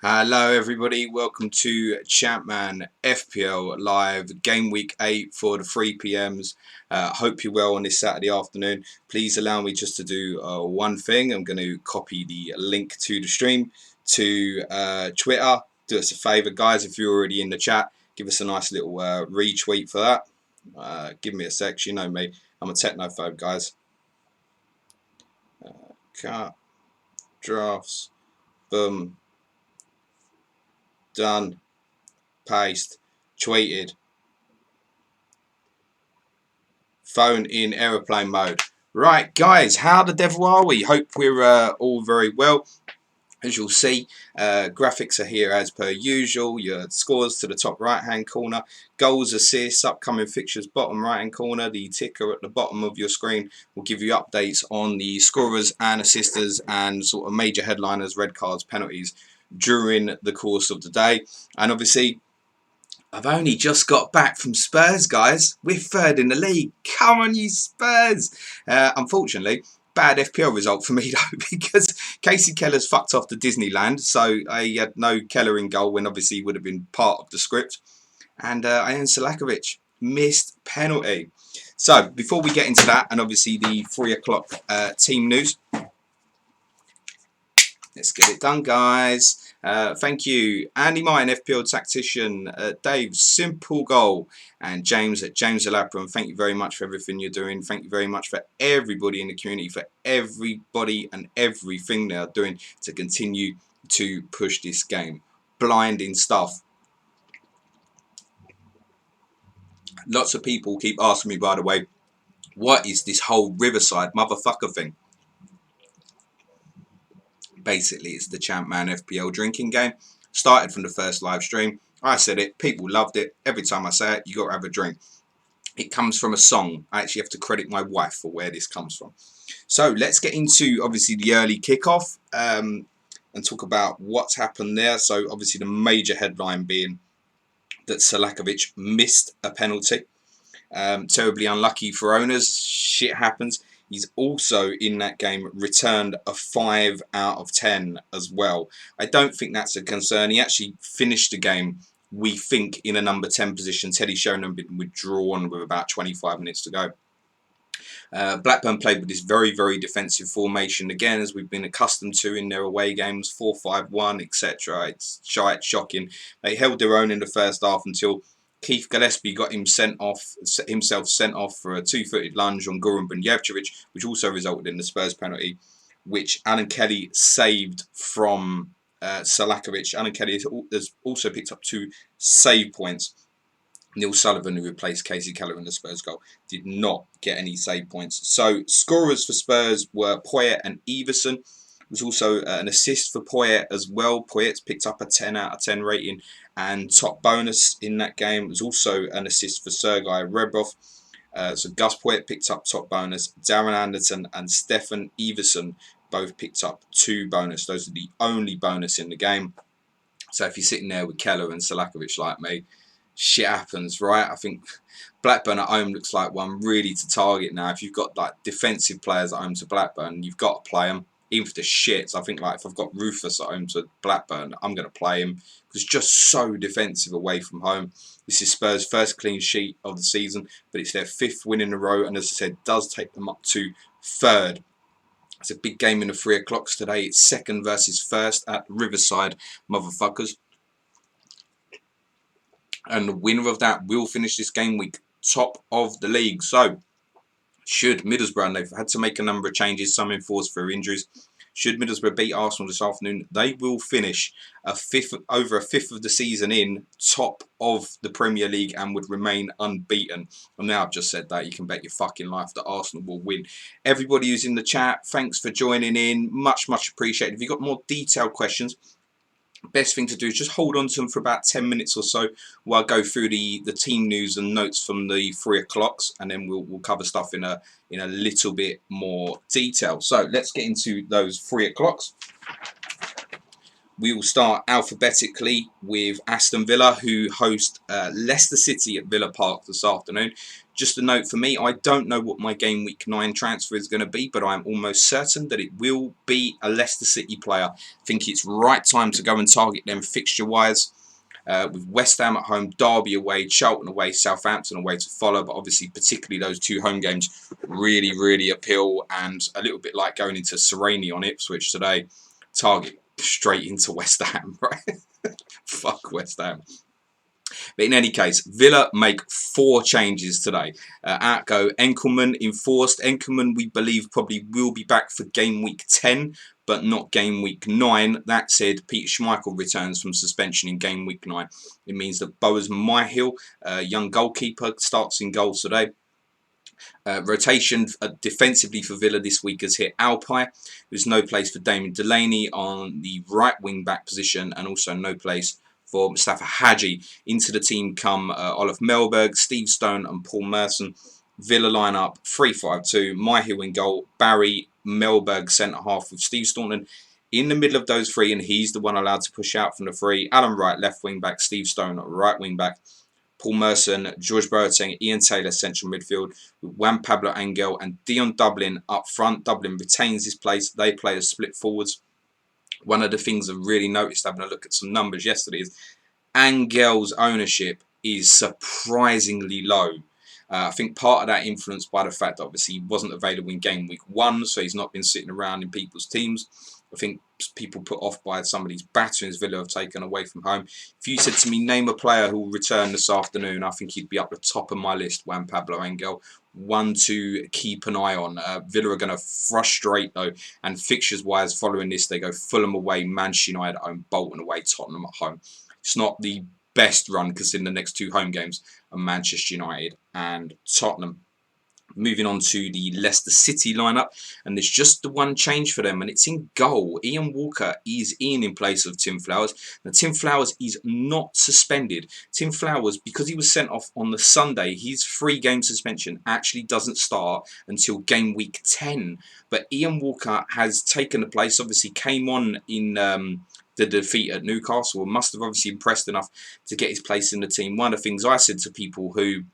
Hello everybody, welcome to Champman FPL Live, Game Week 8 for the 3pms. Hope you're well on this Saturday afternoon. Please allow me just to do one thing. I'm going to copy the link to the stream to Twitter. Do us a favour guys, if you're already in the chat, give us a nice little retweet for that. Give me a sec, you know me, I'm a technophobe guys. Cut, drafts, boom. Done, paste, tweeted, phone in aeroplane mode. Right guys, how the devil are we? Hope we're all very well. As you'll see, graphics are here as per usual. Your scores to the top right hand corner, goals, assists, upcoming fixtures bottom right hand corner. The ticker at the bottom of your screen will give you updates on the scorers and assisters and sort of major headliners, red cards, penalties during the course of the day. And obviously I've only just got back from Spurs, guys. We're third in the league. Come on, you Spurs. Unfortunately, bad FPL result for me, though, because Casey Keller's fucked off to Disneyland. So I had no Keller in goal when obviously he would have been part of the script. And Ian Salakovic missed penalty. So before we get into that, and obviously the 3 o'clock team news, let's get it done, guys. Thank you, Andy Martin, FPL Tactician, Dave, Simple Goal, and James at James Alapra. Thank you very much for everything you're doing. Thank you very much for everybody in the community, for everybody and everything they are doing to continue to push this game. Blinding stuff. Lots of people keep asking me, by the way, what is this whole Riverside motherfucker thing? Basically, it's the Champman FPL drinking game. Started from the first live stream. I said it. People loved it. Every time I say it, you got to have a drink. It comes from a song. I actually have to credit my wife for where this comes from. So let's get into, obviously, the early kickoff and talk about what's happened there. So, obviously, the major headline being that Salakovic missed a penalty. Terribly unlucky for owners. Shit happens. He's also in that game returned a 5 out of 10 as well. I don't think that's a concern. He actually finished the game, we think, in a number 10 position. Teddy Sheringham been withdrawn with about 25 minutes to go. Blackburn played with this very, very defensive formation again, as we've been accustomed to in their away games, 4-5-1, etc. It's shocking. They held their own in the first half until Keith Gillespie got himself sent off for a two-footed lunge on Goran Bunjevcevic, which also resulted in the Spurs penalty, which Alan Kelly saved from Salakovic. Alan Kelly has also picked up 2 save points. Neil Sullivan, who replaced Casey Keller in the Spurs goal, did not get any save points. So scorers for Spurs were Poyet and Everson. There was also an assist for Poyet as well. Poyet's picked up a 10 out of 10 rating and top bonus in that game. There was also an assist for Sergei Rebrov. So Gus Poyet picked up top bonus. Darren Anderton and Stefan Everson both picked up 2 bonus. Those are the only bonus in the game. So if you're sitting there with Keller and Salakovic like me, shit happens, right? I think Blackburn at home looks like one really to target now. If you've got like defensive players at home to Blackburn, you've got to play them, even for the shits. I think like if I've got Rufus at home to Blackburn, I'm going to play him because it's just so defensive away from home. This is Spurs' first clean sheet of the season, but it's their 5th win in a row, and as I said, does take them up to 3rd. It's a big game in the 3 o'clocks today. It's 2nd versus 1st at Riverside, motherfuckers. And the winner of that will finish this game week top of the league. So, should Middlesbrough, and they've had to make a number of changes, some enforced for injuries. Should Middlesbrough beat Arsenal this afternoon, they will finish over a fifth of the season in top of the Premier League and would remain unbeaten. And now I've just said that, you can bet your fucking life that Arsenal will win. Everybody who's in the chat, thanks for joining in. Much, much appreciated. If you've got more detailed questions, best thing to do is just hold on to them for about 10 minutes or so while I go through the team news and notes from the 3 o'clocks, and then we'll cover stuff in a little bit more detail. So let's get into those 3 o'clocks. We will start alphabetically with Aston Villa, who host Leicester City at Villa Park this afternoon. Just a note for me, I don't know what my game week 9 transfer is going to be, but I'm almost certain that it will be a Leicester City player. I think it's right time to go and target them fixture-wise. With West Ham at home, Derby away, Charlton away, Southampton away to follow. But obviously, particularly those 2 home games really, really appeal. And a little bit like going into Sereni on Ipswich today, target straight into West Ham, right? Fuck West Ham. But in any case, Villa make 4 changes today. Out go Enkelman, enforced. Enkelman, we believe, probably will be back for game week 10, but not game week 9. That said, Peter Schmeichel returns from suspension in game week 9. It means that Boaz Myhill, young goalkeeper, starts in goal today. Rotation defensively for Villa this week has hit Alpay. There's no place for Damien Delaney on the right wing back position, and also no place for Mustafa Hadji. Into the team come Olaf Melberg, Steve Stone and Paul Merson. Villa lineup 3-5-2, Myhill in goal, Barry, Melberg centre half with Steve Staunton in the middle of those 3, and he's the one allowed to push out from the 3. Alan Wright left wing back, Steve Stone right wing back, Paul Merson, George Boateng, Ian Taylor central midfield, with Juan Pablo Angel and Dion Dublin up front. Dublin retains his place. They play as split forwards. One of the things I've really noticed having a look at some numbers yesterday is Angel's ownership is surprisingly low. I think part of that influenced by the fact that obviously he wasn't available in game week 1, so he's not been sitting around in people's teams. I think people put off by some of these batterings Villa have taken away from home. If you said to me, name a player who will return this afternoon, I think he'd be up the top of my list, Juan Pablo Angel. One to keep an eye on. Villa are going to frustrate though, and fixtures-wise following this, they go Fulham away, Manchester United at home, Bolton away, Tottenham at home. It's not the best run because in the next 2 home games are Manchester United and Tottenham. Moving on to the Leicester City lineup, and there's just the one change for them, and it's in goal. Ian Walker is in place of Tim Flowers. Now, Tim Flowers is not suspended. Tim Flowers, because he was sent off on the Sunday, his 3-game suspension actually doesn't start until game week 10. But Ian Walker has taken the place, obviously came on in the defeat at Newcastle, and must have obviously impressed enough to get his place in the team. One of the things I said to people who,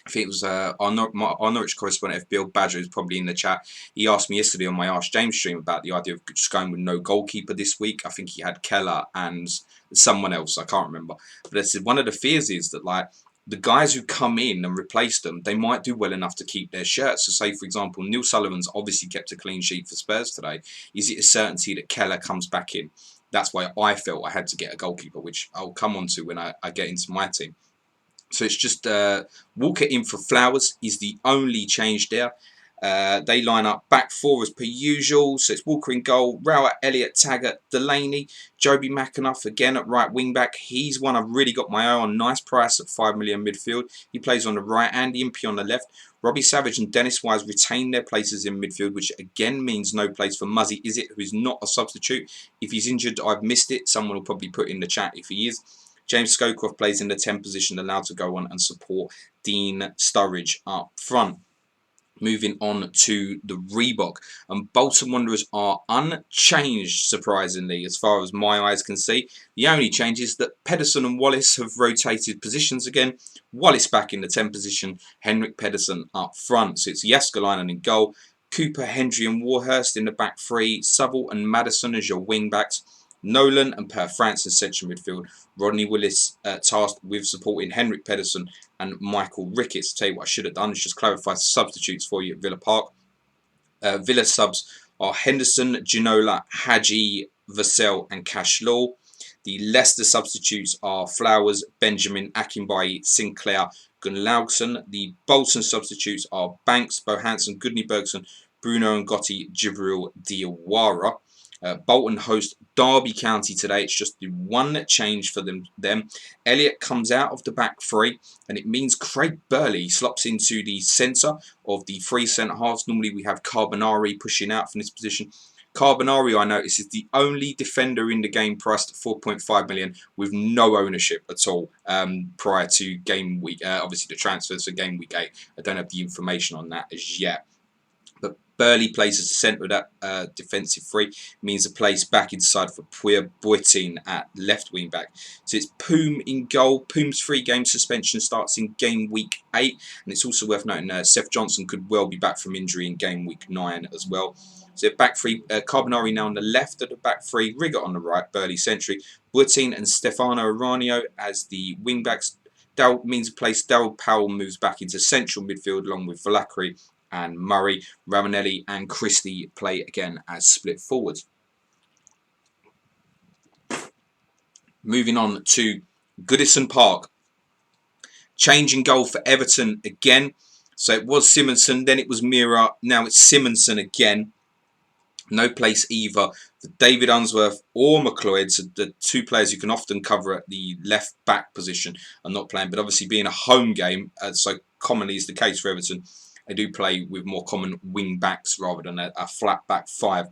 I think it was our Norwich correspondent, FBL Badger, who's probably in the chat. He asked me yesterday on my Ask James stream about the idea of just going with no goalkeeper this week. I think he had Keller and someone else. I can't remember. But I said one of the fears is that like the guys who come in and replace them, they might do well enough to keep their shirts. So say, for example, Neil Sullivan's obviously kept a clean sheet for Spurs today. Is it a certainty that Keller comes back in? That's why I felt I had to get a goalkeeper, which I'll come on to when I get into my team. So it's just Walker in for Flowers is the only change there. They line up back 4 as per usual. So it's Walker in goal, Rowett, Elliott, Taggart, Delaney, Joby McAnuff again at right wing back. He's one I've really got my eye on. Nice price at 5 million midfield. He plays on the right, Andy Impey on the left. Robbie Savage and Dennis Wise retain their places in midfield, which again means no place for Muzzy Izzet, who is not a substitute. If he's injured, I've missed it. Someone will probably put in the chat if he is. James Scowcroft plays in the 10 position, allowed to go on and support Dean Sturridge up front. Moving on to the Reebok. And Bolton Wanderers are unchanged, surprisingly, as far as my eyes can see. The only change is that Pedersen and Wallace have rotated positions again. Wallace back in the 10 position, Henrik Pedersen up front. So it's Jääskeläinen in goal, Cooper, Hendry and Warhurst in the back 3, Southall and Maddison as your wing backs. Nolan and Per France in central midfield. Rodney Willis tasked with supporting Henrik Pedersen and Michael Ricketts. Tell you what I should have done is just clarify the substitutes for you at Villa Park. Villa subs are Henderson, Ginola, Hadji, Vassell and Cash Law. The Leicester substitutes are Flowers, Benjamin, Akinbaye, Sinclair, Gunnlaugsson. The Bolton substitutes are Banks, Bohansen, Goodney Bergson, Bruno Ngotti, Jibril Diawara. Bolton host Derby County today. It's just the one change for them. Elliott comes out of the back 3, and it means Craig Burley slops into the centre of the 3 centre halves. Normally we have Carbonari pushing out from this position. Carbonari, I notice, is the only defender in the game priced at 4.5 million with no ownership at all prior to game week. Obviously the transfers for game week 8. I don't have the information on that as yet. But Burley plays as the centre of that defensive three, means a place back inside for Puya Boitin at left wing back. So it's Poom in goal. Poom's 3-game suspension starts in game week 8, and it's also worth noting Seth Johnson could well be back from injury in game week 9 as well. So back three, Carbonari now on the left of the back three, Riggott on the right, Burley century, Boitin and Stefano Aranio as the wing backs. Means a place. Daryl Powell moves back into central midfield along with Valakri and Murray. Ravanelli and Christie play again as split forwards. Moving on to Goodison Park. Change in goal for Everton again. So it was Simonson, then it was Mira, now it's Simonson again. No place either for David Unsworth or McLeod, so the two players who can often cover at the left back position are not playing. But obviously being a home game, so commonly is the case for Everton, they do play with more common wing backs rather than a flat back five.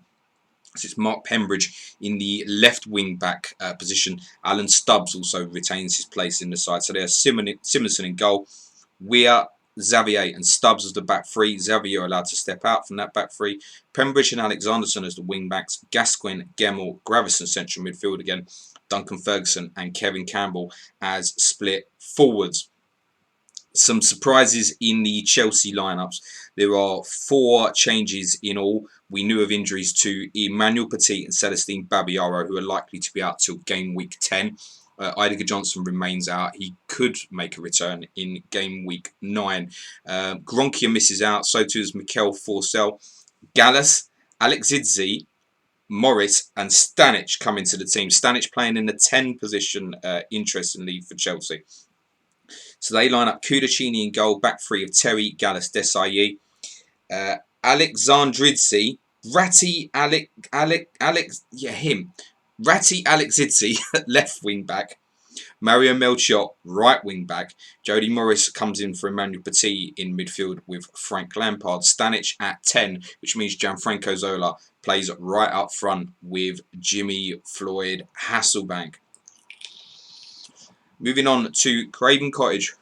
So it's Mark Pembridge in the left wing back position. Alan Stubbs also retains his place in the side. So there's Simonson in goal. Weir, Xavier and Stubbs as the back three. Xavier allowed to step out from that back three. Pembridge and Alexanderson as the wing backs. Gascoigne, Gemmell, Gravison central midfield again. Duncan Ferguson and Kevin Campbell as split forwards. Some surprises in the Chelsea lineups. There are 4 changes in all. We knew of injuries to Emmanuel Petit and Celestine Babayaro, who are likely to be out till game week 10. Idiger Johnson remains out. He could make a return in game week 9. Gronkia misses out. So too does Mikel Forsell. Gallas, Alexidze, Morris and Stanic come into the team. Stanic playing in the 10 position, interestingly, for Chelsea. So they line up Kudachini in goal, back three of Terry, Gallas, Desailly, Alexandridze, Ratty Alexidze, left wing back, Mario Melchiot, right wing back. Jody Morris comes in for Emmanuel Petit in midfield with Frank Lampard. Stanic at 10, which means Gianfranco Zola plays right up front with Jimmy Floyd Hasselbank. Moving on to Craven Cottage,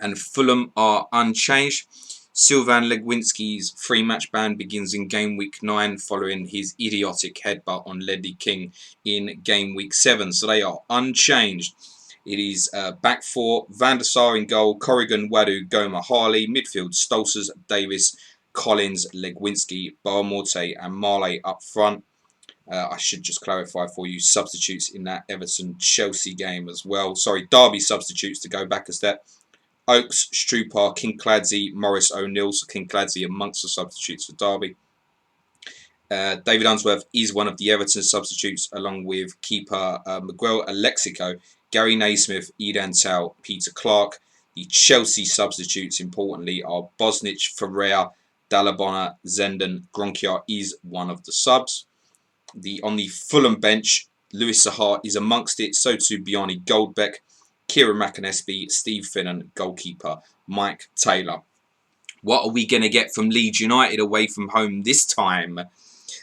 and Fulham are unchanged. Sylvain Legwinski's 3-match ban begins in game week 9 following his idiotic headbutt on Ledley King in game week 7. So they are unchanged. It is back 4, Van der Sar in goal, Corrigan, Wadu, Goma, Harley, midfield, Stolzers, Davis, Collins, Legwinski, Barmorte and Marley up front. I should just clarify for you, substitutes in that Everton-Chelsea game as well. Sorry, Derby substitutes to go back a step. Oakes, Strupar, Kinkladze, Morris O'Neill. So Kinkladze amongst the substitutes for Derby. David Unsworth is one of the Everton substitutes, along with keeper Miguel Alexico, Gary Naismith, Edan Tao, Peter Clark. The Chelsea substitutes, importantly, are Bosnich, Ferreira, Dalabona, Zenden. Gronkia is one of the subs. On the Fulham bench, Lewis Sahar is amongst it. So too Bjarni Goldbeck, Kieran McAnespie, Steve Finnan, goalkeeper Mike Taylor. What are we going to get from Leeds United away from home this time?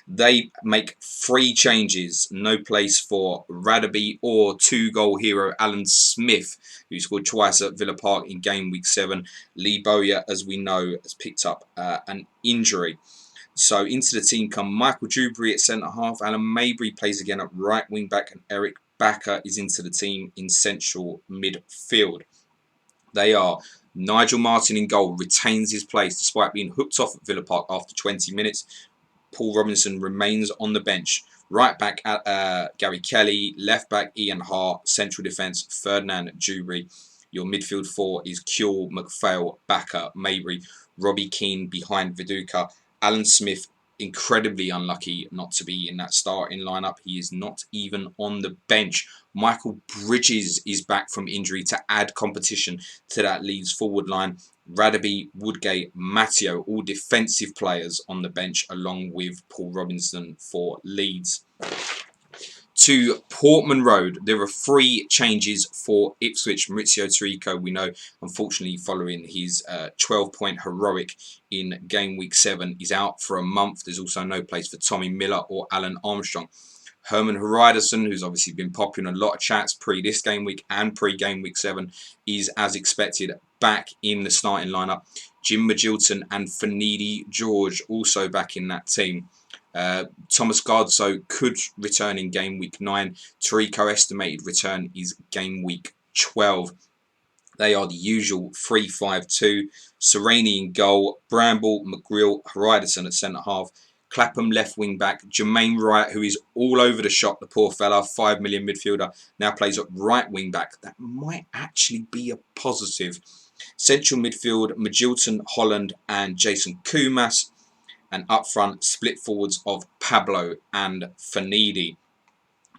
They make 3 changes. No place for Radaby or 2-goal hero Alan Smith, who scored twice at Villa Park in game week 7. Lee Bowyer, as we know, has picked up an injury. So into the team come Michael Dewberry at centre-half. Alan Mabry plays again at right wing-back. And Eric Bakker is into the team in central midfield. They are Nigel Martin in goal, retains his place despite being hooked off at Villa Park after 20 minutes. Paul Robinson remains on the bench. Right back at Gary Kelly. Left back Ian Hart. Central defence Ferdinand Dewberry. Your midfield 4 is Kewell, McPhail, Bakker, Mabry, Robbie Keane behind Viduka. Alan Smith, incredibly unlucky not to be in that starting lineup. He is not even on the bench. Michael Bridges is back from injury to add competition to that Leeds forward line. Radaby, Woodgate, Matteo, all defensive players on the bench, along with Paul Robinson for Leeds. To Portman Road, there are 3 changes for Ipswich. Maurizio Tirico, we know, unfortunately, following his 12-point heroic in game week 7, is out for a month. There's also no place for Tommy Miller or Alan Armstrong. Herman Hreidarson, who's obviously been popping a lot of chats pre this game week and pre game week 7, is, as expected, back in the starting lineup. Jim Magilton and Finidi George also back in that team. Thomas Gardso could return in game week 9. Tarico estimated return is game week 12. They are the usual 3-5-2. Serrani in goal, Bramble, McGreal, Hariderson at centre half, Clapham left wing back, Jermaine Wright, who is all over the shop, the poor fella, 5 million midfielder, now plays at right wing back. That might actually be a positive. Central midfield, Magilton, Holland and Jason Kumas. And up front, split forwards of Pablo and Finidi.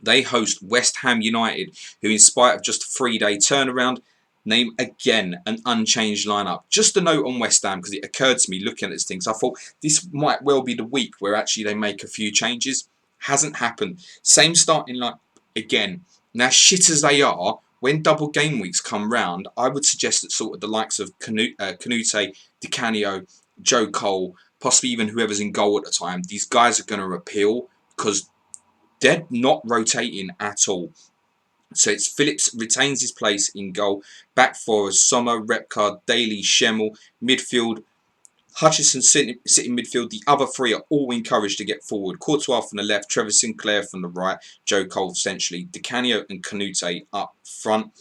They host West Ham United, who in spite of just a 3-day turnaround, name again an unchanged lineup. Just a note on West Ham, because it occurred to me looking at these things. I thought this might well be the week where actually they make a few changes. Hasn't happened. Same starting line again. Now, shit as they are, when double game weeks come round, I would suggest that sort of the likes of Canute, Di Canio, Joe Cole, possibly even whoever's in goal at the time, these guys are going to appeal because they're not rotating at all. So it's Phillips retains his place in goal. Back four is Sommer, Repcard, Daly, Schemmel. Midfield, Hutchison sitting midfield. The other three are all encouraged to get forward. Courtois from the left, Trevor Sinclair from the right, Joe Cole essentially. Di Canio and Canute up front.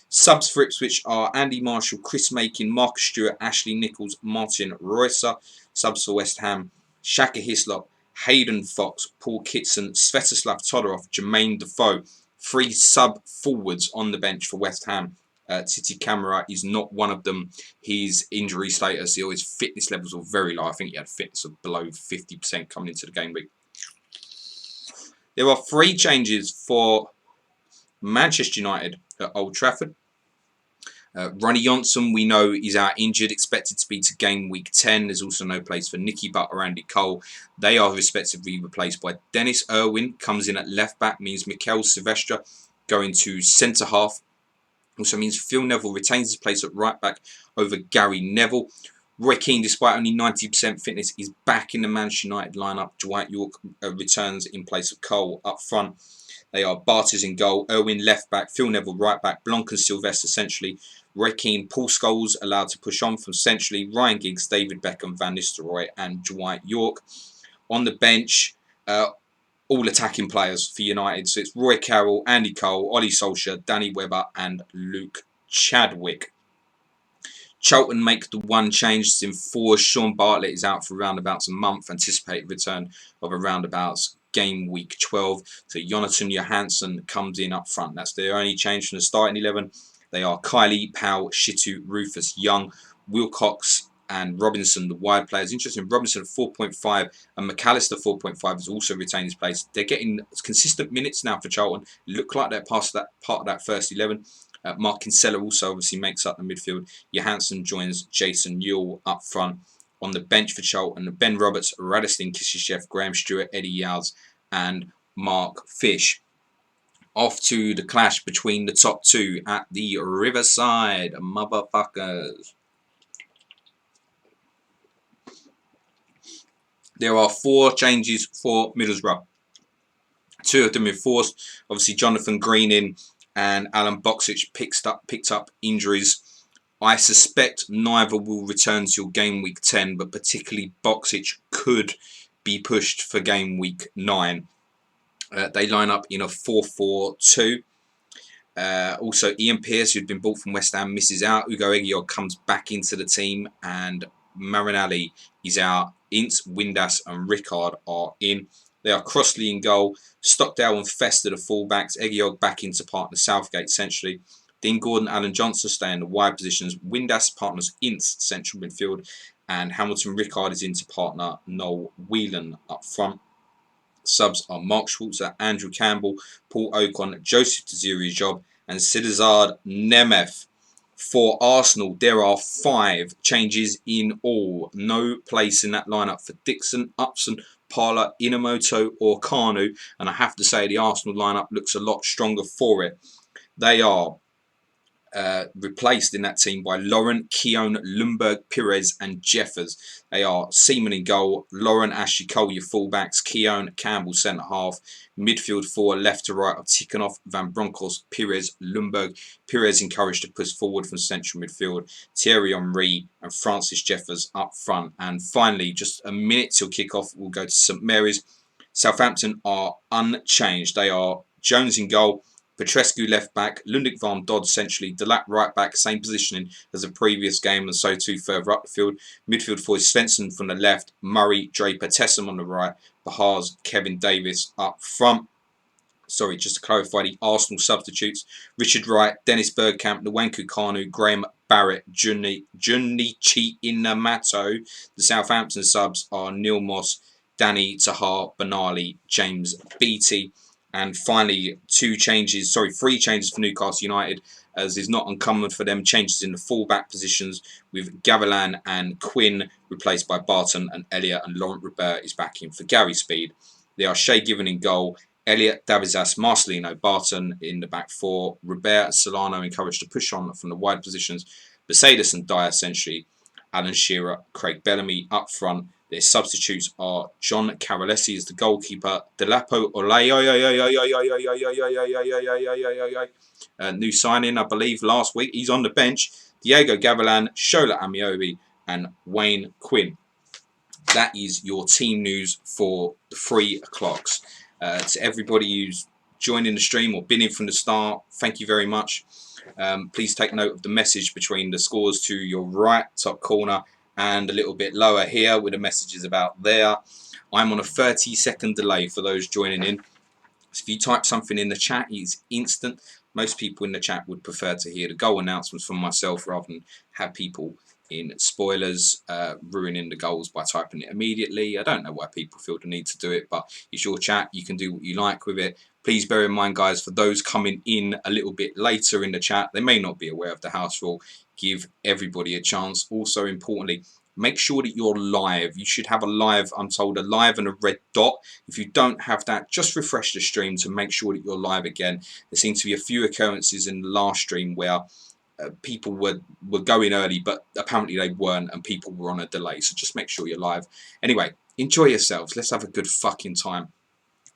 Subs for Ipswich are Andy Marshall, Chris Makin, Marcus Stewart, Ashley Nichols, Martin Reusser. Subs for West Ham, Shaka Hislop, Hayden Fox, Paul Kitson, Svetoslav Todorov, Jermaine Defoe. 3 sub forwards on the bench for West Ham. Titi Camara is not one of them. His injury status or his fitness levels were very low. I think he had fitness of below 50% coming into the game week. There are 3 changes for Manchester United at Old Trafford. Ronnie Johnson, we know, is out injured, expected to be to game week 10. There's also no place for Nicky Butt or Andy Cole. They are respectively replaced by Dennis Irwin, comes in at left back, means Mikel Silvestre going to centre half. Also means Phil Neville retains his place at right back over Gary Neville. Roy Keane, despite only 90% fitness, is back in the Manchester United lineup. Dwight York returns in place of Cole up front. They are Bartes in goal, Irwin left back, Phil Neville right back, Blanc and Silvestre essentially. Roy Keane, Paul Scholes allowed to push on from centrally, Ryan Giggs, David Beckham, Van Nistelrooy and Dwight York. On the bench, all attacking players for United. So it's Roy Carroll, Andy Cole, Ollie Solskjaer, Danny Webber and Luke Chadwick. Charlton make the one change. It's in 4. Sean Bartlett is out for roundabouts a month. Anticipated return of a roundabouts game week 12. So Jonathan Johansson comes in up front. That's their only change from the starting 11. They are Kylie, Powell, Shitu, Rufus, Young, Wilcox and Robinson, the wide players. Interesting, Robinson 4.5 and McAllister 4.5 has also retained his place. They're getting consistent minutes now for Charlton. Look like they're past that part of that first 11. Mark Kinsella also obviously makes up the midfield. Johansson joins Jason Newell up front. On the bench for Charlton, Ben Roberts, Radistin Kishishev, Graham Stewart, Eddie Yowes and Mark Fish. Off to the clash between the top 2 at the Riverside, motherfuckers. There are 4 changes for Middlesbrough. 2 of them enforced. Obviously, Jonathan Green in and Alan Boksic picked up injuries. I suspect neither will return till game week 10, but particularly Boksic could be pushed for game week 9. They line up in a 4-4-2. Also, Ian Pearce, who'd been bought from West Ham, misses out. Ugo Egiog comes back into the team, and Marinelli is out. Ince, Windass, and Rickard are in. They are Crossley in goal. Stockdale and Fester, the fullbacks. Egiog back into partner Southgate centrally. Dean Gordon, Alan Johnson stay in the wide positions. Windass partners Ince central midfield, and Hamilton Rickard is into partner Noel Whelan up front. Subs are Mark Schwarzer, Andrew Campbell, Paul Ocon, Joseph Taziri Job, and Sidazard Nemeth. For Arsenal, there are 5 changes in all. No place in that lineup for Dixon, Upson, Parler, Inamoto or Kanu, and I have to say the Arsenal lineup looks a lot stronger for it. They are replaced in that team by Lauren, Keown, Lundberg, Pires and Jeffers. They are Seaman in goal, Lauren, Ashley Cole your fullbacks, Keown, Campbell centre half, midfield four left to right of Tikhonov, Van Bronckhorst, Pires, Lundberg. Pires encouraged to push forward from central midfield, Thierry Henry and Francis Jeffers up front. And finally, just a minute till kick-off, we'll go to St Mary's. Southampton are unchanged. They are Jones in goal, Petrescu left back, Lundic Van Dodd essentially, Delap right back, same positioning as the previous game, and so too further up the field. Midfield for Svensson from the left, Murray, Draper, Tessam on the right, Bahars, Kevin Davis up front. Sorry, just to clarify the Arsenal substitutes: Richard Wright, Dennis Bergkamp, Nwankwo Kanu, Graham Barrett, Junichi Inamato. The Southampton subs are Neil Moss, Danny Tahar, Benali, James Beattie. And finally, three changes for Newcastle United, as is not uncommon for them. Changes in the full-back positions with Gavilan and Quinn replaced by Barton and Elliott, and Laurent Robert is back in for Gary Speed. They are Shay Given in goal, Elliott, Davizas, Marcelino, Barton in the back four, Robert, Solano encouraged to push on from the wide positions, Mercedes and Dyer essentially, Alan Shearer, Craig Bellamy up front. Their substitutes are John Carolesi as the goalkeeper, Delapo Olay, new signing, I believe, last week. He's on the bench. Diego Gavilan, Shola Amiobi, and Wayne Quinn. That is your team news for the 3 o'clocks. To everybody who's joining the stream or been in from the start, thank you very much. Please take note of the message between the scores to your right top corner and a little bit lower here with the messages about there. I'm on a 30-second delay for those joining in. So if you type something in the chat, it's instant. Most people in the chat would prefer to hear the goal announcements from myself rather than have people in spoilers ruining the goals by typing it immediately. I don't know why people feel the need to do it, but it's your chat. You can do what you like with it. Please bear in mind, guys, for those coming in a little bit later in the chat, they may not be aware of the house rule. Give everybody a chance. Also, importantly, make sure that you're live. You should have a live, I'm told, a live and a red dot. If you don't have that, just refresh the stream to make sure that you're live again. There seems to be a few occurrences in the last stream where people were going early, but apparently they weren't, and people were on a delay. So just make sure you're live. Anyway, enjoy yourselves. Let's have a good fucking time.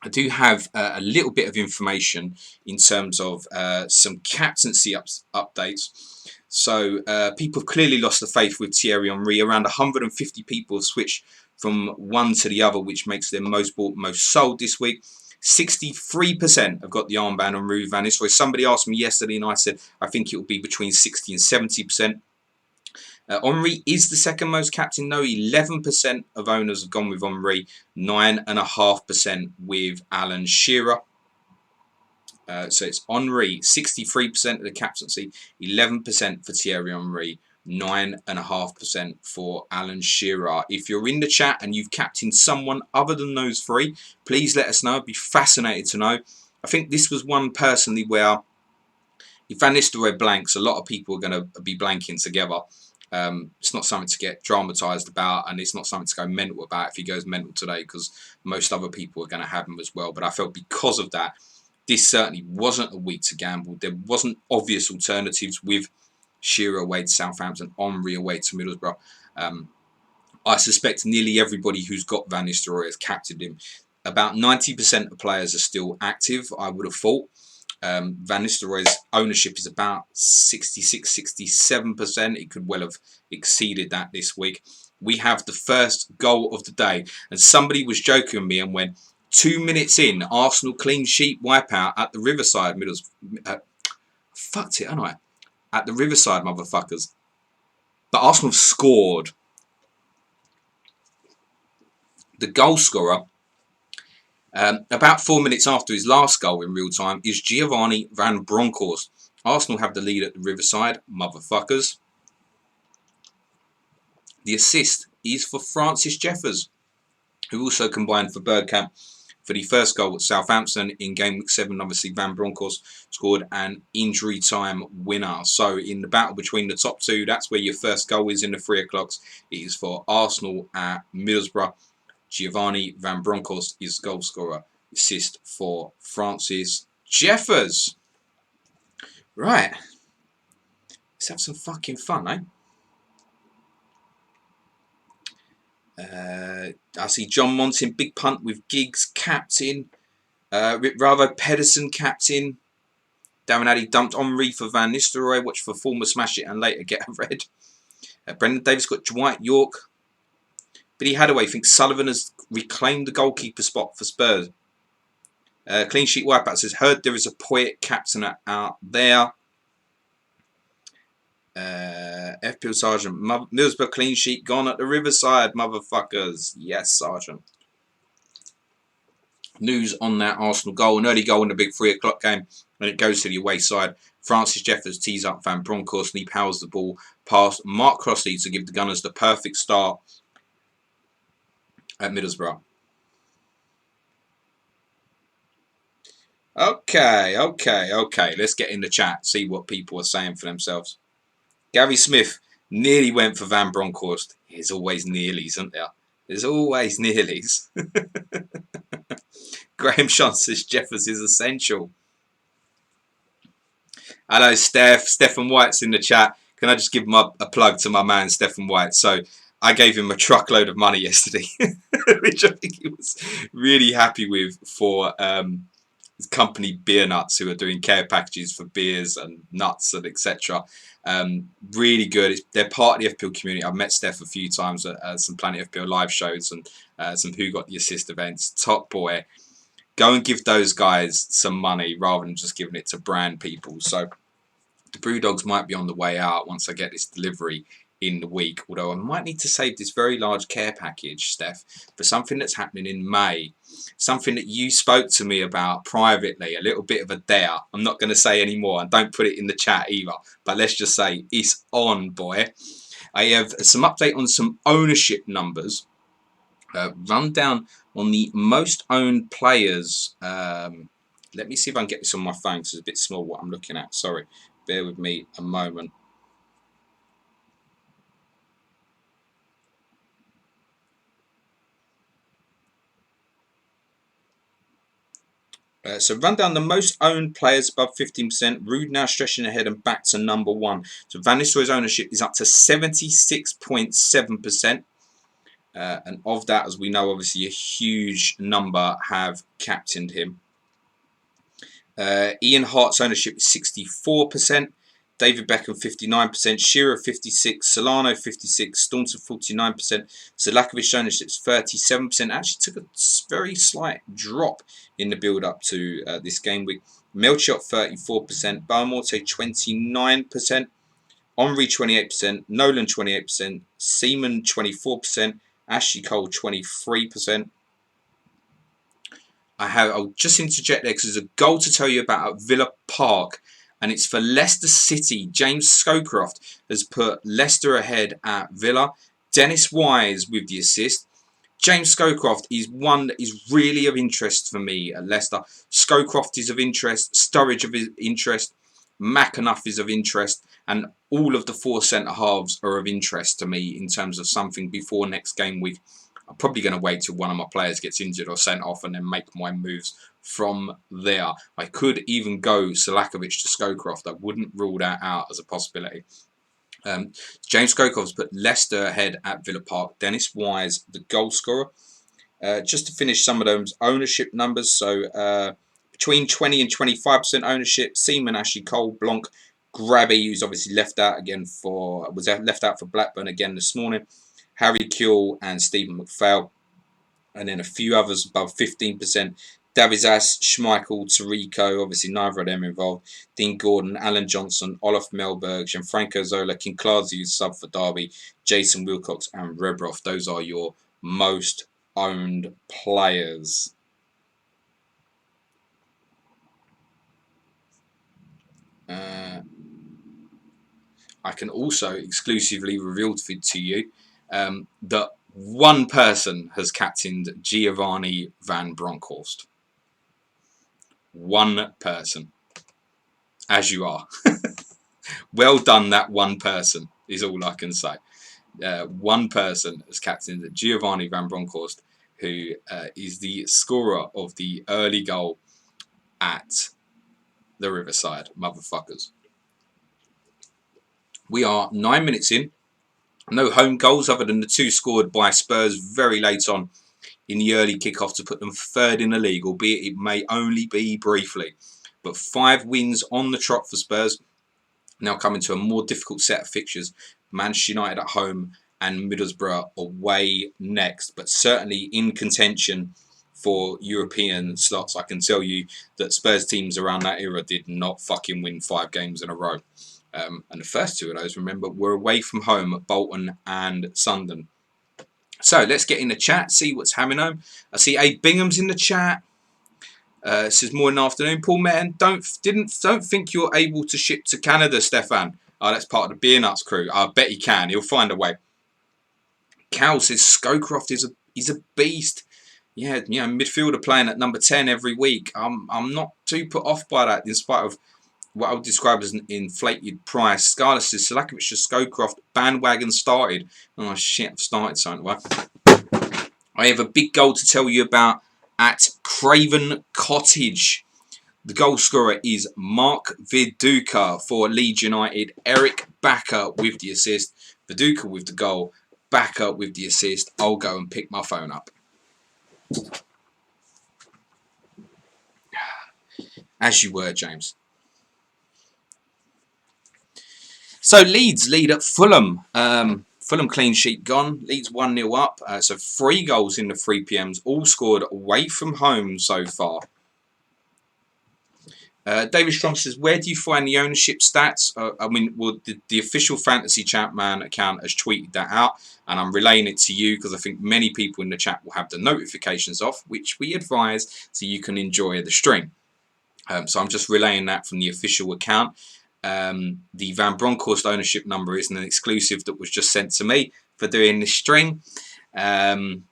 I do have a little bit of information in terms of some captaincy updates. So people have clearly lost the faith with Thierry Henry. Around 150 people have switched from one to the other, which makes them most bought, most sold this week. 63% have got the armband on Ruud van Nistelrooy. Somebody asked me yesterday, and I said I think it will be between 60 and 70%. Henry is the second most captain. No, 11% of owners have gone with Henry, 9.5% with Alan Shearer. So it's Henry, 63% of the captaincy, 11% for Thierry Henry, 9.5% for Alan Shearer. If you're in the chat and you've captained someone other than those three, please let us know. I'd be fascinated to know. I think this was one personally where if Van Nistelrooy blanks, a lot of people are going to be blanking together. It's not something to get dramatised about, and it's not something to go mental about if he goes mental today, because most other people are going to have him as well. But I felt because of that, this certainly wasn't a week to gamble. There wasn't obvious alternatives with Shearer away to Southampton, Henry away to Middlesbrough. I suspect nearly everybody who's got Van Nistelrooy has captained him. About 90% of players are still active, I would have thought. Van Nistelrooy's ownership is about 66, 67%. It could well have exceeded that this week. We have the first goal of the day, and somebody was joking with me and went, 2 minutes in, Arsenal clean sheet wipeout at the Riverside. Fucked it, haven't I? At the Riverside, motherfuckers. But Arsenal scored. The goal scorer, about 4 minutes after his last goal in real time, is Giovanni Van Bronckhorst. Arsenal have the lead at the Riverside, motherfuckers. The assist is for Francis Jeffers, who also combined for Bergkamp for the first goal at Southampton in game week 7. Obviously, Van Bronckhorst scored an injury time winner. So in the battle between the top two, that's where your first goal is in the 3 o'clocks. It is for Arsenal at Middlesbrough. Giovanni Van Bronckhorst is goal scorer. Assist for Francis Jeffers. Right. Let's have some fucking fun, eh? I see John Monson, big punt with Giggs, captain. Ravo Pedersen, captain. Darren Addy dumped Henry for Van Nistelrooy. Watch for former smash it and later get a red. Brendan Davis got Dwight York. Billy Hadaway thinks Sullivan has reclaimed the goalkeeper spot for Spurs. Clean sheet wipeout says, heard there is a Poet captain out there. FPL Sergeant, Middlesbrough clean sheet gone at the Riverside, motherfuckers. Yes, Sergeant. News on that Arsenal goal, an early goal in the big 3 o'clock game, and it goes to the away side. Francis Jeffers tees up Van Bronckhorst, and he powers the ball past Mark Crossley to give the Gunners the perfect start at Middlesbrough. Okay. Let's get in the chat, see what people are saying for themselves. Gary Smith nearly went for Van Bronckhorst. There's always nearlies, isn't there? There's always nearlies. Graham Sean says Jeffers is essential. Hello, Stephen White's in the chat. Can I just give him a plug to my man, Stephen White? So I gave him a truckload of money yesterday, which I think he was really happy with for his company Beer Nuts, who are doing care packages for beers and nuts and etc. Really good. They're part of the FPL community. I've met Steph a few times at some Planet FPL live shows and some Who Got the Assist events. Top boy. Go and give those guys some money rather than just giving it to brand people. So the Brewdogs might be on the way out once I get this delivery in the week. Although I might need to save this very large care package, Steph, for something that's happening in May. Something that you spoke to me about privately, a little bit of a dare. I'm not going to say any more, and don't put it in the chat either. But let's just say it's on, boy. I have some update on some ownership numbers. Rundown on the most owned players. Let me see if I can get this on my phone because it's a bit small what I'm looking at. Sorry, bear with me a moment. So run down the most owned players above 15%. Rude now stretching ahead and back to number 1. So Van Nistelrooy's ownership is up to 76.7%. And of that, as we know, obviously a huge number have captained him. Ian Hart's ownership is 64%. David Beckham 59%, Shearer 56%, Solano 56%, Staunton 49%, Zalakovic ownership is 37%. Actually took a very slight drop in the build-up to this game week. Melchiot 34%, Barmorte 29%, Henry 28%, Nolan 28%, Seaman 24%, Ashley Cole 23%. I'll just interject there because there's a goal to tell you about at Villa Park, and it's for Leicester City. James Scowcroft has put Leicester ahead at Villa. Dennis Wise with the assist. James Scowcroft is one that is really of interest for me at Leicester. Scowcroft is of interest. Sturridge of interest. McAnuff is of interest. And all of the 4 centre-halves are of interest to me in terms of something before next game week. I'm probably going to wait till one of my players gets injured or sent off and then make my moves from there. I could even go Zalakovic to Scowcroft. I wouldn't rule that out as a possibility. James Scowcroft's put Leicester ahead at Villa Park. Dennis Wise, the goal scorer. Just to finish some of those ownership numbers. So between 20 and 25% ownership. Seaman, Ashley Cole, Blanc, Grabby, who's obviously left out for Blackburn again this morning. Harry Kewell and Stephen McPhail. And then a few others above 15%. Davizas, Schmeichel, Tarico, obviously neither of them involved. Dean Gordon, Alan Johnson, Olaf Melberg, Gianfranco Zola, Kinclazi, who's sub for Derby, Jason Wilcox and Rebroff. Those are your most owned players. I can also exclusively reveal to you that one person has captained Giovanni Van Bronckhorst. One person. As you are. Well done, that one person, is all I can say. One person has captained Giovanni Van Bronckhorst, who is the scorer of the early goal at the Riverside, motherfuckers. We are 9 minutes in. No home goals other than the 2 scored by Spurs very late on in the early kickoff to put them third in the league, albeit it may only be briefly. But 5 wins on the trot for Spurs. Now coming to a more difficult set of fixtures. Manchester United at home and Middlesbrough away next. But certainly in contention for European slots. I can tell you that Spurs teams around that era did not fucking win 5 games in a row. And the first 2 of those, remember, were away from home at Bolton and Sunderland. So let's get in the chat, see what's happening home. I see Abe Bingham's in the chat. Says morning, afternoon. Paul Metten, don't think you're able to ship to Canada, Stefan. Oh, that's part of the Beer Nuts crew. I bet he can. He'll find a way. Cal says Scowcroft is a beast. Yeah, you know, midfielder playing at number 10 every week. I'm not too put off by that, in spite of what I would describe as an inflated price. Scarlett says Selakovic to Scowcroft bandwagon started. Oh shit, I've started something. I have a big goal to tell you about at Craven Cottage. The goal scorer is Mark Viduka for Leeds United. Eric Bakker with the assist. Viduka with the goal. Bakker with the assist. I'll go and pick my phone up. As you were, James. So Leeds lead at Fulham. Fulham clean sheet gone. Leeds 1-0 up. So 3 goals in the 3 PMs, all scored away from home so far. David Strong says, where do you find the ownership stats? I mean, well, the official Fantasy Champman account has tweeted that out, and I'm relaying it to you because I think many people in the chat will have the notifications off, which we advise so you can enjoy the stream. So I'm just relaying that from the official account. The Van Bronckhorst ownership number is an exclusive that was just sent to me for doing this stream. Some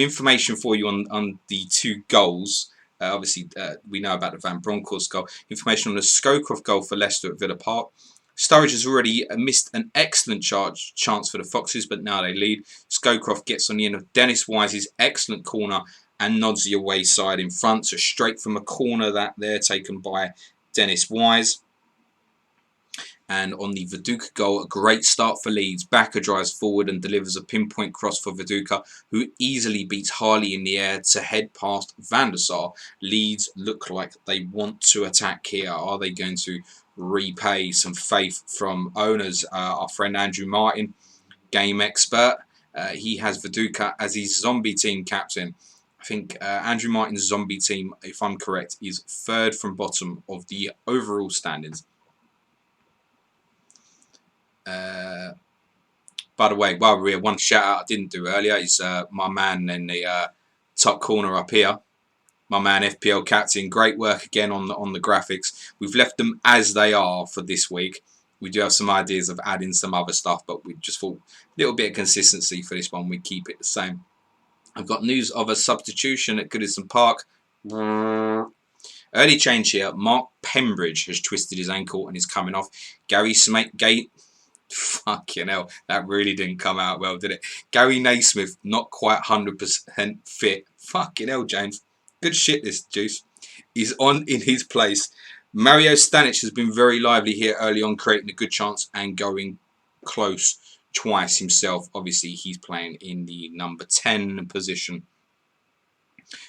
information for you on the 2 goals. Obviously, we know about the Van Bronckhorst goal. Information on the Scowcroft goal for Leicester at Villa Park. Sturridge has already missed an excellent chance for the Foxes, but now they lead. Scowcroft gets on the end of Dennis Wise's excellent corner and nods the away side in front. So straight from a corner that there taken by Dennis Wise. And on the Viduka goal, a great start for Leeds. Bakker drives forward and delivers a pinpoint cross for Viduka, who easily beats Harley in the air to head past Van der Sar. Leeds look like they want to attack here. Are they going to repay some faith from owners? Our friend Andrew Martin, game expert, he has Viduka as his zombie team captain. I think Andrew Martin's zombie team, if I'm correct, is 3rd from bottom of the overall standings. By the way, one shout out I didn't do earlier is my man in the top corner up here, my man FPL Captain. Great work again on the graphics. We've left them as they are for this week. We do have some ideas of adding some other stuff, but we just thought a little bit of consistency for this one. We keep it the same. I've got news of a substitution at Goodison Park. Early change here. Mark Pembridge has twisted his ankle and is coming off. Gary Smith. Fucking hell, that really didn't come out well, did it? Gary Naismith, not quite 100% fit. Fucking hell, James. Good shit, this juice. He's on in his place. Mario Stanic has been very lively here early on, creating a good chance and going close twice himself. Obviously, he's playing in the number 10 position.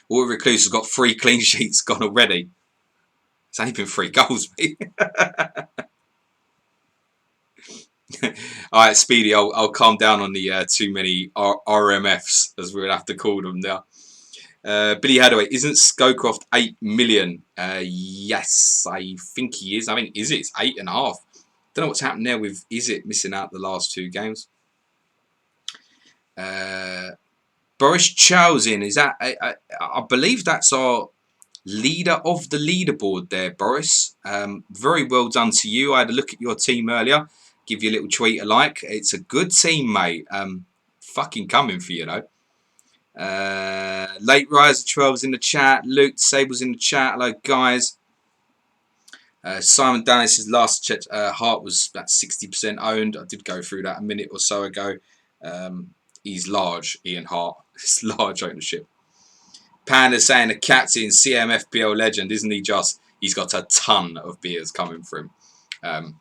Will Recluse has got 3 clean sheets gone already. It's only been 3 goals, mate. Alright, Speedy, I'll calm down on the too many RMFs, as we'll have to call them now. Billy Hadaway, isn't Scowcroft 8 million? Yes, I think he is. I think it's 8.5. Don't know what's happened there with Izzet missing out the last 2 games. Boris Chowsin, is that? I believe that's our leader of the leaderboard there, Boris. Very well done to you. I had a look at your team earlier. Give you a little tweet alike. It's a good team, mate. Fucking coming for you, though. Late Riser 12's in the chat. Luke Sable's in the chat. Hello, guys. Simon Dennis's last Hart was about 60% owned. I did go through that a minute or so ago. He's large, Ian Hart. It's large ownership. Panda saying the captain, CMFPL legend, isn't he just? He's got a ton of beers coming for him.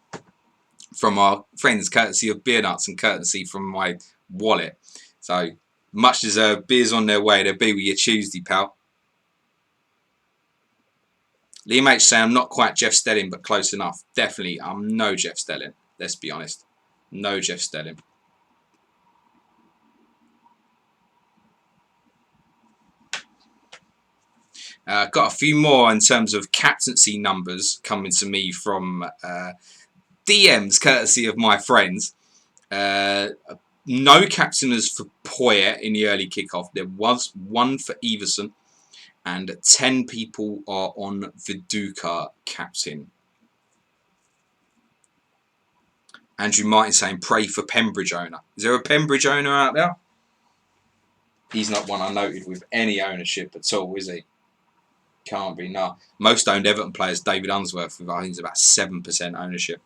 from our friends, courtesy of Beer Nuts and courtesy from my wallet. So, much deserved. Beers on their way. They'll be with you Tuesday, pal. Liam H saying I'm not quite Jeff Stelling, but close enough. Definitely, I'm no Jeff Stelling. Let's be honest. No Jeff Stelling. Got a few more in terms of captaincy numbers coming to me from DMs, courtesy of my friends. No captainers for Poyet in the early kickoff. There was one for Everson, and 10 people are on Viduka captain. Andrew Martin saying pray for Pembridge owner. Is there a Pembridge owner out there? He's not one I noted with any ownership at all, is he? Can't be, no. Most owned Everton players, David Unsworth, with I think it's about 7% ownership.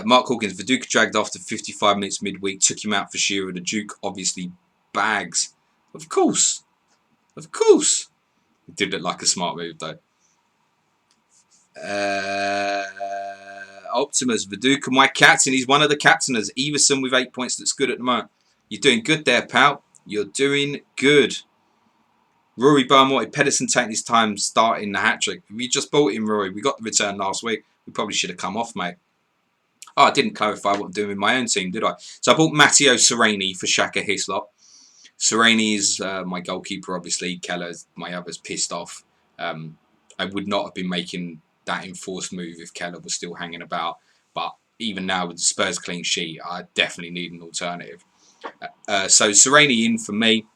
Mark Hawkins, Viduka dragged after 55 minutes midweek, took him out for Shearer. The Duke obviously bags. Of course. Of course. It did look like a smart move, though. Optimus, Viduka, my captain. He's one of the captainers. Everson with 8 points. That's good at the moment. You're doing good there, pal. You're doing good. Rory Barmore, Pedersen taking his time starting the hat-trick. We just bought him, Rory. We got the return last week. We probably should have come off, mate. Oh, I didn't clarify what I'm doing with my own team, did I? So I bought Matteo Sereni for Shaka Hislop. Sereni is my goalkeeper, obviously. Keller's my other's pissed off. I would not have been making that enforced move if Keller was still hanging about. But even now with the Spurs clean sheet, I definitely need an alternative. So Sereni in for me.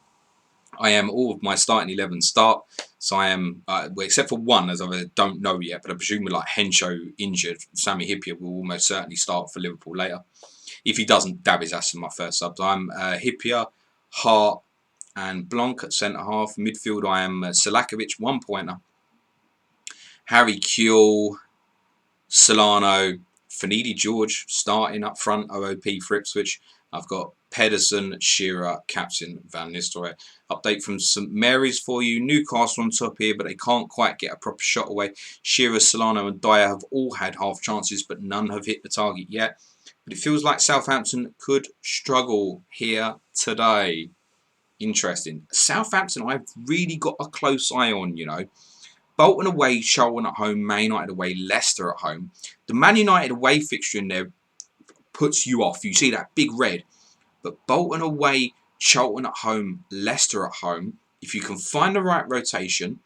I am all of my starting 11 start. So I am, well, except for one, as I don't know yet, but I presume with like Henshaw injured, Sami Hyypiä will almost certainly start for Liverpool later. If he doesn't, dab his ass in my first sub. So I'm Hyypiä, Hart, and Blanc at centre half. Midfield, I am Selakovic, 1 pointer. Harry Kewell, Solano, Finidi George starting up front, OOP for Ipswich. I've got Pedersen, Shearer, captain Van Nistelrooy. Update from St Mary's for you. Newcastle on top here, but they can't quite get a proper shot away. Shearer, Solano and Dyer have all had half chances, but none have hit the target yet. But it feels like Southampton could struggle here today. Interesting. Southampton, I've really got a close eye on, you know. Bolton away, Charlton at home, Man United away, Leicester at home. The Man United away fixture in there puts you off. You see that big red. But Bolton away, Charlton at home, Leicester at home. If you can find the right rotation,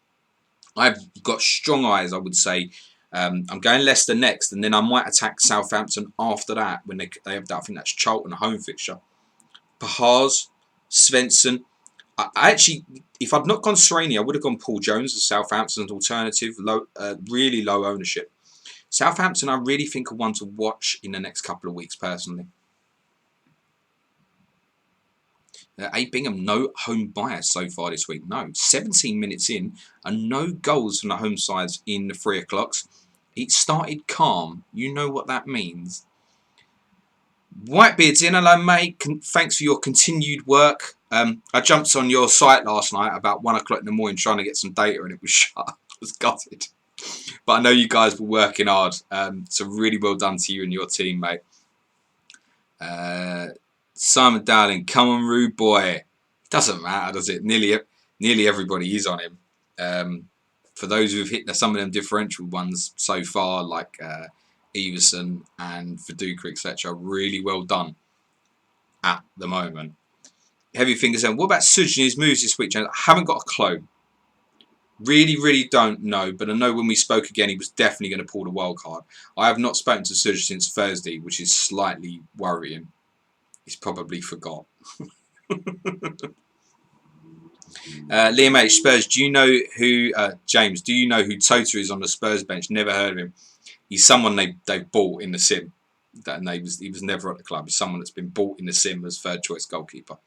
I've got strong eyes, I would say. I'm going Leicester next, and then I might attack Southampton after that when they have that. I think that's Charlton home fixture. Pahars, Svensson. I actually, if I'd not gone Sereni, I would have gone Paul Jones as Southampton's alternative. Really low ownership. Southampton, I really think are one to watch in the next couple of weeks, personally. A. Bingham, no home bias so far this week. No, 17 minutes in and no goals from the home sides in the 3 o'clocks. It started calm. You know what that means. Whitebeard's in. Hello, mate. Thanks for your continued work. I jumped on your site last night about 1 o'clock in the morning trying to get some data and it was shut. I was gutted. But I know you guys were working hard. So really well done to you and your team, mate. Simon Dowling, come on, rude boy. Doesn't matter, does it? Nearly everybody is on him. For those who've hit some of them differential ones so far, like Everson and Viduka, etc., really well done at the moment. Heavy fingers in. What about Suj and his moves this week, James? I haven't got a clue. Really don't know, but I know when we spoke again, he was definitely going to pull the wild card. I have not spoken to Suj since Thursday, which is slightly worrying. He's probably forgot. Liam H. Spurs, do you know who, James, do you know who Tota is on the Spurs bench? Never heard of him. He's someone they bought in the sim. And he was never at the club. He's someone that's been bought in the sim as third choice goalkeeper.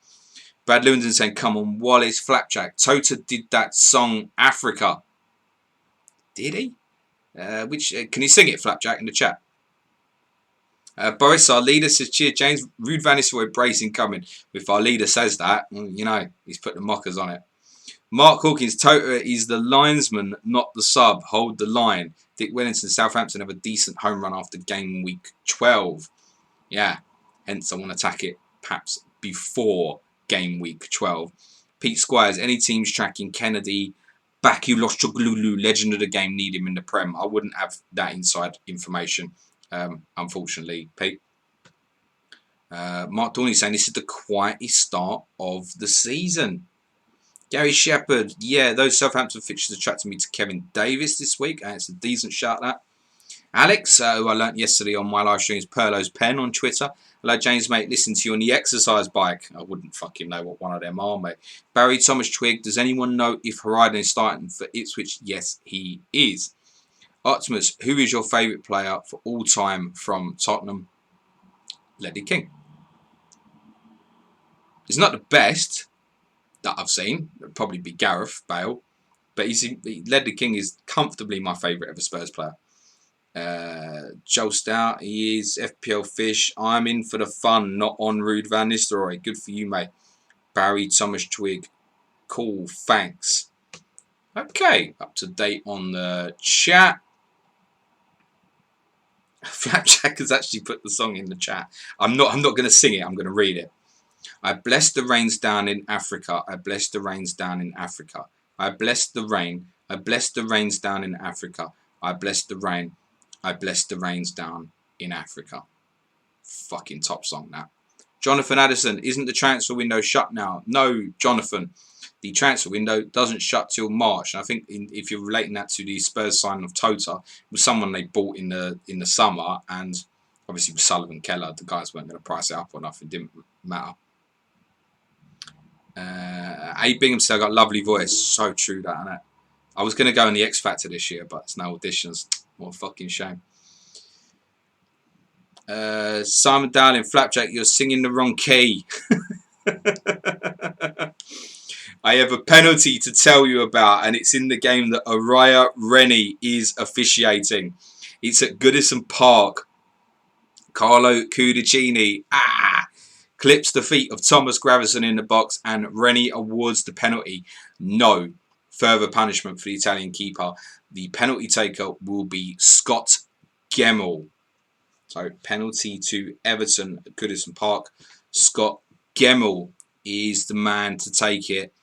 Brad Lewington saying, come on, Wallace, Flapjack. Tota did that song, Africa. Did he? Can you sing it, Flapjack, in the chat? Boris, our leader, says, cheer, James. Rude Van Nistelrooy bracing coming. If our leader says that, you know, he's put the mockers on it. Mark Hawkins, Tota is the linesman, not the sub. Hold the line. Dick Wellington, Southampton have a decent home run after game week 12. Yeah, hence I want to attack it perhaps before game week 12. Pete Squires, any teams tracking Kennedy, Bakuloshoglulu, legend of the game, need him in the Prem? I wouldn't have that inside information, unfortunately, Pete. Mark Dorney saying this is the quietest start of the season. Gary Shepherd, yeah, those Southampton fixtures attracted me to Kevin Davis this week, and it's a decent shout, that. Alex, who I learnt yesterday on my live stream, is Perlo's Pen on Twitter. Hello, James, mate. Listen to you on the exercise bike. I wouldn't fucking know what one of them are, mate. Barry Thomas Twig, does anyone know if Horizon is starting for Ipswich? Yes, he is. Optimus, who is your favourite player for all time from Tottenham? Ledley King. He's not the best that I've seen. It'd probably be Gareth Bale. But Ledley King is comfortably my favourite ever Spurs player. Joel Stout, he is FPL Fish. I'm in for the fun, not on Ruud van Nistelrooy. Good for you, mate. Barry Thomas Twig. Cool, thanks. Okay, up to date on the chat. Flapjack has actually put the song in the chat. I'm not going to sing it. I'm going to read it. I bless the rains down in Africa. I bless the rains down in Africa. I bless the rain. I bless the rains down in Africa. I bless the rain. I bless the rains down in Africa. Fucking top song, that. Jonathan Addison, isn't the transfer window shut now? No, Jonathan. The transfer window doesn't shut till March. And I think if you're relating that to the Spurs signing of Tota, it was someone they bought in the summer, and obviously with Sullivan Keller, the guys weren't going to price it up or nothing. It didn't matter. A. Bingham's got a lovely voice. So true, that, isn't it? I was going to go in the X Factor this year, but it's no auditions. What a fucking shame. Simon Dowling, Flapjack, you're singing the wrong key. I have a penalty to tell you about, and it's in the game that Araya Rennie is officiating. It's at Goodison Park. Carlo Cudicini clips the feet of Thomas Gravison in the box, and Rennie awards the penalty. No further punishment for the Italian keeper. The penalty taker will be Scott Gemmell. So penalty to Everton at Goodison Park. Scott Gemmell is the man to take it.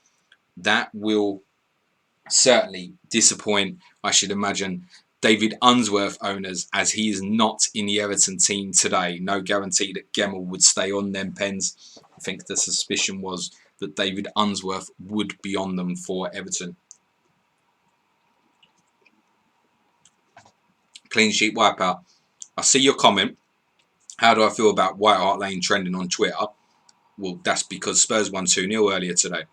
That will certainly disappoint, I should imagine, David Unsworth owners, as he is not in the Everton team today. No guarantee that Gemmell would stay on them pens. I think the suspicion was that David Unsworth would be on them for Everton. Clean sheet wipeout. I see your comment. How do I feel about White Hart Lane trending on Twitter? Well, that's because Spurs won 2-0 earlier today.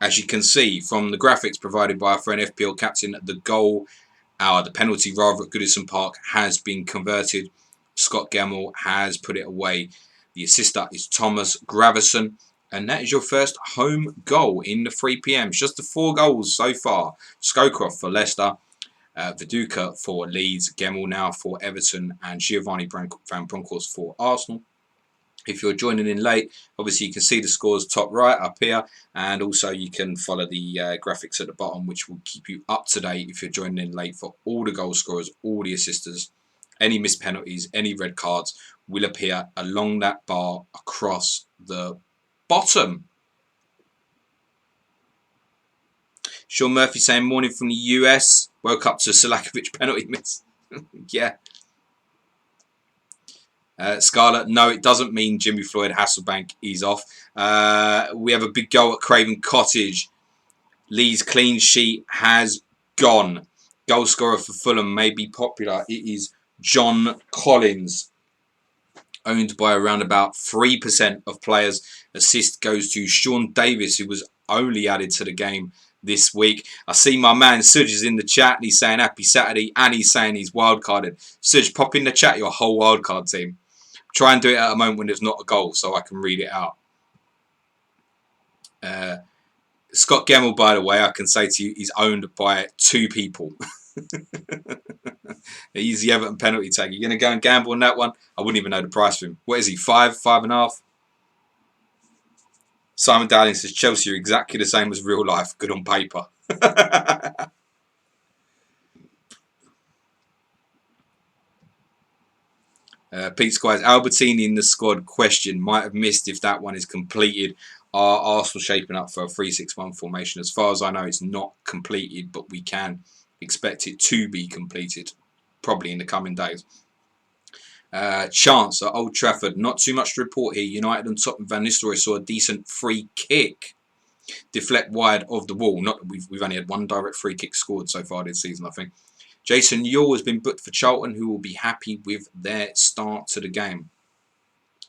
As you can see from the graphics provided by our friend FPL Captain, the penalty rather at Goodison Park has been converted. Scott Gemmell has put it away. The assister is Thomas Gravison. And that is your first home goal in the 3 p.m. Just the 4 goals so far. Scowcroft for Leicester. Viduka for Leeds. Gemmell now for Everton. And Giovanni Van Bronckhorst for Arsenal. If you're joining in late, obviously you can see the scores top right up here, and also you can follow the graphics at the bottom, which will keep you up to date if you're joining in late for all the goal scorers, all the assisters, any missed penalties, any red cards will appear along that bar across the bottom. Sean Murphy saying, morning from the US. Woke up to Selakovic penalty miss. Yeah. Scarlett, no, it doesn't mean Jimmy Floyd Hasselbank is off. We have a big goal at Craven Cottage. Lee's clean sheet has gone. Goal scorer for Fulham may be popular. It is John Collins, owned by around about 3% of players. Assist goes to Sean Davis, who was only added to the game this week. I see my man Suj is in the chat. He's saying happy Saturday, and he's saying he's wildcarded. Suj, pop in the chat your whole wildcard team. Try and do it at a moment when there's not a goal so I can read it out. Scott Gemmell, by the way, I can say to you, he's owned by 2 people. He's the Everton penalty taker. You're going to go and gamble on that one? I wouldn't even know the price for him. What is he, 5, 5.5? Simon Dowling says, Chelsea are exactly the same as real life. Good on paper. Pete Squires, Albertini in the squad question. Might have missed if that one is completed. Are Arsenal shaping up for a 3-6-1 formation? As far as I know, it's not completed, but we can expect it to be completed probably in the coming days. Chance at Old Trafford. Not too much to report here. United on top. Van Nistelrooy saw a decent free kick deflect wide of the wall. Not we've only had one direct free kick scored so far this season, I think. Jason Ewell has been booked for Charlton, who will be happy with their start to the game.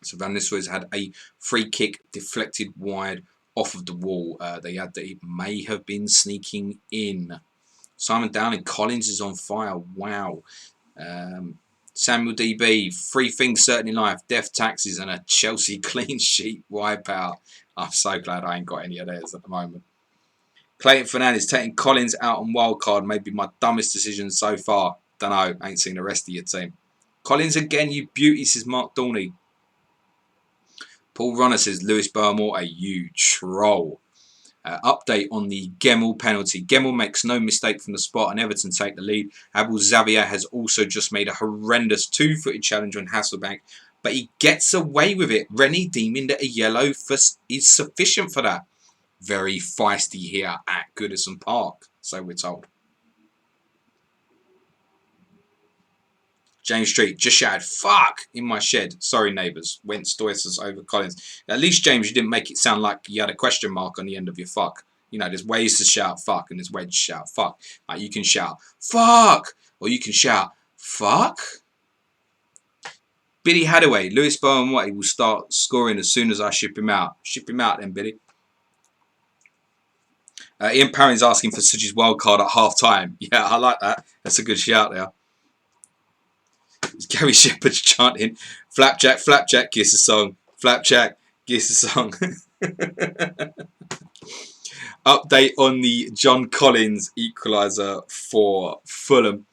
So Van Nistelrooy has had a free kick deflected wide off of the wall. They had that it may have been sneaking in. Simon Downing, Collins is on fire. Wow. Samuel DB, 3 things certain in life: death, taxes, and a Chelsea clean sheet wipeout. I'm so glad I ain't got any of theirs at the moment. Clayton Fernandez, taking Collins out on wildcard may be my dumbest decision so far. Don't know, ain't seen the rest of your team. Collins again, you beauty, says Mark Dorney. Paul Runner says Lewis Barmore, you troll. Update on the Gemmell penalty. Gemmell makes no mistake from the spot and Everton take the lead. Abel Xavier has also just made a horrendous 2-footed challenge on Hasselbank, but he gets away with it. Rennie deeming that a yellow is sufficient for that. Very feisty here at Goodison Park, so we're told. James Street just shouted, fuck, in my shed. Sorry, neighbours. Went Stoicis over Collins. At least, James, you didn't make it sound like you had a question mark on the end of your fuck. You know, there's ways to shout fuck and there's ways to shout fuck. Like, you can shout, fuck, or you can shout, fuck. Billy Hadaway, Lewis Bowen White will start scoring as soon as I ship him out. Ship him out then, Billy. Ian Parring's asking for Suji's wildcard at half time. Yeah, I like that. That's a good shout there. Gary Shepherd's chanting, Flapjack, Flapjack, kiss a song. Flapjack, kiss a song. Update on the John Collins equaliser for Fulham.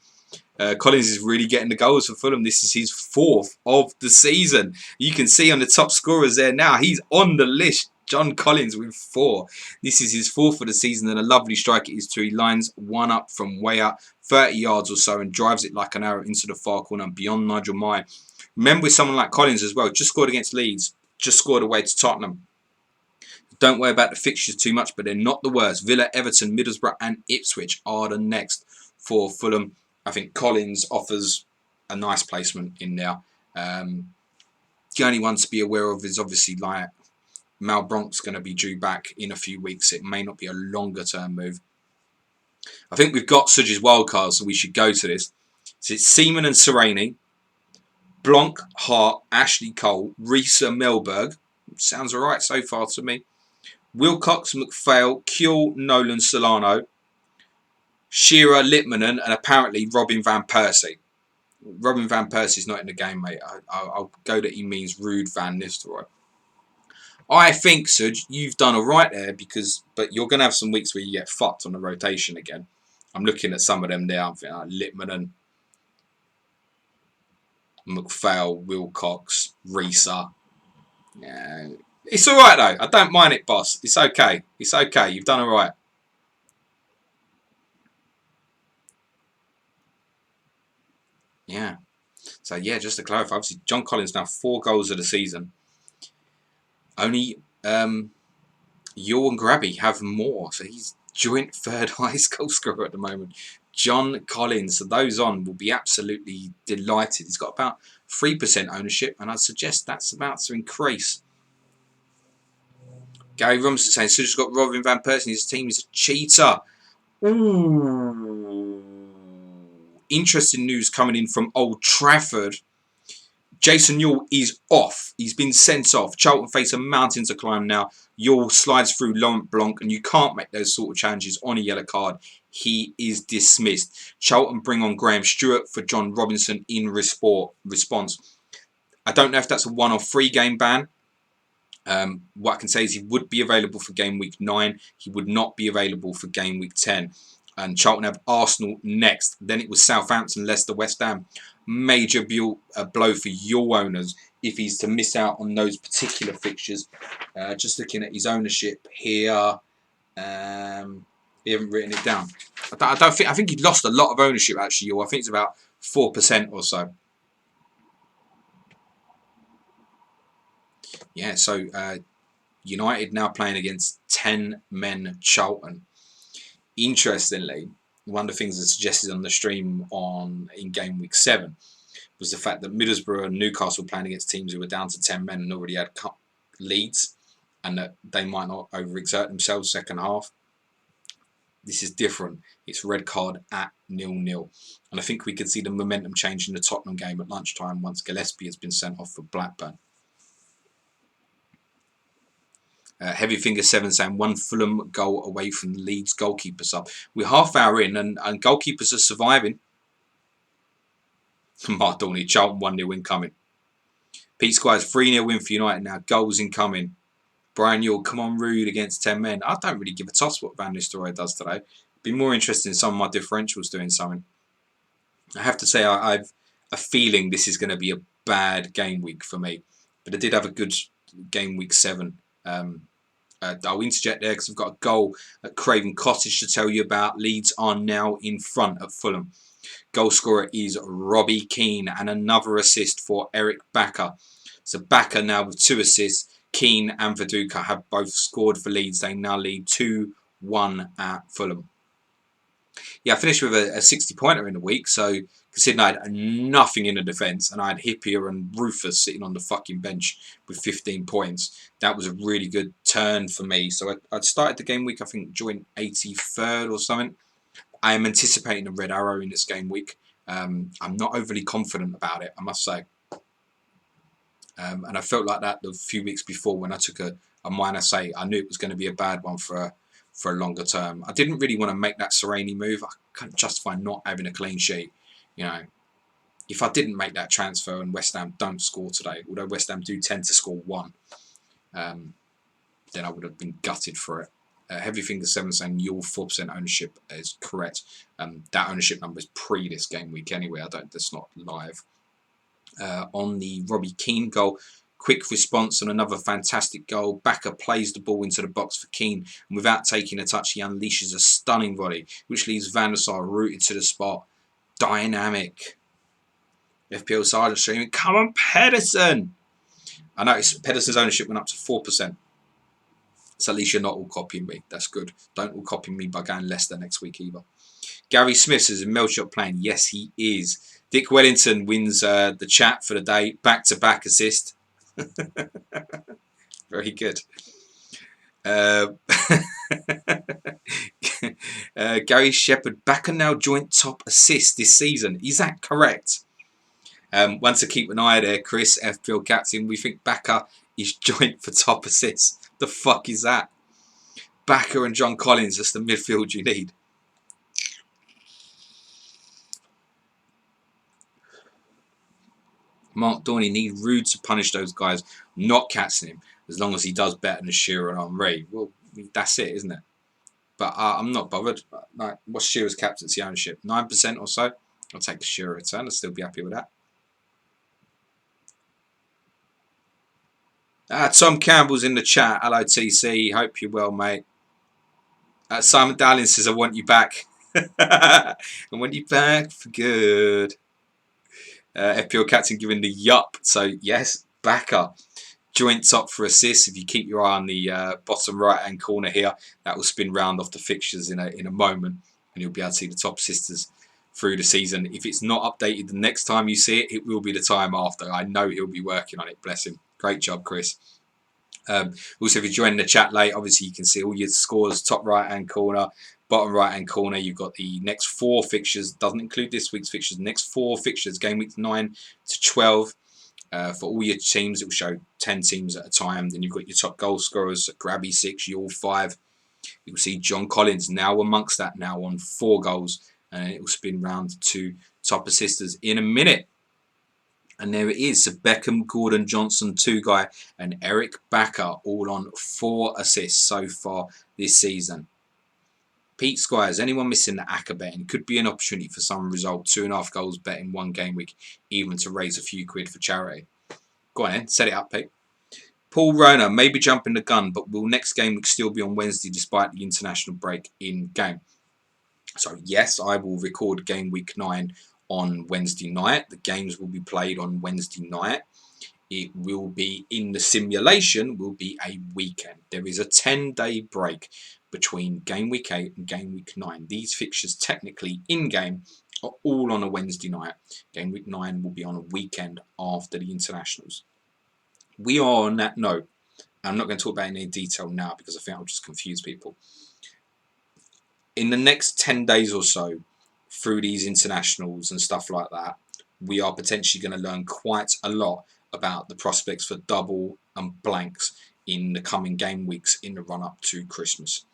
Collins is really getting the goals for Fulham. This is his 4th of the season. You can see on the top scorers there now. He's on the list. John Collins with 4. This is his 4th of the season, and a lovely strike it is too. He lines one up from way up, 30 yards or so, and drives it like an arrow into the far corner and beyond Nigel Mayer. Remember, with someone like Collins as well, just scored against Leeds, just scored away to Tottenham. Don't worry about the fixtures too much, but they're not the worst. Villa, Everton, Middlesbrough and Ipswich are the next for Fulham. I think Collins offers a nice placement in there. The only one to be aware of is obviously like Malbronk's going to be due back in a few weeks. It may not be a longer term move. I think we've got Suji's wildcard, so we should go to this. So it's Seaman and Sereni, Blanc, Hart, Ashley Cole, Risa Melberg. Sounds alright so far to me. Wilcox, McPhail, Kuehl, Nolan, Solano, Shearer, Litmanen, and apparently Robin Van Persie. Robin Van Persie's not in the game, mate. I'll go that he means Ruud Van Nistelrooy. I think, Suj, you've done alright there, but you're going to have some weeks where you get fucked on the rotation again. I'm looking at some of them there. I'm thinking like Litmanen, McPhail, Wilcox, Risa. Yeah. It's alright though. I don't mind it, boss. It's okay. It's okay. You've done alright. Yeah. So yeah, just to clarify, obviously John Collins now 4 goals of the season. Only Ewell and Grabby have more, so he's joint 3rd highest goal scorer at the moment. John Collins, so those on will be absolutely delighted. He's got about 3% ownership, and I'd suggest that's about to increase. Gary Robinson saying, Suji's got Robin Van Persie, his team is a cheater. Ooh. Interesting news coming in from Old Trafford. Jason Ewell is off. He's been sent off. Charlton face a mountain to climb now. Ewell slides through Laurent Blanc, and you can't make those sort of challenges on a yellow card. He is dismissed. Charlton bring on Graham Stewart for John Robinson in response. I don't know if that's a 1 or 3 game ban. What I can say is he would be available for game week 9. He would not be available for game week 10. And Charlton have Arsenal next. Then it was Southampton, Leicester, West Ham. Major blow for your owners if he's to miss out on those particular fixtures. Just looking at his ownership here, he haven't written it down. I think he'd lost a lot of ownership actually. I think it's about 4% or so. Yeah, so United now playing against 10 men Charlton. Interestingly, one of the things I suggested on the stream in game week 7 was the fact that Middlesbrough and Newcastle playing against teams who were down to 10 men and already had leads, and that they might not overexert themselves second half. This is different. It's red card at 0-0. And I think we could see the momentum change in the Tottenham game at lunchtime once Gillespie has been sent off for Blackburn. Heavy Finger 7 saying 1 Fulham goal away from the Leeds goalkeeper sub. We're half hour in and goalkeepers are surviving. Mark Dorney, Charlton 1-0 incoming. Pete Squires 3-0 win for United now. Goals incoming. Brian Yule, come on, Rude against 10 men. I don't really give a toss what Van Nistelrooy does today. Be more interested in some of my differentials doing something. I have to say, I've a feeling this is going to be a bad game week for me. But I did have a good game week 7. I'll interject there because I've got a goal at Craven Cottage to tell you about. Leeds are now in front at Fulham. Goal scorer is Robbie Keane and another assist for Eric Bakker. So Bakker now with 2 assists. Keane and Viduka have both scored for Leeds. They now lead 2-1 at Fulham. Yeah, I finished with a 60-pointer in the week, so considering I had nothing in the defence and I had Hippier and Rufus sitting on the fucking bench with 15 points, that was a really good turn for me. So I'd started the game week, I think, joint 83rd or something. I am anticipating a red arrow in this game week. I'm not overly confident about it, I must say. And I felt like that the few weeks before when I took a minus 8. I knew it was going to be a bad one for a longer term. I didn't really want to make that Sereni move. I couldn't justify not having a clean sheet. You know, if I didn't make that transfer and West Ham don't score today, although West Ham do tend to score 1, then I would have been gutted for it. Heavy Finger 7 saying your 4% ownership is correct. That ownership number is pre this game week anyway. That's not live. On the Robbie Keane goal, quick response and another fantastic goal. Bakker plays the ball into the box for Keane, and without taking a touch, he unleashes a stunning volley, which leaves Van der Sar rooted to the spot. Dynamic. FPL Sergeant streaming, come on, Pedersen! I noticed Pedersen's ownership went up to 4%. So at least you're not all copying me. That's good. Don't all copy me by going Leicester next week either. Gary Smith says, is Melchot playing? Yes, he is. Dick Wellington wins the chat for the day. Back-to-back assist. Very good. Gary Shepherd, Bakker now joint top assist this season. Is that correct? One to keep an eye there, Chris, FPL captain. We think Bakker is joint for top assists. The fuck is that? Bakker and John Collins, that's the midfield you need. Mark Dorney need Rude to punish those guys, not catching him, as long as he does better than Shearer and Henry. Well, that's it, isn't it? But I'm not bothered. Like, what's Shearer's captaincy ownership? 9% or so? I'll take the Shearer return. I'll still be happy with that. Tom Campbell's in the chat. Hello, TC. Hope you're well, mate. Simon Dowling says, I want you back. I want you back for good. FPL captain giving the yup. So, yes, Bakker. Joint top for assists. If you keep your eye on the bottom right-hand corner here, that will spin round off the fixtures in a moment, and you'll be able to see the top assisters through the season. If it's not updated the next time you see it, it will be the time after. I know he'll be working on it. Bless him. Great job, Chris. Also, if you're joining the chat late, obviously you can see all your scores, top right-hand corner, bottom right-hand corner. You've got the next 4 fixtures. Doesn't include this week's fixtures. Next 4 fixtures, game week 9 to 12. For all your teams, it will show 10 teams at a time. Then you've got your top goal scorers, Grabby 6, Yule 5. You'll see John Collins now amongst that, now on 4 goals. And it will spin round to top assisters in a minute. And there it is. So Beckham, Gordon, Johnson, 2 guy, and Eric Bakker all on 4 assists so far this season. Pete Squires, anyone missing the Acca betting? Could be an opportunity for some result. 2.5 goals bet in 1 game week, even to raise a few quid for charity. Go on then, set it up, Pete. Paul Rona, maybe jumping the gun, but will next game week still be on Wednesday despite the international break in game? So yes, I will record game week 9 on Wednesday night. The games will be played on Wednesday night. it will be in the simulation will be a weekend. There is a 10-day break between game week 8 and game week 9. These fixtures technically in game are all on a Wednesday night. Game week 9 will be on a weekend after the internationals. We are on that note. I'm not going to talk about any detail now because I think I'll just confuse people. In the next 10 days or so, through these internationals and stuff like that, we are potentially going to learn quite a lot about the prospects for double and blanks in the coming game weeks in the run-up to Christmas.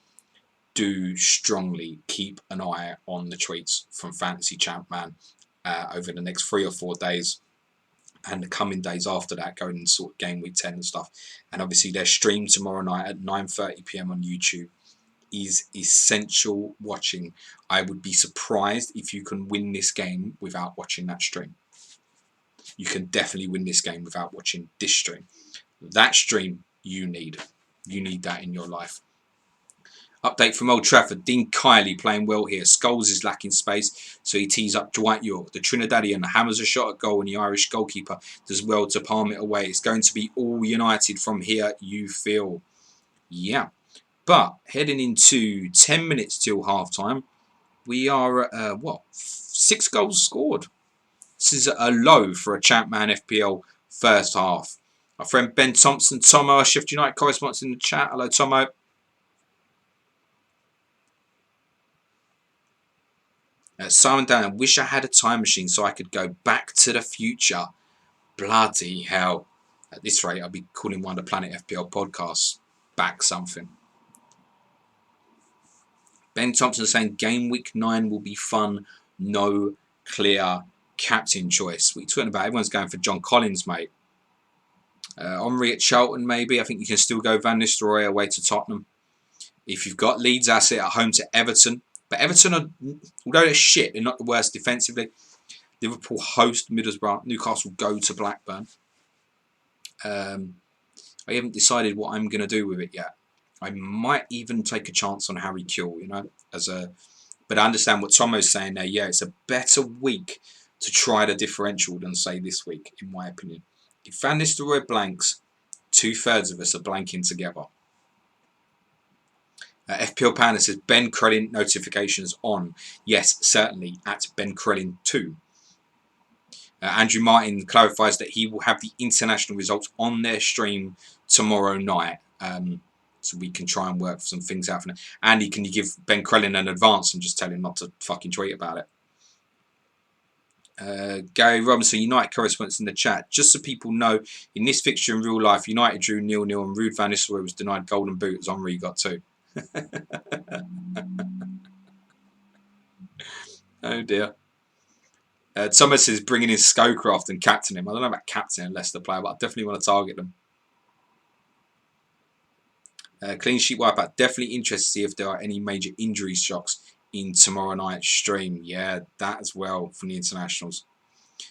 Do strongly keep an eye on the tweets from Fantasy Champ Man over the next 3 or 4 days and the coming days after that, going in sort of game week 10 and stuff. And obviously their stream tomorrow night at 9:30 p.m. on YouTube is essential watching. I would be surprised if you can win this game without watching that stream. You can definitely win this game without watching this stream. That stream you need. You need that in your life. Update from Old Trafford. Dean Kiley playing well here. Scholes is lacking space, so he tees up Dwight York. The Trinidadian hammers a shot at goal, and the Irish goalkeeper does well to palm it away. It's going to be all United from here, you feel. Yeah. But heading into 10 minutes till half time, we are at, 6 goals scored. This is a low for a Champman FPL first half. Our friend Ben Thompson, Tomo, our Sheffield United correspondent in the chat. Hello, Tomo. Simon Dan, I wish I had a time machine so I could go back to the future. Bloody hell. At this rate, I'll be calling one of the Planet FPL podcasts back something. Ben Thompson saying game week 9 will be fun. No clear captain choice. What are you talking about? Everyone's going for John Collins, mate. Henry at Charlton, maybe. I think you can still go Van Nistelrooy away to Tottenham. If you've got Leeds asset at home to Everton. But Everton, although they're shit, they're not the worst defensively. Liverpool host Middlesbrough. Newcastle go to Blackburn. I haven't decided what I'm going to do with it yet. I might even take a chance on Harry Kewell, but I understand what Tomo's saying there. Yeah, it's a better week to try the differential than, say, this week, in my opinion. If Van Nistelrooy blanks, 2/3 of us are blanking together. FPL Panda says, Ben Crellin notifications on. Yes, certainly, at Ben Crellin 2. Andrew Martin clarifies that he will have the international results on their stream tomorrow night. So we can try and work some things out for them. Andy, can you give Ben Crellin an advance and just tell him not to fucking tweet about it? Gary Robinson, United correspondents in the chat. Just so people know, in this fixture in real life, United drew 0-0 and Ruud van Nistelrooy was denied golden boot as Henry got 2. Oh dear. Thomas is bringing in Scowcroft and captain him. I don't know about captain a Leicester player, but I definitely want to target them. Clean sheet wipeout. Definitely interested to see if there are any major injury shocks in tomorrow night's stream. Yeah, that as well from the internationals.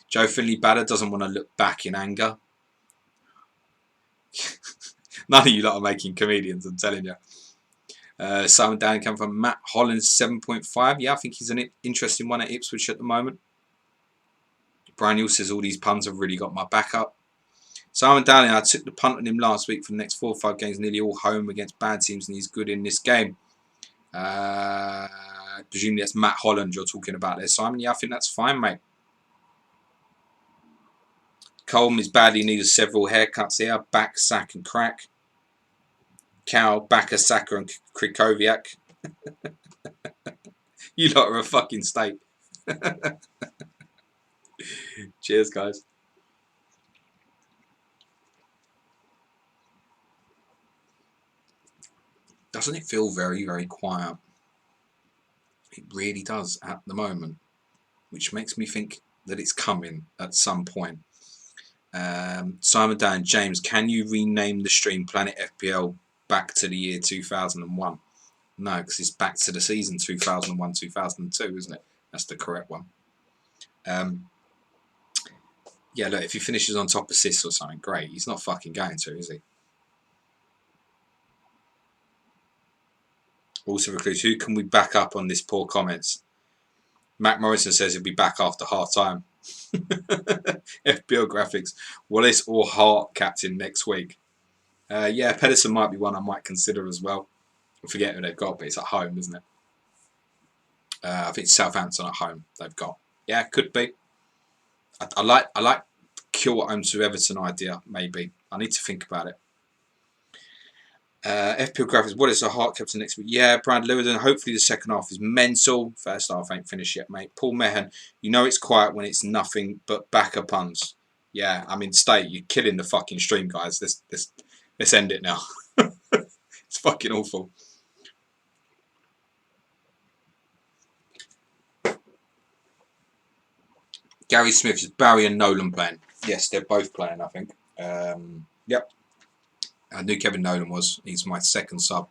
Joe Finley Badder doesn't want to look back in anger. None of you lot are making comedians, I'm telling you. Simon Dan came from Matt Hollins 7.5. Yeah, I think he's an interesting one at Ipswich at the moment. Brian Hill says all these puns have really got my back up. Simon Dowling, I took the punt on him last week for the next 4 or 5 games, nearly all home against bad teams, and he's good in this game. Presumably that's Matt Holland you're talking about there, Simon. Yeah, I think that's fine, mate. Colm is badly needed several haircuts here. Back, sack, and crack. Cow, Backer, Saka, and Krikoviak. You lot are a fucking state. Cheers, guys. Doesn't it feel very, very quiet? It really does at the moment, which makes me think that it's coming at some point. Simon Dan, James, can you rename the stream Planet FPL back to the year 2001? No, because it's back to the season 2001-2002, isn't it? That's the correct one. Yeah, look, if he finishes on top assists or something, great. He's not fucking going to, is he? Also, Recluse, who can we back up on this poor comments? Matt Morrison says he'll be back after half time. FPL graphics. Wallace or Hart captain next week. Yeah, Pedersen might be one I might consider as well. I forget who they've got, but it's at home, isn't it? I think Southampton at home they've got. Yeah, could be. I like Kill at home to Everton idea, maybe. I need to think about it. FPL graphics, what is a Hart captain next week? Yeah, Brad Lewis, hopefully the second half is mental. First half ain't finished yet, mate. Paul Mehan, you know it's quiet when it's nothing but backer puns. Yeah, I mean, you're killing the fucking stream, guys. Let's end it now. It's fucking awful. Gary Smith, is Barry and Nolan playing? Yes, they're both playing, I think. Yep. I knew Kevin Nolan was. He's my second sub.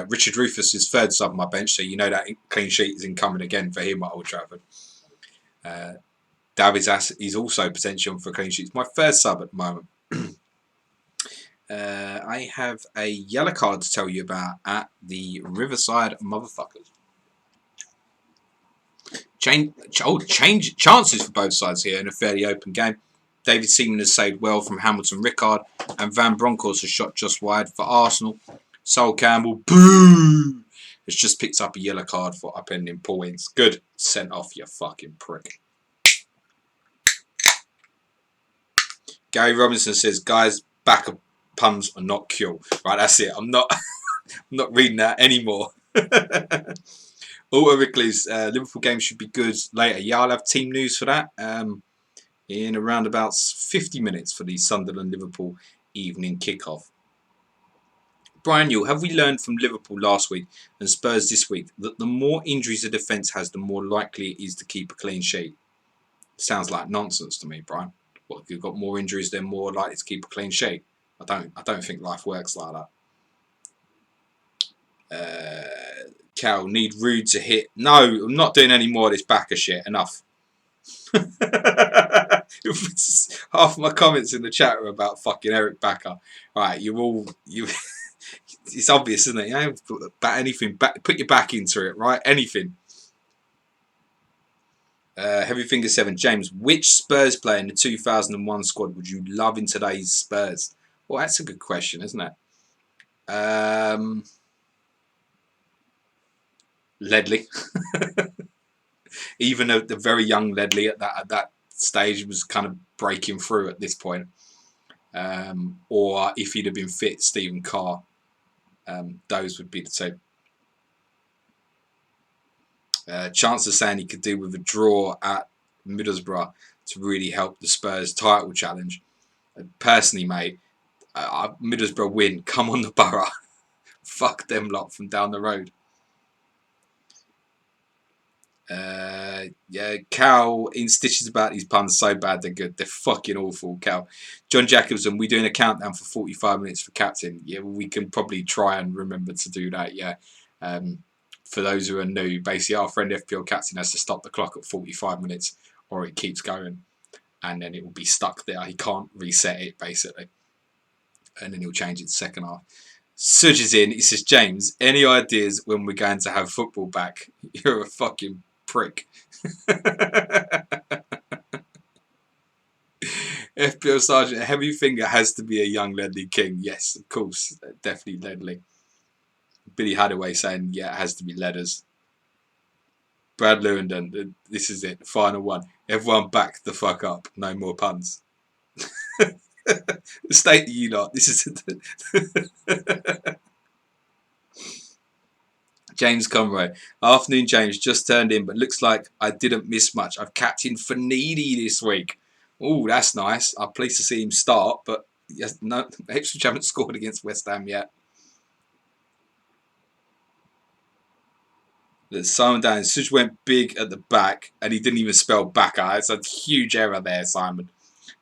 Richard Rufus is third sub on my bench, so you know that clean sheet is incoming again for him at Old Trafford. Davids is also potential for clean sheets. My first sub at the moment. I have a yellow card to tell you about at the Riverside Motherfuckers. Chances for both sides here in a fairly open game. David Seaman has saved well from Hamilton Rickard, and Van Bronckhorst has shot just wide for Arsenal. Sol Campbell, boo, has just picked up a yellow card for upending points. Good. Sent off, you fucking prick. Gary Robinson says, guys, backer puns are not cool. Right, that's it. I'm not reading that anymore. Auto Recluse, Liverpool game should be good later. Yeah, I'll have team news for that in around about 50 minutes for the Sunderland-Liverpool evening kickoff. Brian Yule, have we learned from Liverpool last week and Spurs this week that the more injuries a defence has, the more likely it is to keep a clean sheet? Sounds like nonsense to me, Brian. What, if you've got more injuries, they're more likely to keep a clean sheet? I don't think life works like that. Cal, need Rude to hit. No, I'm not doing any more of this backer shit. Enough. Half my comments in the chat are about fucking Eric Backer. Right, you. It's obvious, isn't it? You know, anything. Put your back into it, right? Anything. Heavy Finger 7, James. Which Spurs player in the 2001 squad would you love in today's Spurs? Well, that's a good question, isn't it? Ledley. Even the very young Ledley at that stage was kind of breaking through at this point. Or if he'd have been fit, Stephen Carr. Those would be the two. Chancellor saying he could do with a draw at Middlesbrough to really help the Spurs title challenge. Personally, mate, Middlesbrough win. Come on the Borough. Fuck them lot from down the road. Yeah, Cal in stitches about these puns so bad they're good. They're fucking awful, Cal. John Jacobson, we doing a countdown for 45 minutes for captain. Yeah, we can probably try and remember to do that. Yeah. For those who are new, basically our friend FPL captain has to stop the clock at 45 minutes or it keeps going and then it will be stuck there. He can't reset it basically. And then he'll change it to second half. Suj is in. He says, James, any ideas when we're going to have football back? You're a fucking prick. FPL Sergeant, Heavy Finger has to be a young Ledley King. Yes, of course. Definitely Ledley. Billy Hadaway saying, yeah, it has to be Ledders. Brad Lewandon, this is it. Final one. Everyone back the fuck up. No more puns. The state of you lot. This is it. James Conroy. Afternoon, James. Just turned in, but looks like I didn't miss much. I've captained Fanidi this week. Oh, that's nice. I'm pleased to see him start, but yes, no, Ipswich haven't scored against West Ham yet. Simon Downs, Suj went big at the back, and he didn't even spell backer. It's a huge error there, Simon.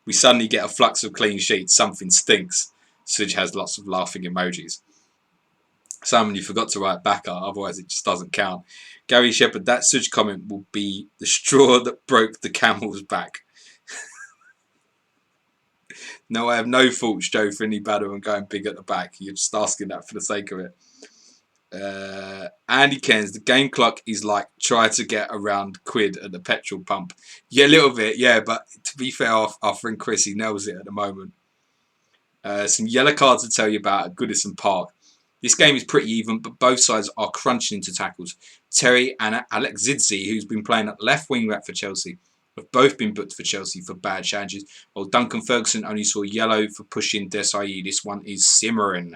We suddenly get a flux of clean sheets. Something stinks. Suj has lots of laughing emojis. Simon, you forgot to write backer, otherwise it just doesn't count. Gary Shepherd, that Suj comment will be the straw that broke the camel's back. No, I have no faults, Joe, for any battle and going big at the back. You're just asking that for the sake of it. Andy Kens, the game clock is like trying to get around quid at the petrol pump. Yeah, a little bit, yeah, but to be fair, our friend Chris, he nails it at the moment. Some yellow cards to tell you about at Goodison Park. This game is pretty even, but both sides are crunching into tackles. Terry and Alex Zidzi, who's been playing at left wing back for Chelsea, have both been booked for Chelsea for bad challenges, while Duncan Ferguson only saw yellow for pushing Desai. This one is simmering.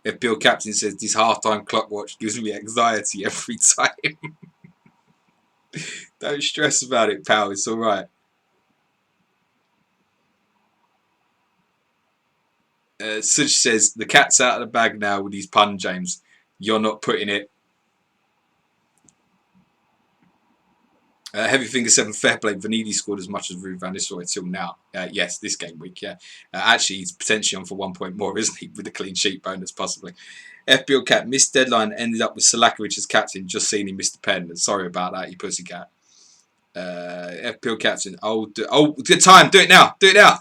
If Bill Captain says this halftime clock watch gives me anxiety every time. Don't stress about it, pal. It's all right. Suj says the cat's out of the bag now with his pun, James. You're not putting it. Heavy Finger 7 fair play. Vanidi scored as much as Ruud van Nistelrooy till now. Yes, this game week, yeah. Actually, he's potentially on for 1 point more, isn't he? With a clean sheet bonus, possibly. FBL Cat missed deadline, ended up with Salakovic as captain. Just seen him miss the pen. Sorry about that, you pussycat. FPL captain. Good time. Do it now. Do it now.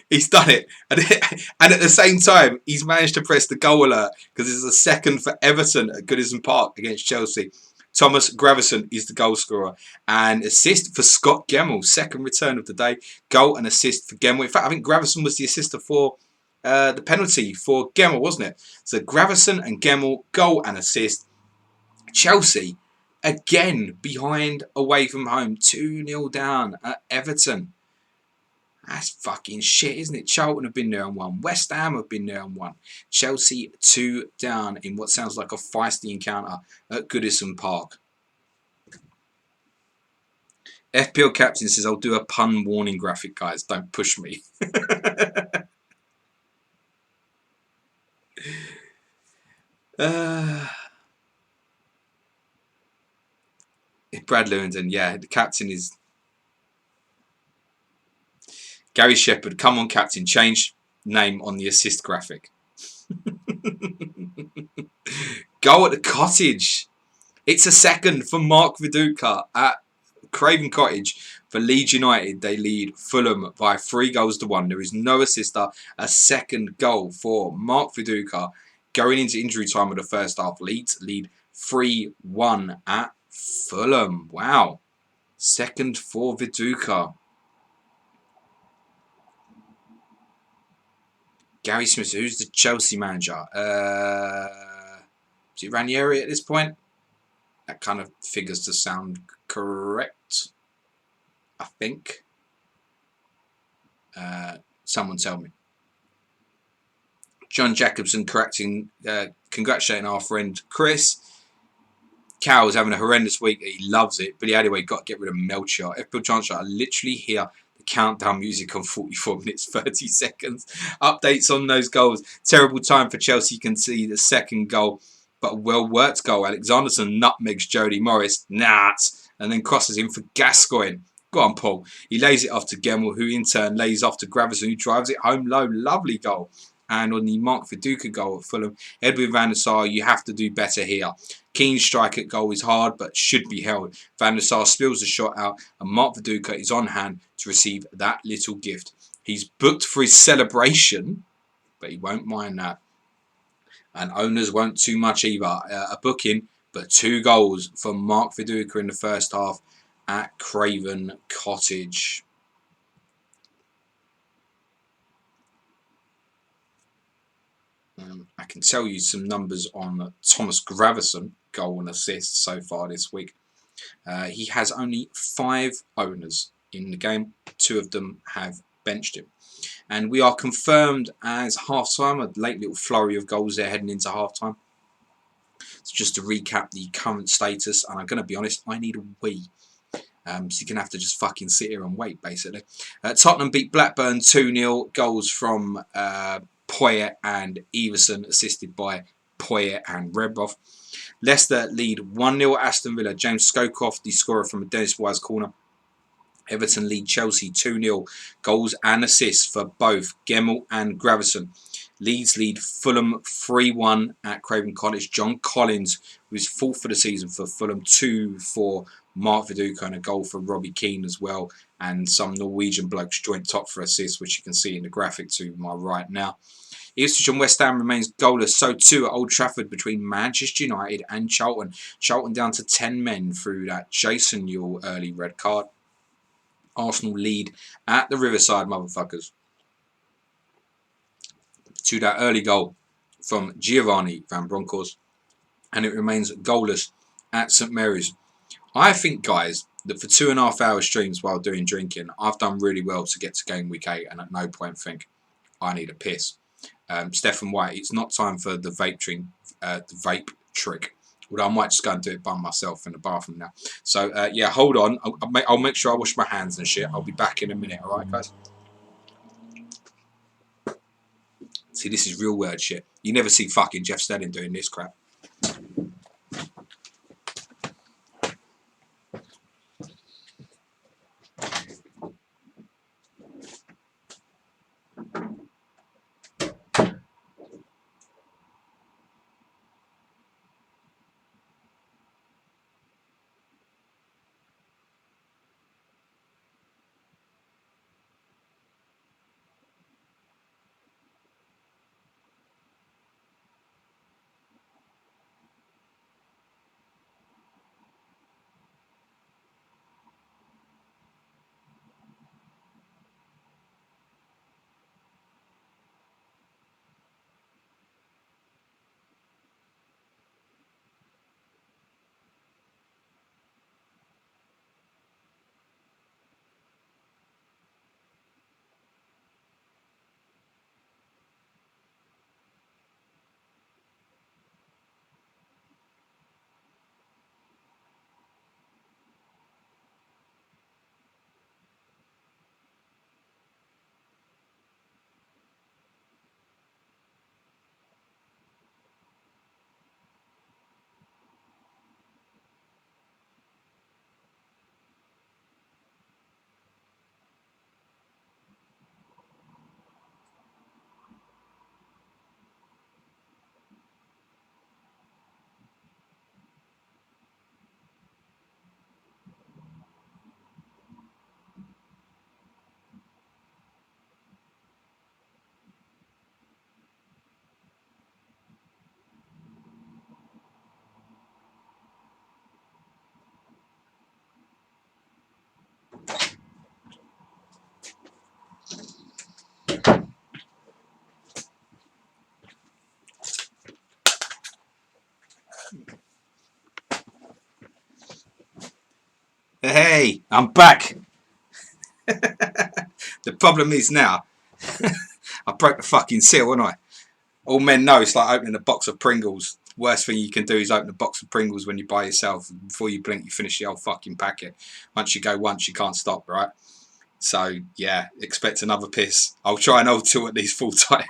He's done it. And at the same time, he's managed to press the goal alert because it's a second for Everton at Goodison Park against Chelsea. Thomas Gravesen is the goal scorer. And assist for Scott Gemmell. Second return of the day. Goal and assist for Gemmell. In fact, I think Gravesen was the assister for the penalty for Gemmell, wasn't it? So Gravesen and Gemmell, goal and assist. Chelsea, again, behind away from home. 2-0 down at Everton. That's fucking shit, isn't it? Charlton have been there and won. West Ham have been there and won. Chelsea 2 down in what sounds like a feisty encounter at Goodison Park. FPL captain says, I'll do a pun warning graphic, guys. Don't push me. Brad Lewington, yeah, the captain is Gary Shepherd. Come on, captain, change name on the assist graphic. Goal at the Cottage. It's a second for Mark Viduka at Craven Cottage for Leeds United. They lead Fulham by 3-1. There is no assister. A second goal for Mark Viduka going into injury time of the first half. Leeds lead 3-1 at Fulham. Wow. Second for Viduka. Gary Smith, who's the Chelsea manager? Is it Ranieri at this point? That kind of figures to sound correct, I think. Someone tell me. John Jacobson congratulating our friend Chris. Cal is having a horrendous week. He loves it. But anyway, got to get rid of Melchior. FPL Chancellor, I literally hear the countdown music on 44 minutes, 30 seconds. Updates on those goals. Terrible time for Chelsea. You can see the second goal, but a well-worked goal. Alexanderson nutmegs Jody Morris. And then crosses in for Gascoigne. Go on, Paul. He lays it off to Gemmell, who in turn lays off to Gravesen, who drives it home low. Lovely goal. And on the Mark Viduka goal at Fulham, Edwin van der Sar, you have to do better here. Keen strike at goal is hard, but should be held. Van der Sar spills the shot out, and Mark Viduka is on hand to receive that little gift. He's booked for his celebration, but he won't mind that. And owners won't too much either. A booking, but 2 goals for Mark Viduka in the first half at Craven Cottage. I can tell you some numbers on Thomas Gravesen, goal and assist so far this week. He has only 5 owners in the game. 2 of them have benched him. And we are confirmed as half-time, a late little flurry of goals there heading into half-time. So just to recap the current status, and I'm going to be honest, I need a wee. So you're going to have to just fucking sit here and wait, basically. Tottenham beat Blackburn 2-0. Goals from Poyet and Everson, assisted by Poyet and Redroth. Leicester lead 1-0 Aston Villa. James Scowcroft, the scorer from a Dennis Wise corner. Everton lead Chelsea 2-0. Goals and assists for both Gemmell and Gravesen. Leeds lead Fulham 3-1 at Craven Cottage. John Collins, who is 4th for the season for Fulham, 2 for Mark Viduka, and a goal for Robbie Keane as well. And some Norwegian blokes joint top for assists, which you can see in the graphic to my right now. Ipswich and West Ham remains goalless. So too at Old Trafford between Manchester United and Charlton. Charlton down to 10 men through that Jason Newell early red card. Arsenal lead at the Riverside, motherfuckers. To that early goal from Giovanni Van Bronckhorst. And it remains goalless at St Mary's. I think, guys, that for 2.5 hour streams while doing drinking, I've done really well to get to game week 8 and at no point think I need a piss. Stephen White, it's not time for the vape trick. Although I might just go and do it by myself in the bathroom now. So, yeah, hold on. I'll make sure I wash my hands and shit. I'll be back in a minute, alright, guys? See, this is real word shit. You never see fucking Jeff Stelling doing this crap. Hey, I'm back. The problem is now, I broke the fucking seal, didn't I? All men know it's like opening a box of Pringles. Worst thing you can do is open a box of Pringles when you buy yourself. Before you blink, you finish the whole fucking packet. Once you go once, you can't stop, right? So, yeah, expect another piss. I'll try and hold till at least full time.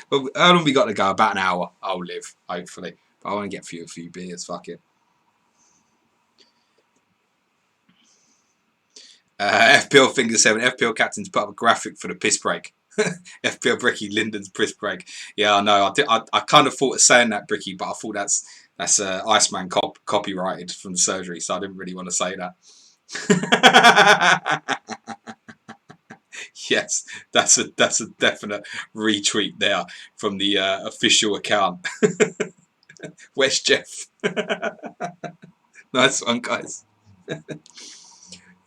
But how long we got to go? About an hour. I'll live, hopefully. But I want to get a few beers, fuck it. FPL Finger 7. FPL captains put up a graphic for the piss break. FPL Bricky Linden's piss break. Yeah, I know. I kind of thought of saying that, Bricky, but I thought that's Iceman copyrighted from the surgery, so I didn't really want to say that. Yes, that's a definite retweet there from the official account. Where's Jeff? Nice one, guys.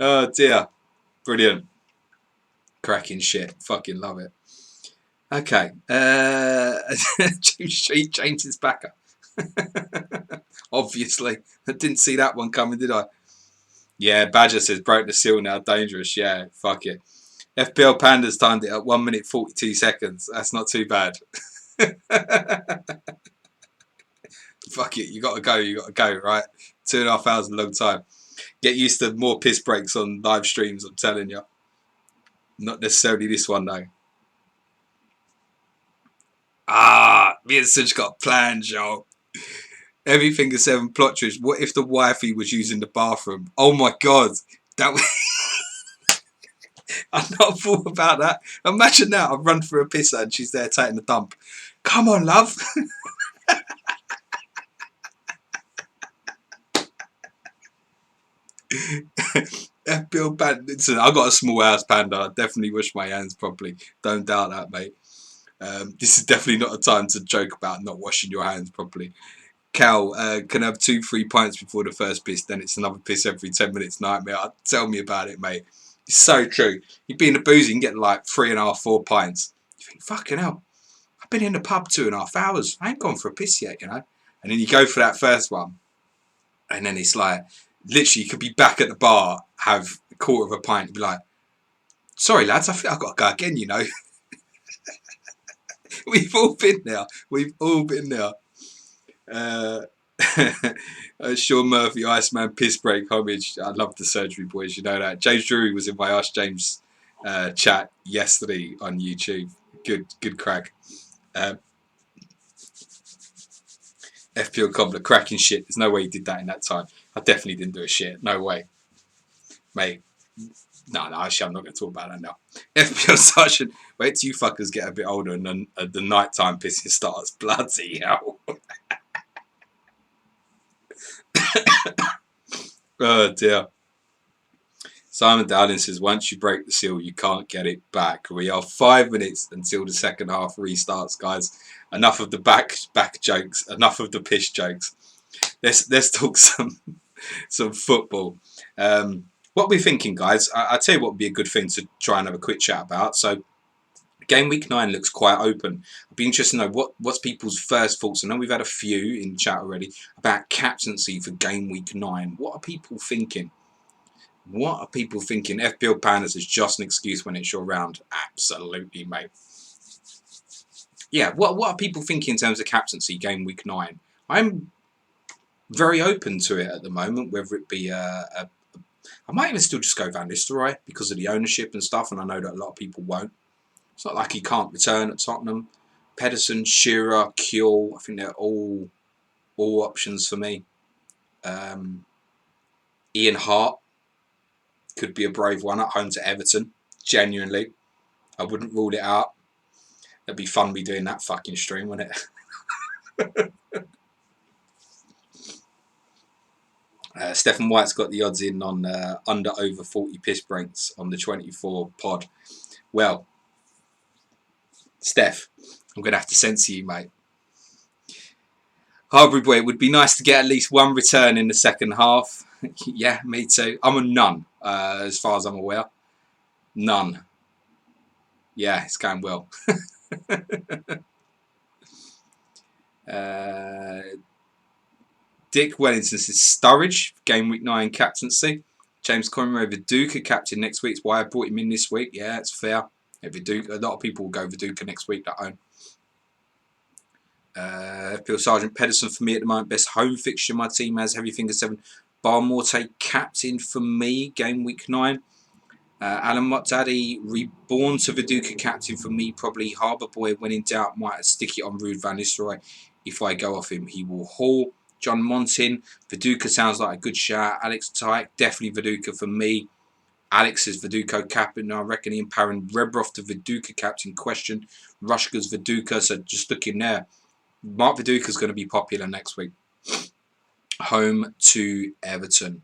Oh dear, brilliant, cracking shit. Fucking love it. Okay, James is backer. Obviously, I didn't see that one coming, did I? Yeah, Badger says broke the seal now. Dangerous. Yeah, fuck it. FPL Pandas timed it at 1 minute 42 seconds. That's not too bad. Fuck it, you gotta go, right? 2.5 hours is a long time. Get used to more piss breaks on live streams, I'm telling you. Not necessarily this one, though. Me and Such got plans, yo. Everything is 7 Plotridge. What if the wifey was using the bathroom? Oh my god. That was... I've not thought about that. Imagine that. I've run through a pisser and she's there taking a dump. Come on, love. FPL Panda. Listen, I got a small house, Panda. I definitely wash my hands properly. Don't doubt that, mate. This is definitely not a time to joke about not washing your hands properly. Cal can have 2-3 pints before the first piss, then it's another piss every 10 minutes. Nightmare. Tell me about it, mate. It's so true. You be in the booze, you can get like 3.5, 4 pints. You think, fucking hell, I've been in the pub 2.5 hours. I ain't gone for a piss yet, you know. And then you go for that first one, and then it's like, literally, you could be back at the bar, have a quarter of a pint, and be like, sorry lads, I think I've got to go again, you know. We've all been there. We've all been there. Sean Murphy, Iceman, piss break, homage. I love the surgery boys, you know that. James Drury was in my Ask James chat yesterday on YouTube. Good crack. FPL Cobbler, cracking shit. There's no way he did that in that time. I definitely didn't do a shit. No way. Mate. No, actually, I'm not going to talk about that now. FPL Sergeant, wait till you fuckers get a bit older and then the nighttime pissing starts. Bloody hell. Oh, dear. Simon Dowling says, once you break the seal, you can't get it back. We are 5 minutes until the second half restarts, guys. Enough of the back jokes. Enough of the piss jokes. Let's talk some football. What we're thinking, guys, I'll tell you what would be a good thing to try and have a quick chat about. So, game week 9 looks quite open. I'd be interested to know what's people's first thoughts. I know we've had a few in chat already about captaincy for game week 9. What are people thinking? What are people thinking? FPL Pandas is just an excuse when it's your round. Absolutely, mate. Yeah, what are people thinking in terms of captaincy game week 9? I'm very open to it at the moment, whether it be I might even still just go Van Nistelrooy because of the ownership and stuff, and I know that a lot of people won't. It's not like he can't return at Tottenham. Pedersen, Shearer, Kjell, I think they're all options for me. Ian Hart could be a brave one at home to Everton. Genuinely. I wouldn't rule it out. It'd be fun me doing that fucking stream, wouldn't it? Stephen White's got the odds in on under over 40 piss breaks on the 24 pod. Well, Steph, I'm going to have to censor you, mate. Harbury boy, it would be nice to get at least one return in the second half. Yeah, me too. I'm a none, as far as I'm aware. None. Yeah, it's going well. Dick Wellington says Sturridge, game week 9 captaincy. James Conroy, Viduka captain next week. It's why I brought him in this week. Yeah, it's fair. Yeah, Viduka, a lot of people will go Viduka next week that own. FPL Sergeant Pedersen for me at the moment. Best home fixture my team has. Heavy Finger 7. Barmorte captain for me. Game week 9. Alan Motdaddy reborn to Viduka captain for me. Probably Harbour Boy when in doubt might stick it on Ruud van Nistelrooy. If I go off him, he will haul. John Montin. Viduka sounds like a good shout. Alex Tyke. Definitely Viduka for me. Alex is Viduka captain. I reckon Ian Parron. Rebroff to Viduka captain question. Rushka's Viduka. So just looking there. Mark Viduka's going to be popular next week. Home to Everton.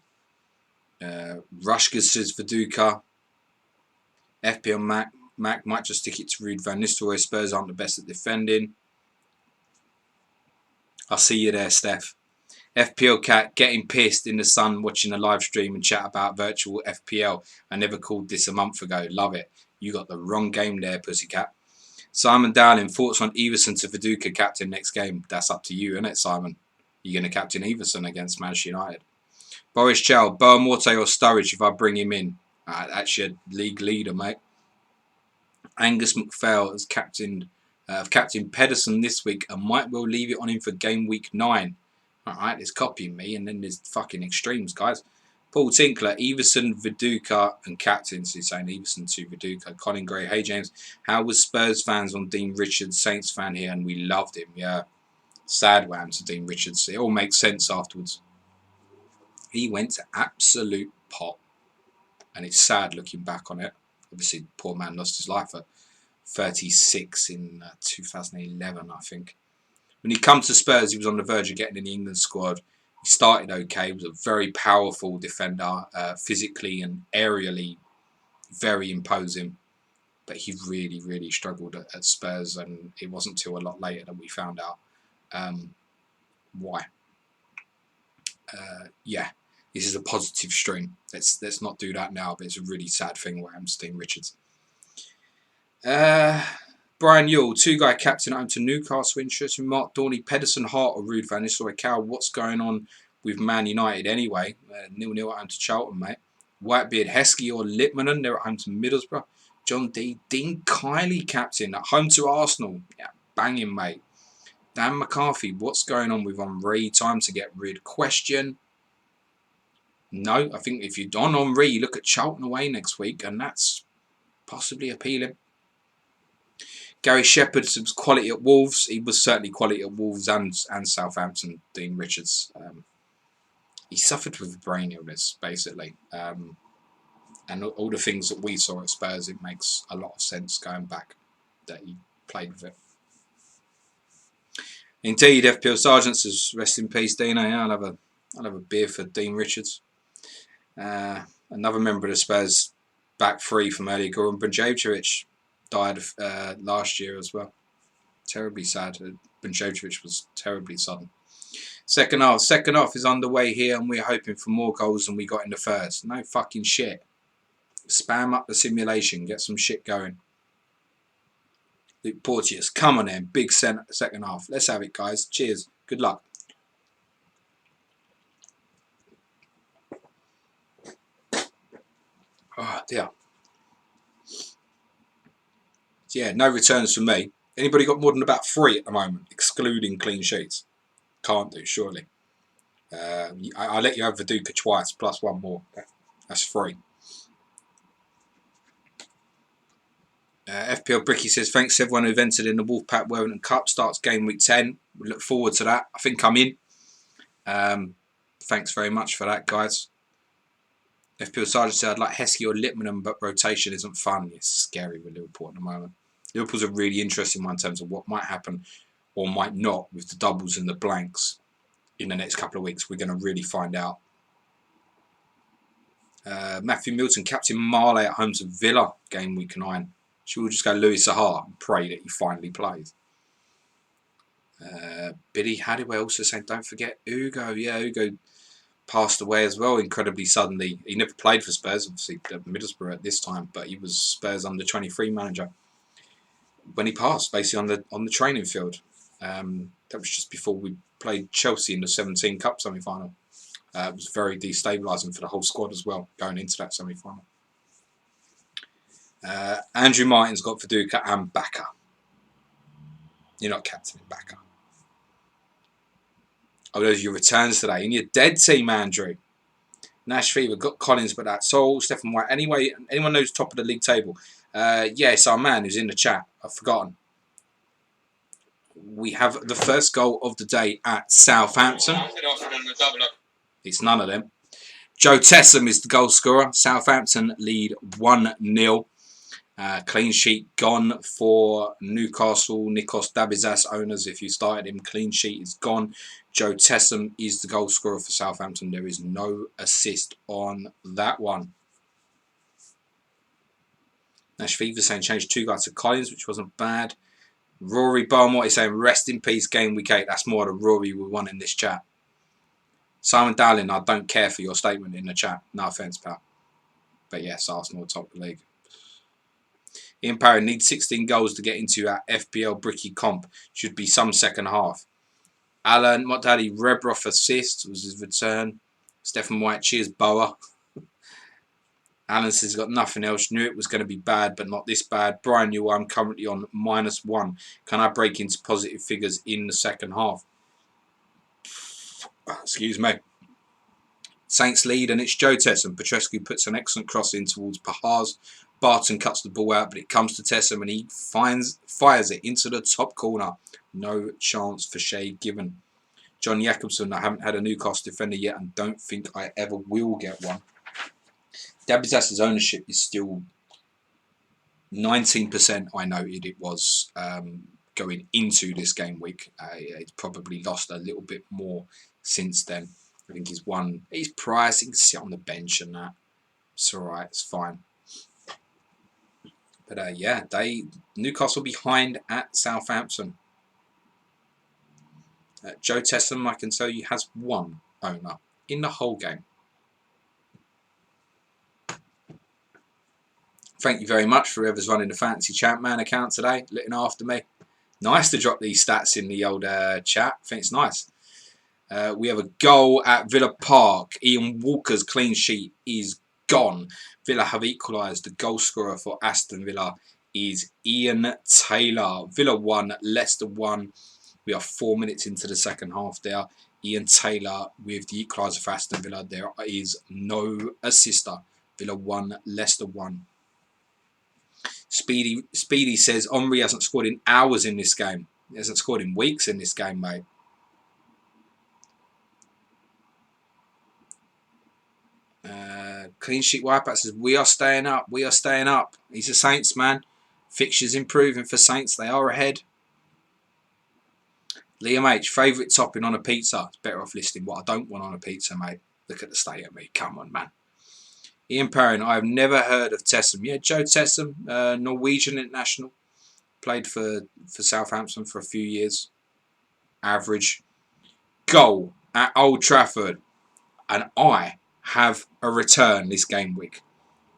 Rushka says Viduka. FPL Mac might just stick it to Ruud van Nistelrooy. Spurs aren't the best at defending. I'll see you there, Steph. FPL Cat getting pissed in the sun watching a live stream and chat about virtual FPL. I never called this a month ago. Love it. You got the wrong game there, Pussycat. Simon Dowling, thoughts on Everson to Viduka captain next game? That's up to you, isn't it, Simon? You're going to captain Everson against Manchester United. Boris Chow, Morte or Sturridge if I bring him in. Actually, a league leader, mate. Angus McPhail has captained Pedersen this week and might well leave it on him for game week 9. Alright, there's copying me and then there's fucking extremes, guys. Paul Tinkler, Everson, Viduka, and captains. He's saying Everson to Viduka. Colin Gray, hey James, how was Spurs fans on Dean Richards? Saints fan here, and we loved him. Yeah, sad wham to Dean Richards. It all makes sense afterwards. He went to absolute pot, and it's sad looking back on it. Obviously, poor man lost his life at 36 in 2011, I think. When he come to Spurs, he was on the verge of getting in the England squad. He started okay. He was a very powerful defender, physically and aerially very imposing. but he really, really struggled at Spurs, and it wasn't till a lot later that we found out why. Yeah, this is a positive stream. Let's not do that now, but it's a really sad thing what happened to Dean Richards. Brian Yule, 2-guy captain at home to Newcastle. Interesting. Mark Dorney, Pedersen, Hart, or Ruud van Nistelrooy. Cal, what's going on with Man United anyway? 0-0 at home to Charlton, mate. Whitebeard, Heskey or Litmanen. They're at home to Middlesbrough. John D. Dean Kiley, captain at home to Arsenal. Yeah, banging, mate. Dan McCarthy, what's going on with Henry? Time to get rid? Question. No, I think if you're on Henry, you look at Charlton away next week, and that's possibly appealing. Gary Shepherd was quality at Wolves. He was certainly quality at Wolves and Southampton. Dean Richards. He suffered with a brain illness, basically. And all the things that we saw at Spurs, it makes a lot of sense going back that he played with it. Indeed, FPL Sargent says, rest in peace, Dino. Yeah, I'll have a beer for Dean Richards. Another member of the Spurs back three from earlier, Goran Bunjevcevic, died last year as well. Terribly sad. Bunjevcevic was terribly sudden. Second half is underway here, and we're hoping for more goals than we got in the first. No fucking shit. Spam up the simulation. Get some shit going. Luke Porteous, come on then. Big second half. Let's have it, guys. Cheers. Good luck. Oh, dear. Yeah, no returns from me. Anybody got more than about 3 at the moment, excluding clean sheets? Can't do, surely. I'll let you have Viduka twice, plus 1 more. That's 3. FPL Bricky says, thanks to everyone who've entered in the Wolfpack Wellington Cup. Starts game week 10. We look forward to that. I think I'm in. Thanks very much for that, guys. FPL Sergeant said, I'd like Heskey or Litmanen, but rotation isn't fun. It's scary with Liverpool at the moment. Liverpool's a really interesting one in terms of what might happen or might not with the doubles and the blanks in the next couple of weeks. We're going to really find out. Matthew Milton, Captain Marley at home to Villa, game week 9. Should we just go Louis Sahar and pray that he finally plays? Billy Hadaway also saying, don't forget Ugo. Yeah, Ugo passed away as well incredibly suddenly. He never played for Spurs, obviously at Middlesbrough at this time, but he was Spurs under 23 manager when he passed, basically on the training field. That was just before we played Chelsea in the 17 Cup semi-final. It was very destabilising for the whole squad as well, going into that semi-final. Andrew Martin's got Viduka and Baka. You're not captaining Baka. Oh, those are your returns today. In your dead team, Andrew. Nash Fever, got Collins, but that's all. Stephen White. Anyway, anyone knows top of the league table? Yeah, it's our man who's in the chat. I've forgotten. We have the first goal of the day at Southampton. It's none of them. Joe Tessum is the goal scorer. Southampton lead 1-0. Clean sheet gone for Newcastle. Nikos Dabizas owners. If you started him, clean sheet is gone. Joe Tessum is the goal scorer for Southampton. There is no assist on that one. Nash Fever saying change 2 guys to Collins, which wasn't bad. Rory Barmore is saying rest in peace game week 8. That's more the Rory we want in this chat. Simon Dowling, I don't care for your statement in the chat. No offence, pal. But yes, Arsenal top of the league. Ian Parry needs 16 goals to get into our FPL Bricky comp. Should be some second half. Alan Motdaddy, Rebroff assist was his return. Stephen White, cheers, Boa. Alan says he's got nothing else. Knew it was going to be bad, but not this bad. Brian Newell, I'm currently on -1. Can I break into positive figures in the second half? Excuse me. Saints lead, and it's Joe Tessum. Petrescu puts an excellent cross in towards Pahars. Barton cuts the ball out, but it comes to Tessum, and he fires it into the top corner. No chance for Shay Given. John Jacobson, I haven't had a Newcastle defender yet, and don't think I ever will get one. Dabizas' ownership is still 19%. I noted it was going into this game week. It's probably lost a little bit more since then. I think he's won. He's priced. He can sit on the bench and that. It's alright. It's fine. But yeah, Newcastle behind at Southampton. Joe Tessum, I can tell you, has one owner in the whole game. Thank you very much for whoever's running the Fantasy Champman account today, looking after me. Nice to drop these stats in the old chat. I think it's nice. We have a goal at Villa Park. Ian Walker's clean sheet is gone. Villa have equalised. The goal scorer for Aston Villa is Ian Taylor. Villa 1, Leicester 1. We are 4 minutes into the second half there. Ian Taylor with the equaliser for Aston Villa. There is no assister. Villa 1, Leicester 1. Speedy says Omri hasn't scored in hours in this game. He hasn't scored in weeks in this game, mate. Clean sheet wipeout says we are staying up. We are staying up. He's a Saints man. Fixtures improving for Saints. They are ahead. Liam H, favourite topping on a pizza. It's better off listing what I don't want on a pizza, mate. Look at the state of me. Come on, man. Ian Perrin, I have never heard of Tessum. Yeah, Joe Tessum, Norwegian international. Played for Southampton for a few years. Average. Goal at Old Trafford. And I have a return this game week.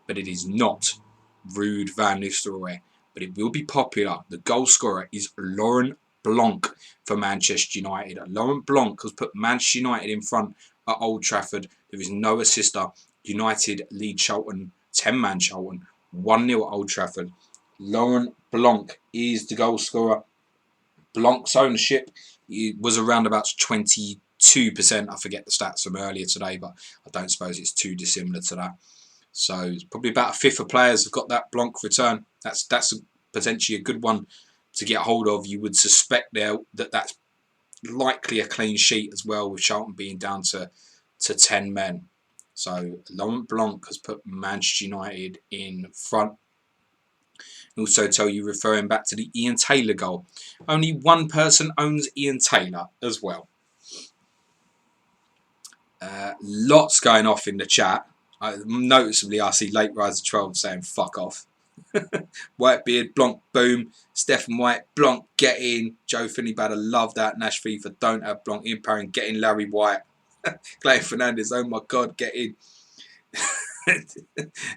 But it is not Ruud van Nistelrooy. But it will be popular. The goal scorer is Laurent Blanc for Manchester United. Laurent Blanc has put Manchester United in front at Old Trafford. There is no assister. United lead Charlton, 10-man Charlton, 1-0 at Old Trafford. Laurent Blanc is the goal scorer. Blanc's ownership was around about 22%. I forget the stats from earlier today, but I don't suppose it's too dissimilar to that. So it's probably about a fifth of players have got that Blanc return. That's potentially a good one to get hold of. You would suspect there that's likely a clean sheet as well, with Charlton being down to 10 men. So Laurent Blanc has put Manchester United in front. Also tell you, referring back to the Ian Taylor goal, only one person owns Ian Taylor as well. Lots going off in the chat. Noticeably, I see Late Riser 12 saying fuck off. Whitebeard, Blanc, boom. Stephen White, Blanc, get in. Joe Finney better love that. Nash FIFA, don't have Blanc. Ian Perrin, get in. Larry White. Clay Fernandez, oh my god, get in.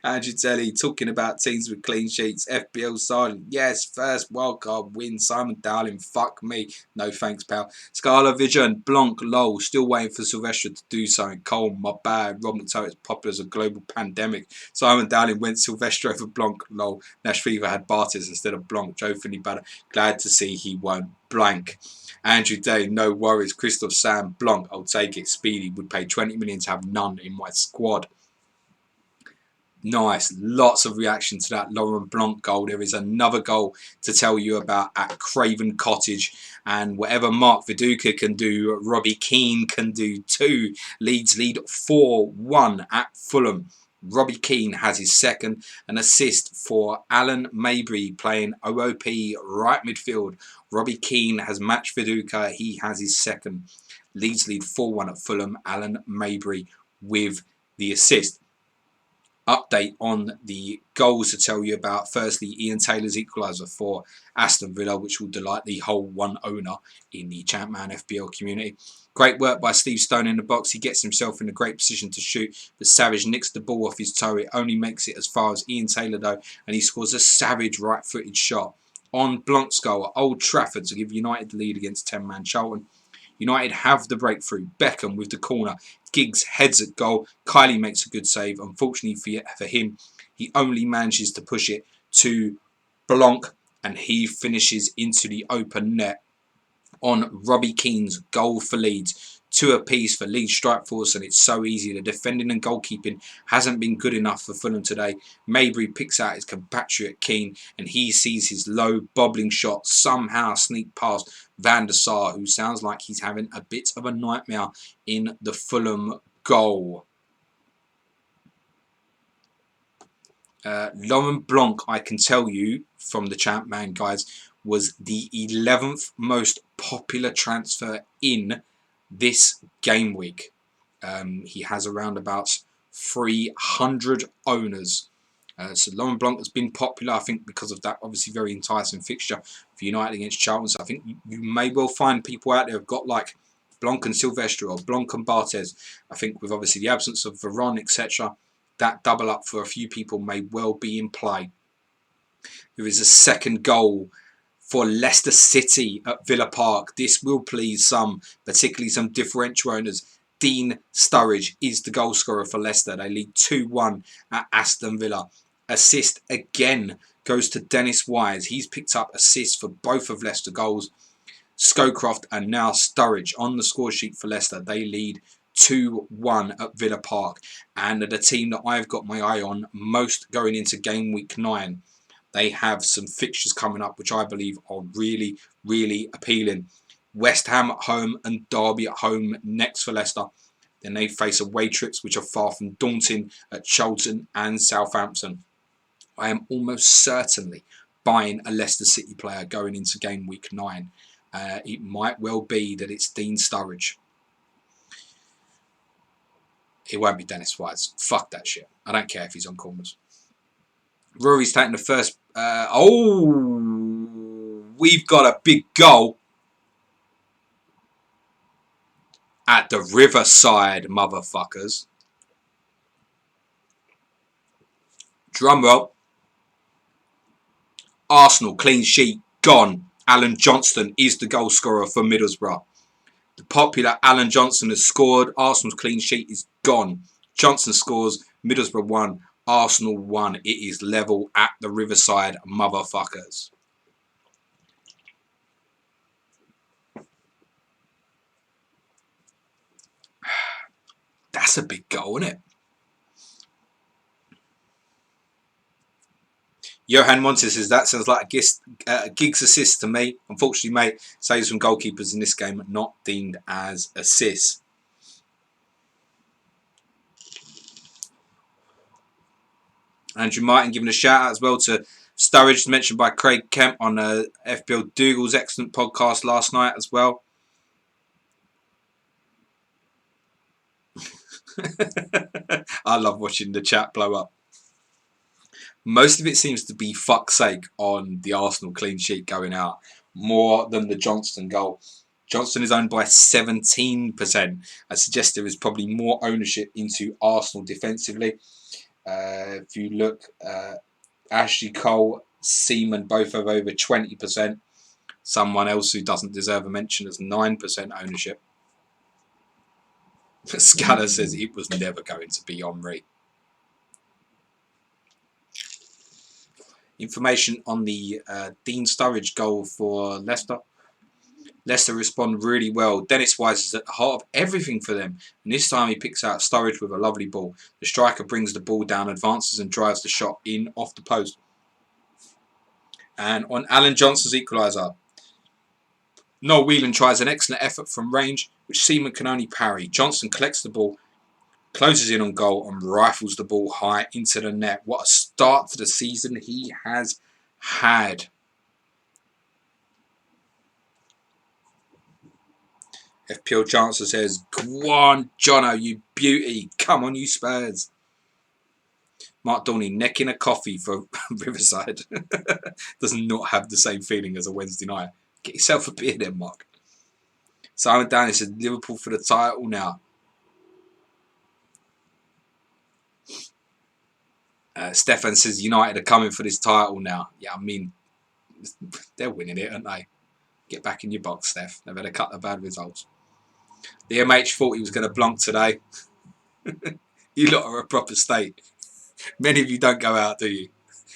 Andrew Telly talking about teams with clean sheets. FBL silent. Yes, first wildcard win. Simon Dowling, fuck me. No thanks, pal. Scala Vision, Blanc, lol. Still waiting for Sylvester to do something. Cole, my bad. Rob McTow, popular as a global pandemic. Simon Dowling went Sylvester over Blanc, lol. Nash Fever had Bartes instead of Blanc. Joe Finney better. Glad to see he won't blank. Andrew Day, no worries. Christoph Sam, Blanc, I'll take it. Speedy, would pay 20 million to have none in my squad. Nice. Lots of reaction to that Laurent Blanc goal. There is another goal to tell you about at Craven Cottage. And whatever Mark Viduka can do, Robbie Keane can do too. Leeds lead 4-1 at Fulham. Robbie Keane has his second. An assist for Alan Mabry playing OOP right midfield. Robbie Keane has matched Viduka. He has his second. Leeds lead 4-1 at Fulham. Alan Mabry with the assist. Update on the goals to tell you about. Firstly, Ian Taylor's equaliser for Aston Villa, which will delight the whole one owner in the Champman FPL community. Great work by Steve Stone in the box. He gets himself in a great position to shoot, but Savage nicks the ball off his toe. It only makes it as far as Ian Taylor though, and he scores a savage right-footed shot on Blanc's goal at Old Trafford to give United the lead against 10-man Charlton. United have the breakthrough. Beckham with the corner. Giggs heads at goal. Kylie makes a good save. Unfortunately for him, he only manages to push it to Blanc, and he finishes into the open net on Robbie Keane's goal for Leeds. 2 apiece for Leeds strike force, and it's so easy. The defending and goalkeeping hasn't been good enough for Fulham today. Mabry picks out his compatriot Keane, and he sees his low bobbling shot somehow sneak past Van der Sar, who sounds like he's having a bit of a nightmare in the Fulham goal. Laurent Blanc, I can tell you from the Champman guys, was the 11th most popular transfer in this game week. He has around about 300 owners. So Laurent Blanc has been popular, I think, because of that obviously very enticing fixture for United against Charlton. So I think you may well find people out there who've got like Blanc and Silvestre or Blanc and Barthez. I think with obviously the absence of Veron, etc., that double up for a few people may well be in play. There is a second goal for Leicester City at Villa Park. This will please some, particularly some differential owners. Dean Sturridge is the goal scorer for Leicester. They lead 2-1 at Aston Villa. Assist again goes to Dennis Wise. He's picked up assists for both of Leicester goals. Scowcroft and now Sturridge on the score sheet for Leicester. They lead 2-1 at Villa Park. And the team that I've got my eye on most going into game week 9. They have some fixtures coming up which I believe are really, really appealing. West Ham at home and Derby at home next for Leicester. Then they face away trips which are far from daunting at Charlton and Southampton. I am almost certainly buying a Leicester City player going into game week 9. It might well be that it's Dean Sturridge. It won't be Dennis Wise. Fuck that shit. I don't care if he's on corners. Rory's taking the first. We've got a big goal at the Riverside, motherfuckers. Drum roll. Arsenal clean sheet gone. Alan Johnston is the goal scorer for Middlesbrough. The popular Alan Johnston has scored. Arsenal's clean sheet is gone. Johnston scores. Middlesbrough 1. Arsenal 1. It is level at the Riverside, motherfuckers. That's a big goal, isn't it? Johan Montes says that sounds like a Giggs assist to me. Unfortunately, mate, saves from goalkeepers in this game not deemed as assists. Andrew Martin giving a shout out as well to Sturridge, mentioned by Craig Kemp on FPL Dougal's excellent podcast last night as well. I love watching the chat blow up. Most of it seems to be fuck's sake on the Arsenal clean sheet going out more than the Johnston goal. Johnston is owned by 17%. I suggest there is probably more ownership into Arsenal defensively. If you look, Ashley Cole, Seaman both have over 20%. Someone else who doesn't deserve a mention has 9% ownership. Scala says it was never going to be Henry. Information on the Dean Sturridge goal for Leicester. Leicester respond really well. Dennis Wise is at the heart of everything for them. And this time he picks out Sturridge with a lovely ball. The striker brings the ball down, advances and drives the shot in off the post. And on Alan Johnston's equaliser, Noel Whelan tries an excellent effort from range, which Seaman can only parry. Johnston collects the ball, closes in on goal and rifles the ball high into the net. What a start to the season he has had. FPL Chancellor says, go on, Jono, you beauty. Come on, you Spurs. Mark Dorney necking a coffee for Riverside. Does not have the same feeling as a Wednesday night. Get yourself a beer then, Mark. Simon Downey says, Liverpool for the title now. Stefan says, United are coming for this title now. Yeah, I mean, they're winning it, aren't they? Get back in your box, Steph. They've had a couple of bad results. The MH thought he was going to Blanc today. You lot are a proper state. Many of you don't go out, do you?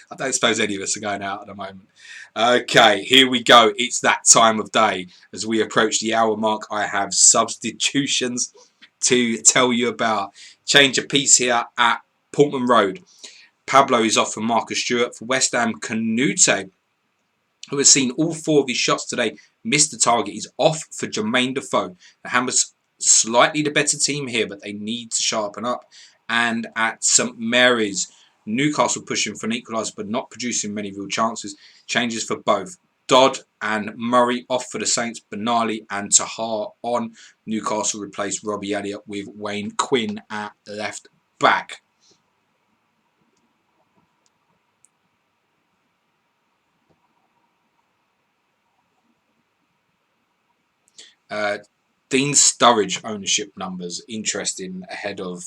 I don't suppose any of us are going out at the moment. Okay, here we go. It's that time of day. As we approach the hour mark, I have substitutions to tell you about. Change of piece here at Portman Road. Pablo is off for Marcus Stewart. For West Ham, Canute, who has seen all 4 of his shots today, missed the target. He's off for Jermaine Defoe. The Hammers slightly the better team here, but they need to sharpen up. And at St Mary's, Newcastle pushing for an equaliser, but not producing many real chances. Changes for both. Dodd and Murray off for the Saints. Benali and Tahar on. Newcastle replaced Robbie Elliott with Wayne Quinn at left back. Dean Sturridge ownership numbers, interesting ahead of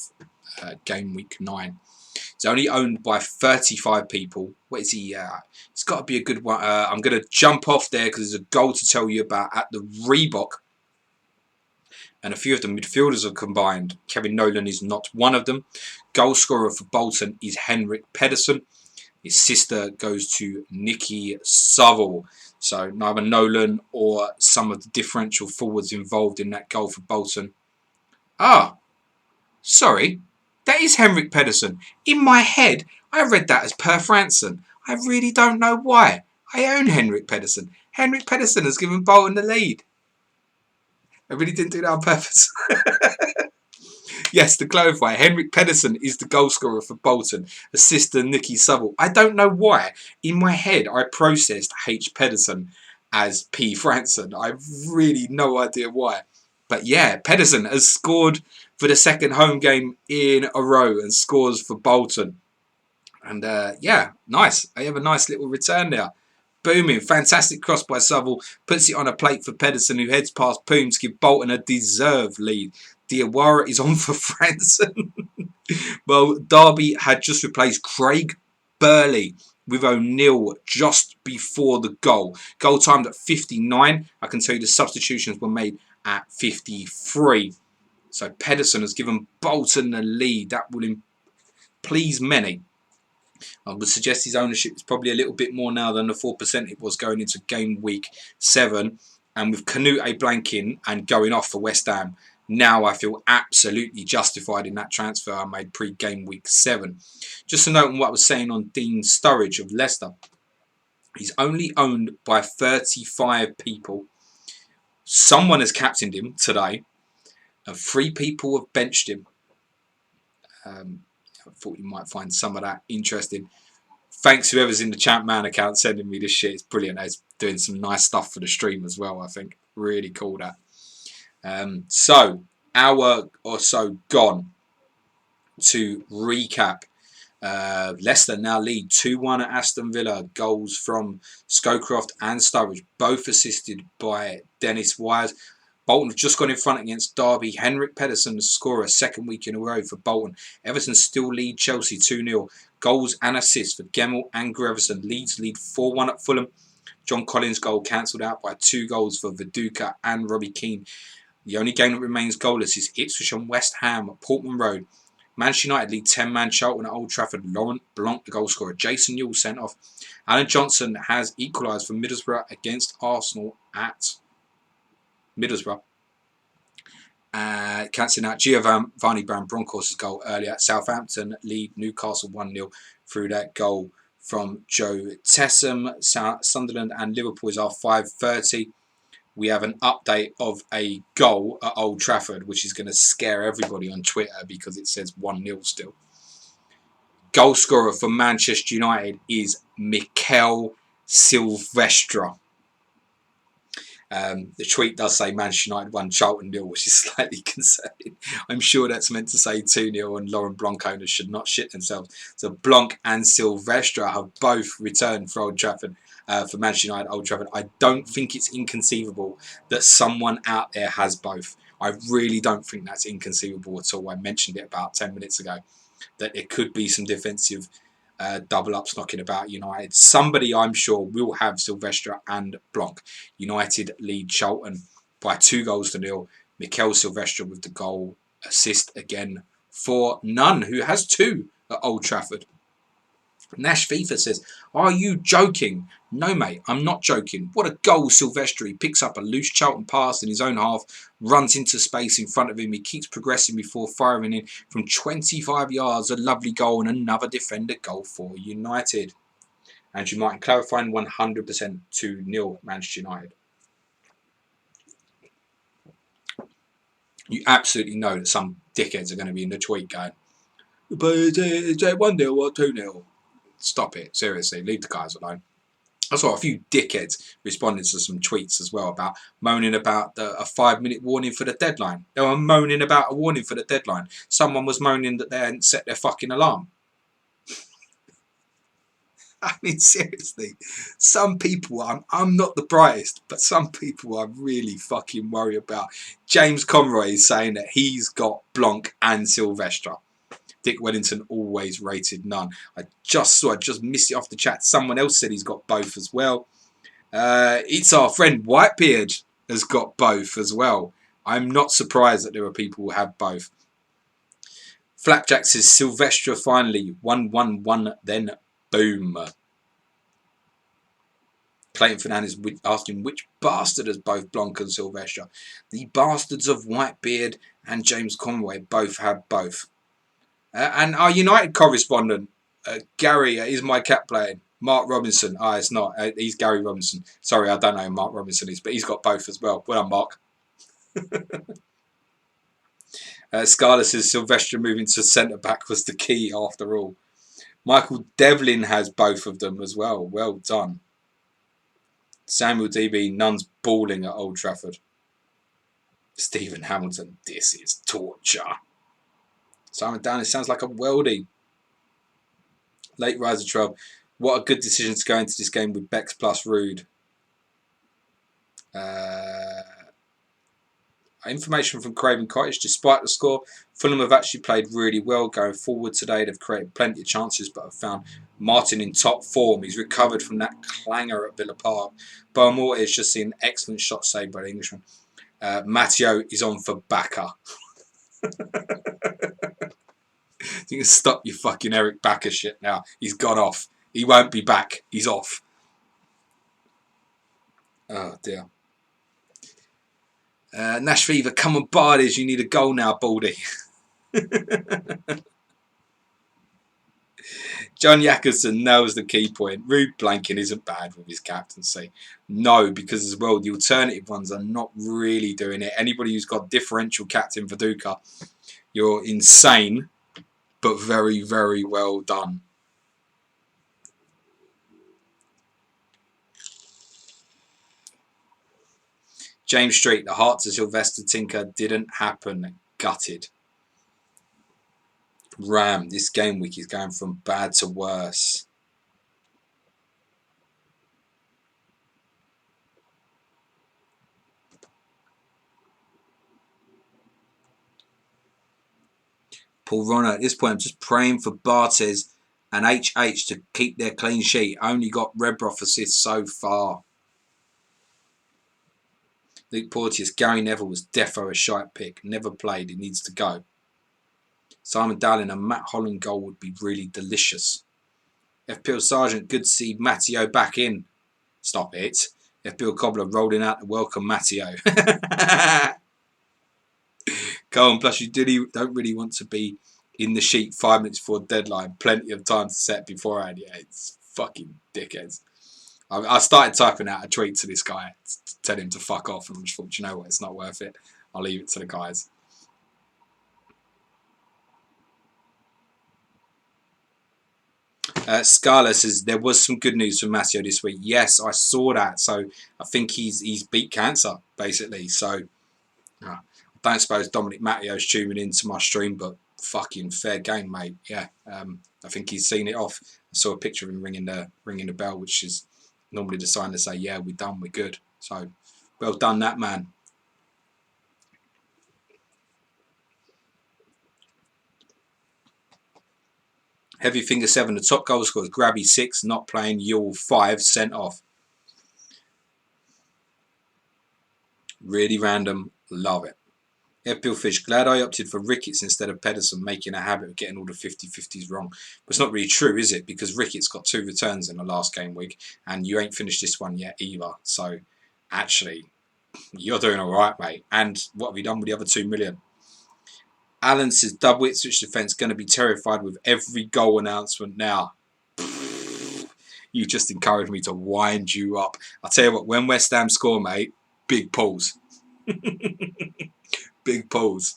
game week 9. He's only owned by 35 people. What is he? It's got to be a good one. I'm going to jump off there because there's a goal to tell you about at the Reebok. And a few of the midfielders are combined. Kevin Nolan is not one of them. Goal scorer for Bolton is Henrik Pedersen. His sister goes to Nikki Saville. So neither Nolan or some of the differential forwards involved in that goal for Bolton. Sorry. That is Henrik Pedersen. In my head, I read that as Per Franson. I really don't know why. I own Henrik Pedersen. Henrik Pedersen has given Bolton the lead. I really didn't do that on purpose. Yes, to clarify, Henrik Pedersen is the goal scorer for Bolton. Assist to Nikki Saville. I don't know why. In my head, I processed H. Pedersen as P. Franson. I've really no idea why. But yeah, Pedersen has scored for the second home game in a row and scores for Bolton. And yeah, nice. I have a nice little return there. Booming. Fantastic cross by Saville. Puts it on a plate for Pedersen, who heads past Poom to give Bolton a deserved lead. Diawara is on for Franson. Well, Derby had just replaced Craig Burley with O'Neill just before the goal. Goal timed at 59. I can tell you the substitutions were made at 53. So Pedersen has given Bolton the lead. That will please many. I would suggest his ownership is probably a little bit more now than the 4% it was going into game week 7. And with Canute blanking and going off for West Ham, now I feel absolutely justified in that transfer I made pre-game week 7. Just a note on what I was saying on Dean Sturridge of Leicester. He's only owned by 35 people. Someone has captained him today. And 3 people have benched him. I thought you might find some of that interesting. Thanks whoever's in the Champman account sending me this shit. It's brilliant. It's doing some nice stuff for the stream as well, I think. Really cool that. So, hour or so gone to recap. Leicester now lead 2-1 at Aston Villa. Goals from Scowcroft and Sturridge, both assisted by Dennis Wise. Bolton have just gone in front against Derby. Henrik Pedersen, the scorer, second week in a row for Bolton. Everton still lead Chelsea 2-0. Goals and assists for Gemmell and Greverson. Leeds lead 4-1 at Fulham. John Collins' goal cancelled out by 2 goals for Viduka and Robbie Keane. The only game that remains goalless is Ipswich and West Ham at Portman Road. Manchester United lead 10-man Charlton at Old Trafford. Laurent Blanc, the goal scorer. Jason Newell sent off. Alan Johnson has equalised for Middlesbrough against Arsenal at Middlesbrough. Cancelling out Giovanni Brown Broncos' goal earlier. Southampton lead Newcastle 1-0 through that goal from Joe Tessam. Sunderland and Liverpool is our 5:30. We have an update of a goal at Old Trafford, which is going to scare everybody on Twitter because it says 1-0 still. Goal scorer for Manchester United is Mikel Silvestre. The tweet does say Manchester United won Charlton 0, which is slightly concerning. I'm sure that's meant to say 2-0 and Laurent Blanc owners should not shit themselves. So Blanc and Silvestre have both returned for Old Trafford. For Manchester United, Old Trafford. I don't think it's inconceivable that someone out there has both. I really don't think that's inconceivable at all. I mentioned it about 10 minutes ago, that it could be some defensive double-ups knocking about United. Somebody, I'm sure, will have Silvestre and Blanc. United lead Charlton by 2-0. Mikel Silvestre with the goal assist again for Nunn, who has 2 at Old Trafford. Nash FIFA says, "Are you joking?" No, mate, I'm not joking. What a goal, Silvestre. He picks up a loose Charlton pass in his own half, runs into space in front of him. He keeps progressing before firing in from 25 yards. A lovely goal and another defender goal for United. Andrew Martin clarifying 100% 2-0 Manchester United. You absolutely know that some dickheads are going to be in the tweet going, "But is it 1-0 or 2-0? Stop it, seriously, leave the guys alone. I saw a few dickheads responding to some tweets as well about moaning about a 5-minute warning for the deadline. They were moaning about a warning for the deadline. Someone was moaning that they hadn't set their fucking alarm. I mean, seriously, some people, I'm not the brightest, but some people I really fucking worry about. James Conroy is saying that he's got Blanc and Silvestre. Dick Wellington always rated none. I just missed it off the chat. Someone else said he's got both as well. It's our friend Whitebeard has got both as well. I'm not surprised that there are people who have both. Flapjack says Silvestre finally 1-1-1, then boom. Clayton Fernandez asking which bastard has both Blanc and Silvestre. The bastards of Whitebeard and James Conroy both have both. And our United correspondent, Gary, is my cat playing. Mark Robinson. It's not. He's Gary Robinson. Sorry, I don't know who Mark Robinson is, but he's got both as well. Well done, Mark. Scarlett says Silvestre moving to centre-back was the key after all. Michael Devlin has both of them as well. Well done. Samuel DB, Nunn's balling at Old Trafford. Stephen Hamilton, this is torture. Simon Downey sounds like a worldie. Late Riser 12. What a good decision to go into this game with Bex plus Rude. Information from Craven Cottage. Despite the score, Fulham have actually played really well going forward today. They've created plenty of chances, but have found Martin in top form. He's recovered from that clanger at Villa Park. Beaumont has just seen an excellent shot saved by the Englishman. Matteo is on for Bakker. You can stop your fucking Eric Bakker shit now. He's gone off. He won't be back. He's off. Oh dear. Nash Fever, come on, Bardies. You need a goal now, Baldy. John Yackerson nails the key point. Rude blanking isn't bad with his captaincy. No, because as well, the alternative ones are not really doing it. Anybody who's got differential captain for Duca, you're insane, but very, very well done. James Street, the heart to Sylvester Tinker didn't happen. Gutted. Ram, this game week is going from bad to worse. Paul Ronner, at this point, I'm just praying for Bartes and HH to keep their clean sheet. Only got Redbroth assists so far. Luke Porteous, Gary Neville was defo a shite pick. Never played. He needs to go. Simon Dowling, a Matt Holland goal would be really delicious. FPL Sergeant, good to see Matteo back in. Stop it. FPL Cobbler rolling out to welcome Matteo. Go on, plus you don't really want to be in the sheet 5 minutes before deadline. Plenty of time to set beforehand. Yeah, it's fucking dickheads. I started typing out a tweet to this guy to tell him to fuck off, and I just thought, you know what, it's not worth it. I'll leave it to the guys. Scala says there was some good news from Matteo this week. Yes, I saw that. So I think he's beat cancer basically. So I don't suppose Dominic Matteo's tuning into my stream, but fucking fair game, mate. Yeah, I think he's seen it off. I saw a picture of him ringing the bell, which is normally the sign to say, yeah, we're done, we're good. So well done, that man. Heavy Finger 7, the top goal scorer, Grabby 6, not playing, Yule 5, sent off. Really random, love it. FPL Fish, glad I opted for Ricketts instead of Pedersen, making a habit of getting all the 50-50s wrong. But it's not really true, is it? Because Ricketts got 2 returns in the last game week, and you ain't finished this one yet either. So, actually, you're doing all right, mate. And what have you done with the other 2 million? Alan says, double Ipswich defence going to be terrified with every goal announcement now. You just encouraged me to wind you up. I'll tell you what, when West Ham score, mate, big pulls. Big pulls.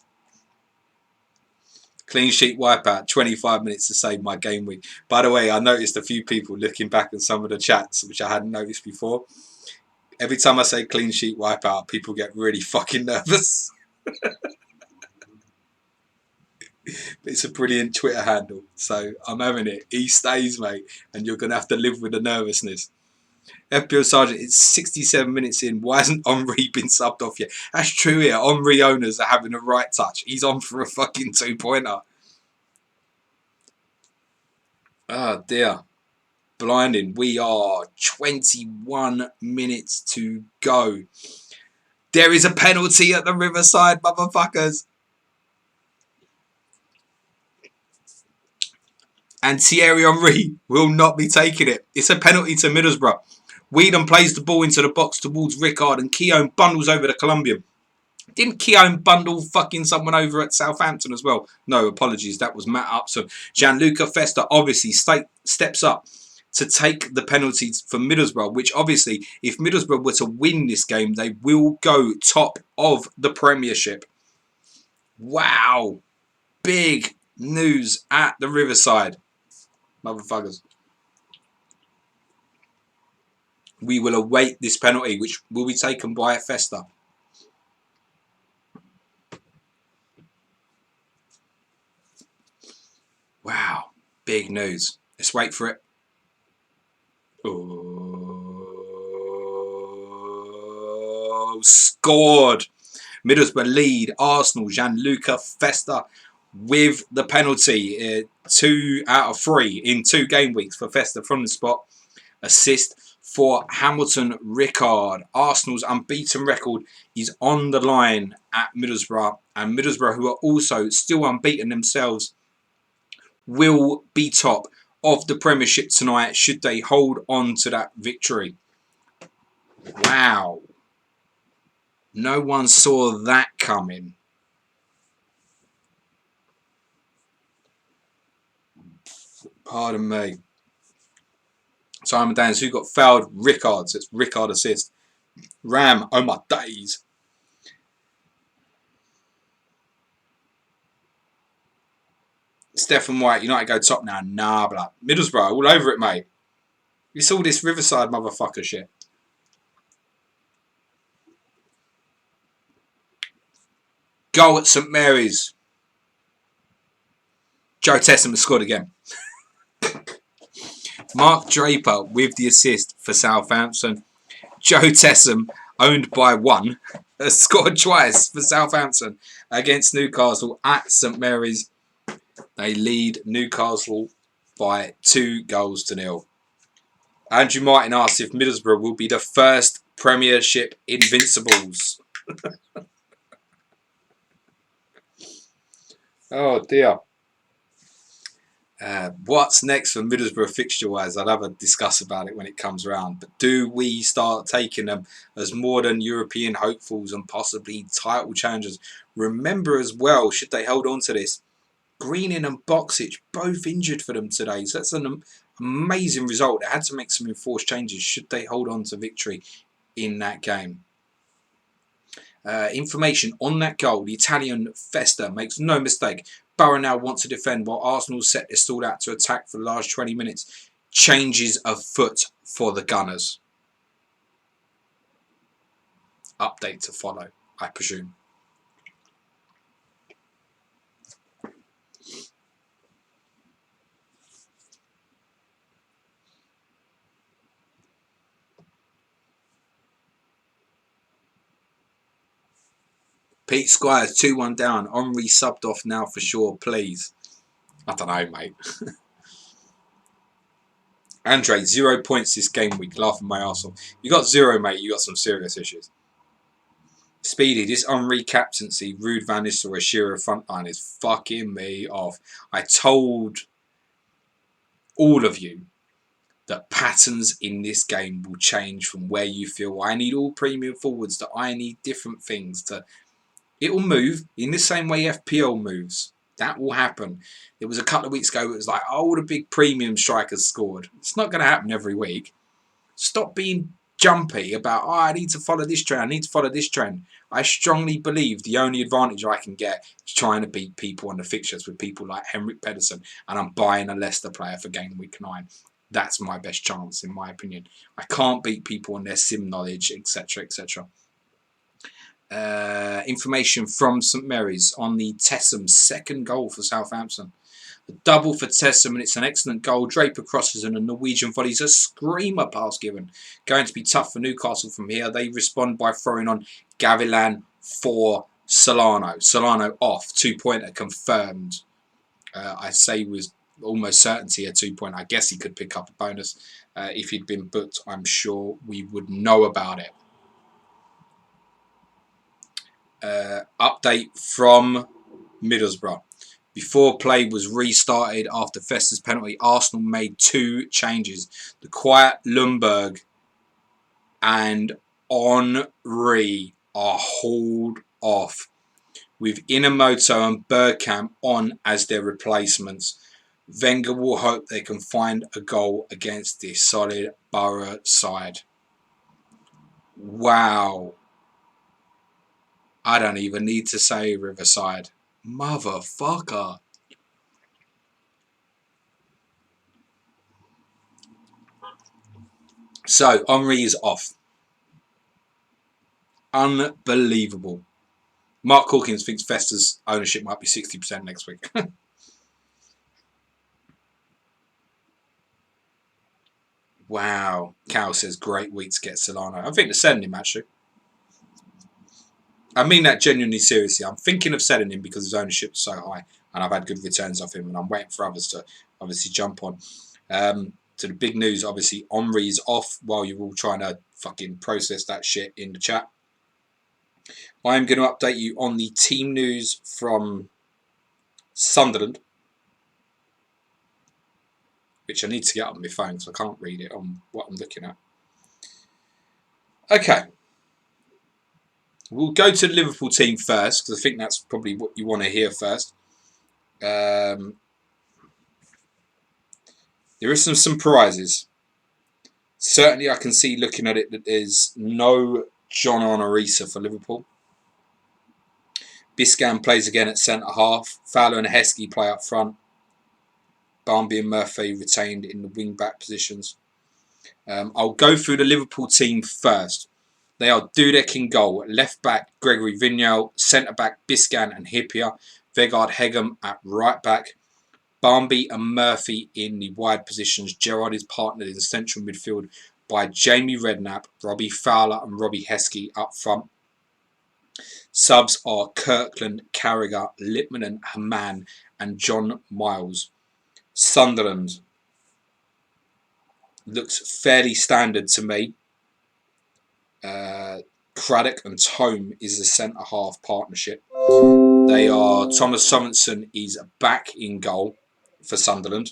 Clean sheet wipeout, 25 minutes to save my game week. By the way, I noticed a few people looking back at some of the chats, which I hadn't noticed before. Every time I say clean sheet wipeout, people get really fucking nervous. It's a brilliant Twitter handle, so I'm having it. He stays, mate, and you're going to have to live with the nervousness. FPL Sergeant, it's 67 minutes in. Why hasn't Henri been subbed off yet? That's true here. Henri owners are having a right touch. He's on for a fucking 2-pointer. Oh, dear. Blinding. We are 21 minutes to go. There is a penalty at the Riverside, motherfuckers. And Thierry Henry will not be taking it. It's a penalty to Middlesbrough. Whedon plays the ball into the box towards Rickard and Keown bundles over the Colombian. Didn't Keown bundle fucking someone over at Southampton as well? No, apologies. That was Matt Upson. Gianluca Festa obviously steps up to take the penalties for Middlesbrough, which obviously, if Middlesbrough were to win this game, they will go top of the Premiership. Wow. Big news at the Riverside. Motherfuckers. We will await this penalty, which will be taken by Festa. Wow. Big news. Let's wait for it. Oh, scored. Middlesbrough lead. Arsenal, Gianluca Festa with the penalty. 2 out of 3 in 2 game weeks for Festa from the spot. Assist for Hamilton Rickard. Arsenal's unbeaten record is on the line at Middlesbrough. And Middlesbrough, who are also still unbeaten themselves, will be top of the Premiership tonight should they hold on to that victory. Wow. No one saw that coming. Pardon me. Simon Downs, who got fouled? Rickard. So it's Rickard assist. Ram, oh my days. Stephen White, United go top now. Nah, blood. Middlesbrough, all over it, mate. You saw this Riverside motherfucker shit. Goal at St Mary's. Joe Tessum has scored again. Mark Draper with the assist for Southampton. Joe Tessum, owned by one, has scored twice for Southampton against Newcastle at St Mary's. They lead Newcastle by 2-0. Andrew Martin asks if Middlesbrough will be the first Premiership Invincibles. Oh dear. What's next for Middlesbrough fixture-wise? I'll have a discuss about it when it comes around. But do we start taking them as more than European hopefuls and possibly title challengers? Remember as well, should they hold on to this, Greening and Boxic both injured for them today. So that's an amazing result. They had to make some enforced changes should they hold on to victory in that game. Information on that goal. The Italian Festa makes no mistake. Borough now wants to defend while Arsenal set their stall out to attack for the last 20 minutes. Changes of foot for the Gunners. Update to follow, I presume. Pete Squires, 2-1 down. Henri subbed off now for sure, please. I don't know, mate. Andre, 0 points this game week. Laughing my arse off. You got 0, mate. You got some serious issues. Speedy, this Henri captaincy, Ruud van Nistelrooy, Shearer frontline is fucking me off. I told all of you that patterns in this game will change from where you feel I need all premium forwards, that I need different things to... It will move in the same way FPL moves. That will happen. It was a couple of weeks ago, it was like, oh, the big premium strikers scored. It's not going to happen every week. Stop being jumpy about, oh, I need to follow this trend, I need to follow this trend. I strongly believe the only advantage I can get is trying to beat people on the fixtures with people like Henrik Pedersen, and I'm buying a Leicester player for game week 9. That's my best chance, in my opinion. I can't beat people on their sim knowledge, etc., etc. Information from St Mary's on the Tessum second goal for Southampton. A double for Tessum, and it's an excellent goal. Draper crosses and a Norwegian volleys a screamer pass given. Going to be tough for Newcastle from here. They respond by throwing on Gavilan for Solano. Solano off, 2-pointer confirmed. I say was almost certainty a 2-pointer. I guess he could pick up a bonus. If he'd been booked, I'm sure we would know about it. Update from Middlesbrough. Before play was restarted after Fester's penalty, Arsenal made 2 changes. The quiet Lundberg and Henry are hauled off, with Inamoto and Bergkamp on as their replacements. Wenger will hope they can find a goal against this solid Borough side. Wow. I don't even need to say Riverside. Motherfucker. So, Henry is off. Unbelievable. Mark Hawkins thinks Fester's ownership might be 60% next week. Wow. Cal says, great week to get Solano. I think they're selling him, actually. I mean that genuinely seriously. I'm thinking of selling him because his ownership is so high and I've had good returns off him and I'm waiting for others to obviously jump on. So the big news, obviously, Henry's off while you're all trying to fucking process that shit in the chat. I'm going to update you on the team news from Sunderland, which I need to get on my phone so I can't read it on what I'm looking at. Okay. We'll go to the Liverpool team first because I think that's probably what you want to hear first. There are some surprises. Certainly I can see looking at it that there's no John Onorisa for Liverpool. Biscan plays again at centre-half. Fowler and Heskey play up front. Barmby and Murphy retained in the wing-back positions. I'll go through the Liverpool team first. They are Dudek in goal. Left back, Gregory Vignal. Centre back, Biscan and Hyypiä. Vegard Hegem at right back. Barmby and Murphy in the wide positions. Gerrard is partnered in central midfield by Jamie Redknapp, Robbie Fowler and Robbie Heskey up front. Subs are Kirkland, Carragher, Lippmann and Hamann and John Miles. Sunderland looks fairly standard to me. Craddock and Tome is the centre-half partnership. They are Thomas Sorensen is back in goal for Sunderland.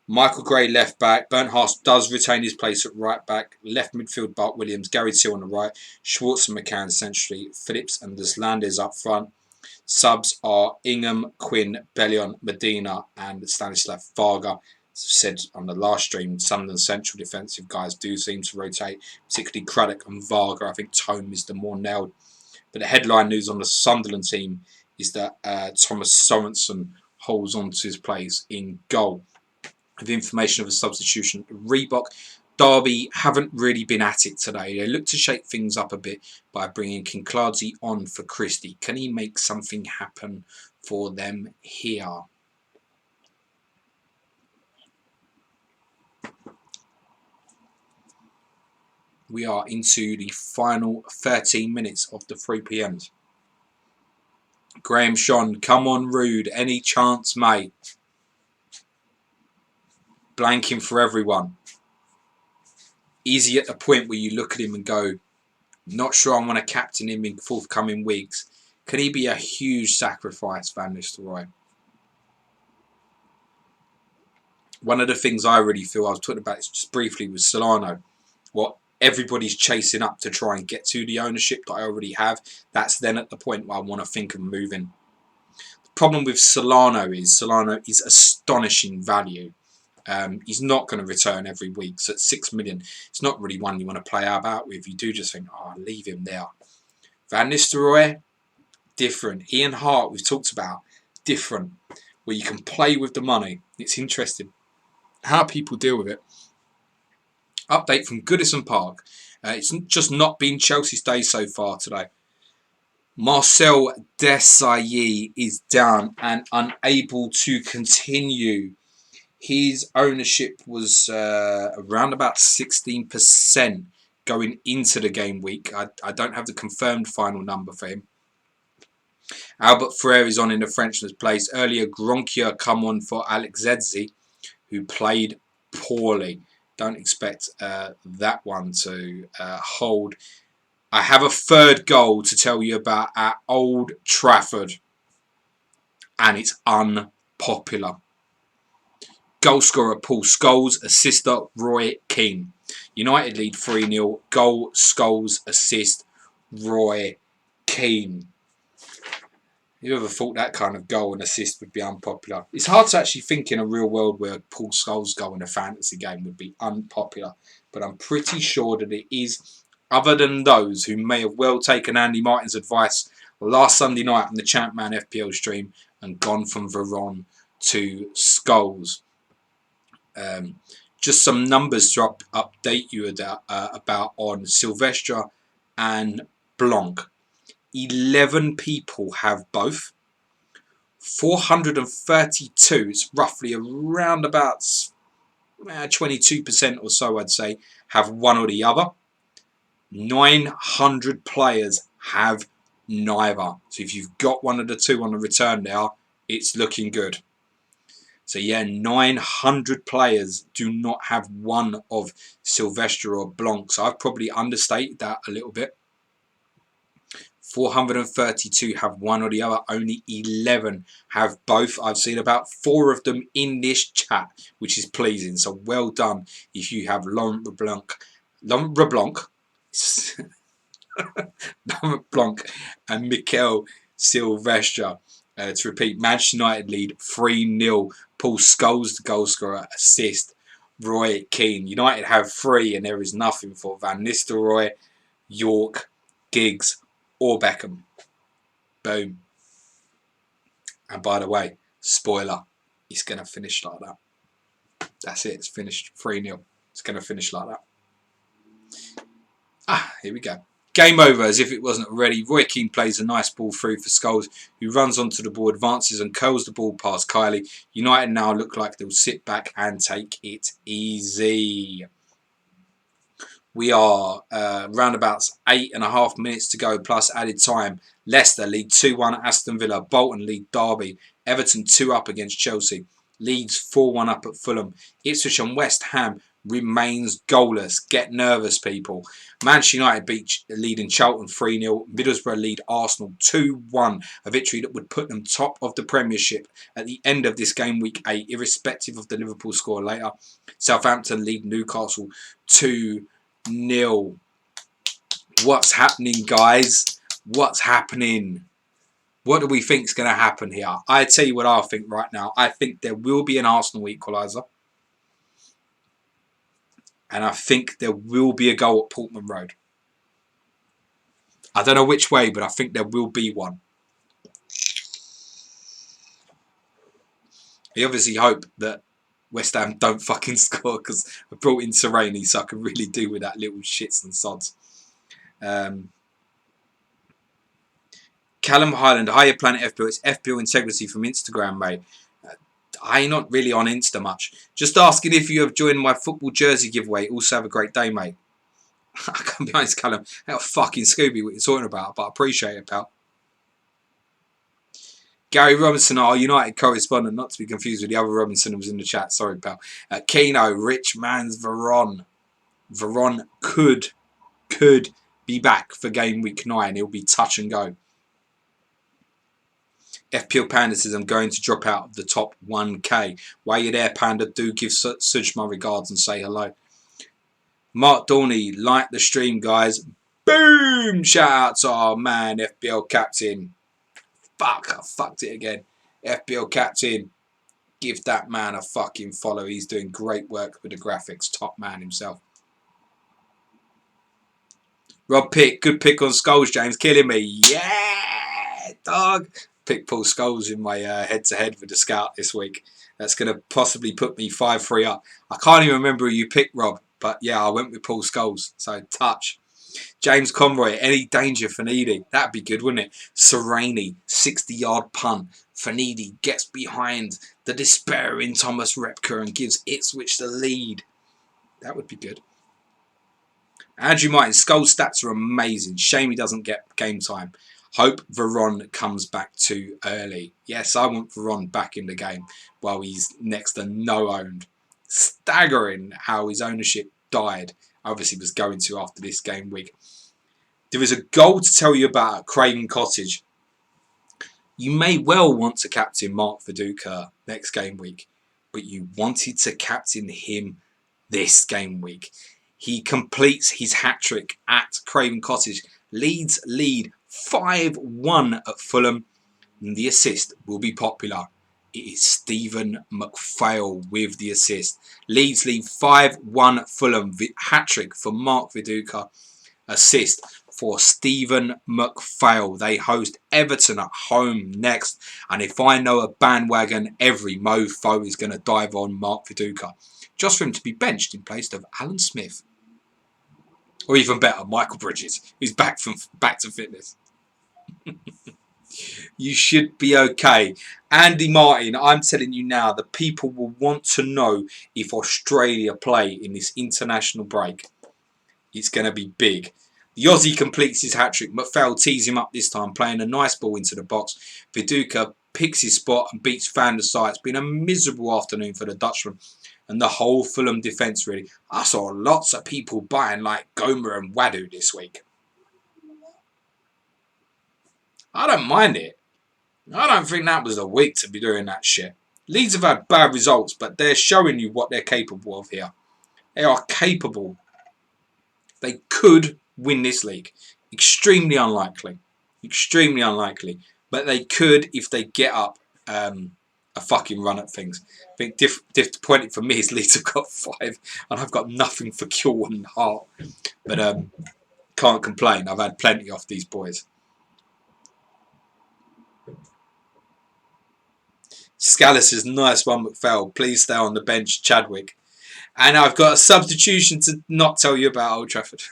Michael Gray left back. Bernd Haas does retain his place at right back. Left midfield, Bart Williams. Gary Till on the right. Schwartz and McCann centrally. Phillips and Deslandes up front. Subs are Ingham, Quinn, Bellion, Medina and Stanislav Varga. As I've said on the last stream, Sunderland central defensive guys do seem to rotate, particularly Craddock and Varga. I think Tome is the more nailed. But the headline news on the Sunderland team is that Thomas Sorensen holds on to his place in goal. With information of a substitution, Reebok. Derby haven't really been at it today. They look to shake things up a bit by bringing Kinkladze on for Christie. Can he make something happen for them here? We are into the final 13 minutes of the 3 p.m s. Graham Sean, come on Rude, any chance mate? Blanking for everyone. Is he at the point where you look at him and go, not sure I want to captain him in forthcoming weeks? Can he be a huge sacrifice, Van Nistelrooy? One of the things I really feel, I was talking about this just briefly with Solano, what everybody's chasing up to try and get to the ownership that I already have, that's then at the point where I want to think of moving. The problem with Solano is astonishing value. He's not going to return every week, so at 6 million, it's not really one you want to play about with. You do just think, oh, leave him there. Van Nistelrooy, different. Ian Hart, we've talked about, different, where you can play with the money. It's interesting how people deal with it. Update from Goodison Park. It's just not been Chelsea's day so far today. Marcel Desailly is down and unable to continue. His ownership was around about 16% going into the game week. I don't have the confirmed final number for him. Albert Ferrer is on in the Frenchman's place. Earlier, Gronkia come on for Alex Zedzi, who played poorly. Don't expect that one to hold. I have a third goal to tell you about at Old Trafford, and it's unpopular. Goal scorer Paul Scholes, assister Roy Keane. United lead 3-0. Goal, Scholes, assist Roy Keane. You ever thought that kind of goal and assist would be unpopular? It's hard to actually think in a real world where Paul Scholes' goal in a fantasy game would be unpopular, but I'm pretty sure that it is, other than those who may have well taken Andy Martin's advice last Sunday night on the Champman FPL stream and gone from Veron to Scholes. Just some numbers to update you about on Silvestre and Blanc. 11 people have both. 432, it's roughly around about 22% or so, I'd say, have one or the other. 900 players have neither. So if you've got one of the two on the return now, it's looking good. So yeah, 900 players do not have one of Silvestre or Blanc. So I've probably understated that a little bit. 432 have one or the other. Only 11 have both. I've seen about 4 of them in this chat, which is pleasing. So well done if you have Laurent Blanc, Laurent Blanc and Mikel Silvestre. To repeat, Manchester United lead 3-0. Paul Scholes, the goal scorer, assist Roy Keane. United have 3 and there is nothing for Van Nistelrooy, York, Giggs or Beckham. Boom. And by the way, spoiler, it's going to finish like that. That's it. It's finished 3-0. It's going to finish like that. Here we go. Game over as if it wasn't already. Roy Keane plays a nice ball through for Scholes, who runs onto the ball, advances and curls the ball past Kylie. United now look like they'll sit back and take it easy. We are round about 8.5 minutes to go plus added time. Leicester lead 2-1 at Aston Villa. Bolton lead Derby. Everton 2-up against Chelsea. Leeds 4-1 up at Fulham. Ipswich and West Ham remains goalless. Get nervous, people. Manchester United leading Charlton 3-0. Middlesbrough lead Arsenal 2-1. A victory that would put them top of the Premiership at the end of this game week 8, irrespective of the Liverpool score later. Southampton lead Newcastle 2-0. What's happening, guys? What's happening? What do we think is going to happen here? I tell you what I think right now. I think there will be an Arsenal equaliser. And I think there will be a goal at Portman Road. I don't know which way, but I think there will be one. I obviously hope that West Ham don't fucking score because I brought in Sereni so I can really do with that little shits and sods. Callum Highland, hiya Planet FPL. It's FPL Integrity from Instagram, mate. I ain't not really on Insta much. Just asking if you have joined my football jersey giveaway. Also have a great day, mate. I can't be honest, Callum. That fucking Scooby what you're talking about, but I appreciate it, pal. Gary Robinson, our United correspondent, not to be confused with the other Robinson who was in the chat. Sorry, pal. Keno, rich man's Veron. Veron could be back for game week 9. He'll be touch and go. FPL Panda says, I'm going to drop out of the top 1k. While you're there, Panda, do give Suj my regards and say hello. Mark Dorney, like the stream, guys. Boom! Shout out to our man, FPL Captain. Fuck, I fucked it again. FPL Captain, give that man a fucking follow. He's doing great work with the graphics. Top man himself. Rob Pick, good pick on Scholes, James. Killing me. Yeah, dog. Pick Paul Scholes in my head-to-head with the scout this week. That's going to possibly put me 5-3 up. I can't even remember who you picked, Rob. But yeah, I went with Paul Scholes. So touch. James Conroy, any danger for Needy? That'd be good, wouldn't it? Serrani, 60-yard punt. Fanidi gets behind the despairing Thomas Repka and gives Ipswich the lead. That would be good. Andrew Martin, Skull stats are amazing. Shame he doesn't get game time. Hope Veron comes back too early. Yes, I want Veron back in the game while he's next to no owned. Staggering how his ownership died. Obviously was going to after this game week. There is a goal to tell you about at Craven Cottage. You may well want to captain Mark Viduka next game week, but you wanted to captain him this game week. He completes his hat-trick at Craven Cottage. Leeds lead 5-1 at Fulham. And the assist will be popular. It is Stephen McPhail with the assist. Leeds lead 5-1 Fulham. Hat-trick for Mark Viduka. Assist for Stephen McPhail. They host Everton at home next. And if I know a bandwagon, every mofo is going to dive on Mark Viduka. Just for him to be benched in place of Alan Smith. Or even better, Michael Bridges, who's back to fitness. You should be okay. Andy Martin, I'm telling you now, the people will want to know if Australia play in this international break. It's going to be big. The Aussie completes his hat-trick. McPhail tees him up this time, playing a nice ball into the box. Viduka picks his spot and beats Van der Sar. It's been a miserable afternoon for the Dutchman. And the whole Fulham defence, really. I saw lots of people buying like Gomer and Wadu this week. I don't mind it. I don't think that was the week to be doing that shit. Leeds have had bad results, but they're showing you what they're capable of here. They are capable. They could win this league. Extremely unlikely. Extremely unlikely. But they could if they get up a fucking run at things. I think disappointing for me is Leeds have got 5 and I've got nothing for Kilwan and Hart. But can't complain. I've had plenty off these boys. Scala says, nice one, McPhail. Please stay on the bench, Chadwick. And I've got a substitution to not tell you about Old Trafford.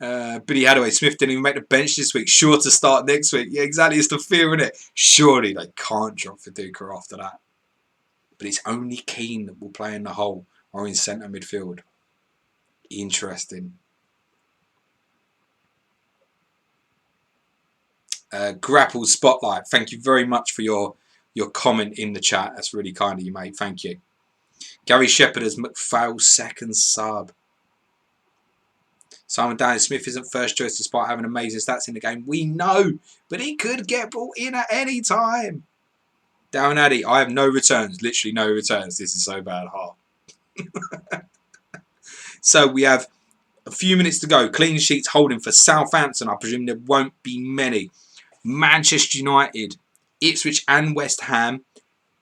Billy Hadaway, Smith didn't even make the bench this week. Sure to start next week. Yeah, exactly. It's the fear in it. Surely they can't drop Viduka after that. But it's only Keane that will play in the hole or in centre midfield. Interesting. Grapple Spotlight. Thank you very much for your comment in the chat. That's really kind of you, mate. Thank you. Gary Shepherd as McPhail's second sub. Simon Daniel Smith isn't first choice despite having amazing stats in the game. We know, but he could get brought in at any time. Darren Addy, I have no returns. Literally no returns. This is so bad. So we have a few minutes to go. Clean sheets holding for Southampton. I presume there won't be many. Manchester United, Ipswich and West Ham,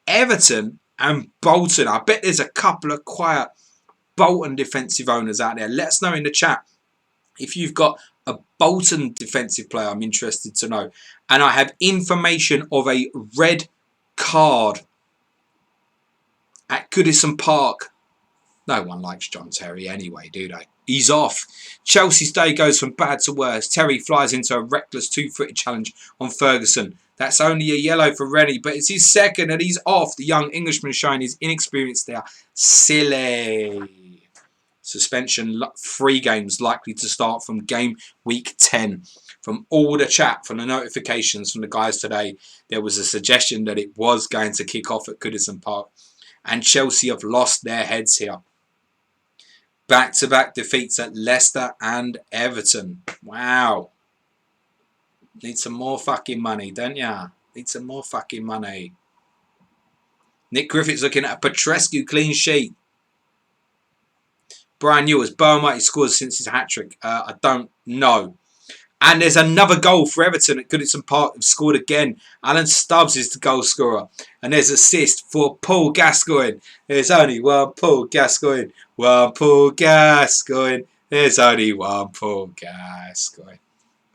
Everton and Bolton. I bet there's a couple of quiet Bolton defensive owners out there. Let us know in the chat. If you've got a Bolton defensive player, I'm interested to know. And I have information of a red card at Goodison Park. No one likes John Terry anyway, do they? He's off. Chelsea's day goes from bad to worse. Terry flies into a reckless two-footed challenge on Ferguson. That's only a yellow for Rennie, but it's his second and he's off. The young Englishman showing his inexperience there. Silly. Suspension, 3 games likely to start from game week 10. From all the chat, from the notifications from the guys today, there was a suggestion that it was going to kick off at Goodison Park. And Chelsea have lost their heads here. Back-to-back defeats at Leicester and Everton. Wow. Need some more fucking money, don't ya? Need some more fucking money. Nick Griffith's looking at a Petrescu clean sheet. Brian Ewers, Beaumont scores since his hat-trick. I don't know. And there's another goal for Everton at Goodison Park. They've scored again. Alan Stubbs is the goal scorer. And there's assist for Paul Gascoigne. There's only one Paul Gascoigne. One Paul Gascoigne. There's only one Paul Gascoigne.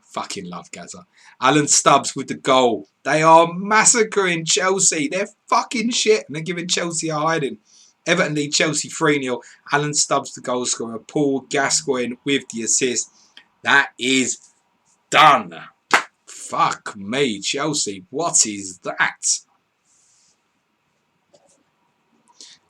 Fucking love Gazza. Alan Stubbs with the goal. They are massacring Chelsea. They're fucking shit. And they're giving Chelsea a hiding. Everton lead Chelsea 3-0. Alan Stubbs the goal scorer. Paul Gascoigne with the assist. That is done. Fuck me, Chelsea. What is that?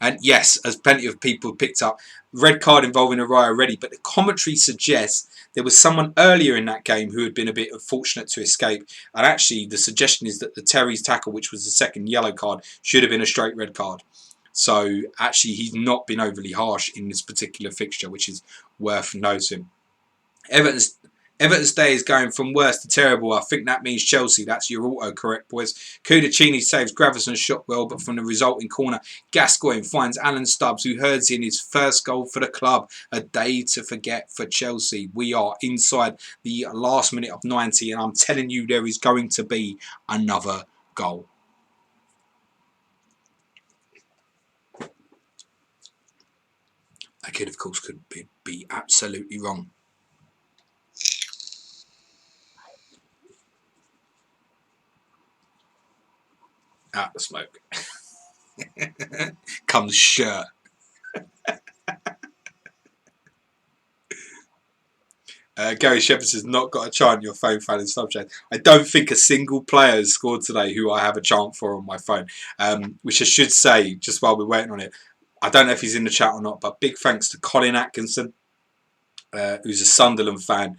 And yes, as plenty of people picked up, red card involving Araya already, but the commentary suggests there was someone earlier in that game who had been a bit fortunate to escape. And actually, the suggestion is that the Terry's tackle, which was the second yellow card, should have been a straight red card. So actually, he's not been overly harsh in this particular fixture, which is worth noting. Everton's day is going from worst to terrible. I think that means Chelsea. That's your auto-correct, boys. Cudicini saves Gravison shot well, but from the resulting corner, Gascoigne finds Alan Stubbs, who herds in his first goal for the club. A day to forget for Chelsea. We are inside the last minute of 90, and I'm telling you there is going to be another goal. That kid, of course, could be absolutely wrong. Out the smoke. Comes shirt. Gary Shepherd says, not got a chant on your phone, fan in Snapchat. I don't think a single player has scored today who I have a chant for on my phone. Which I should say, just while we're waiting on it, I don't know if he's in the chat or not, but big thanks to Colin Atkinson, who's a Sunderland fan.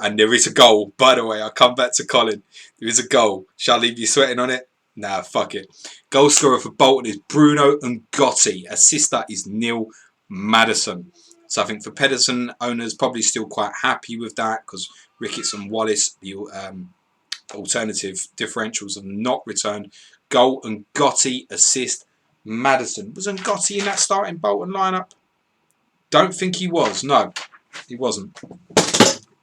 And there is a goal, by the way. I'll come back to Colin. There is a goal. Shall I leave you sweating on it? Nah, fuck it. Goal scorer for Bolton is Bruno Ngotti. Assister is Neil Maddison. So I think for Pedersen owners, probably still quite happy with that because Ricketts and Wallace, the alternative differentials, have not returned. Goal Ngotti, assist Maddison. Was Ngotti in that starting Bolton lineup? Don't think he was. No, he wasn't.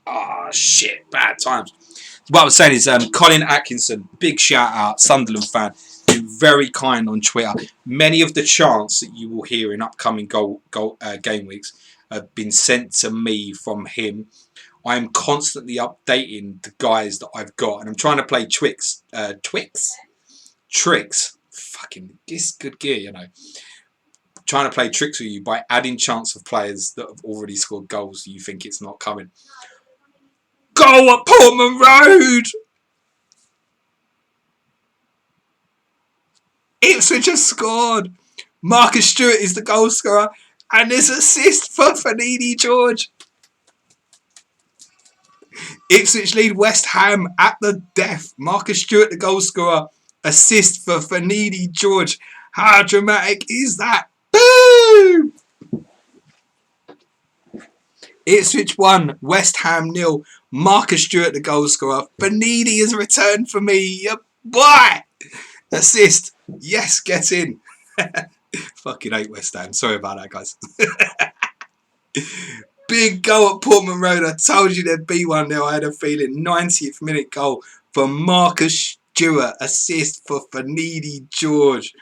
Ah, shit. Bad times. What I was saying is Colin Atkinson, big shout out, Sunderland fan, been very kind on Twitter. Many of the chants that you will hear in upcoming game weeks have been sent to me from him. I am constantly updating the guys that I've got, and I'm trying to play tricks. Fucking this good gear, you know. Trying to play tricks with you by adding chants of players that have already scored goals. You think it's not coming. Goal at Portman Road! Ipswich has scored. Marcus Stewart is the goal scorer, and there's assist for Fanini George. Ipswich lead West Ham at the death. Marcus Stewart the goal scorer, assist for Fanini George. How dramatic is that? Boom! Ipswich 1, West Ham 0. Marcus Stewart the goal scorer. Fanini has returned for me. Boy! Assist. Yes, get in. Fucking hate West Ham. Sorry about that, guys. Big goal at Portman Road. I told you there'd be one there. I had a feeling. 90th minute goal for Marcus Stewart. Assist for Fanini George.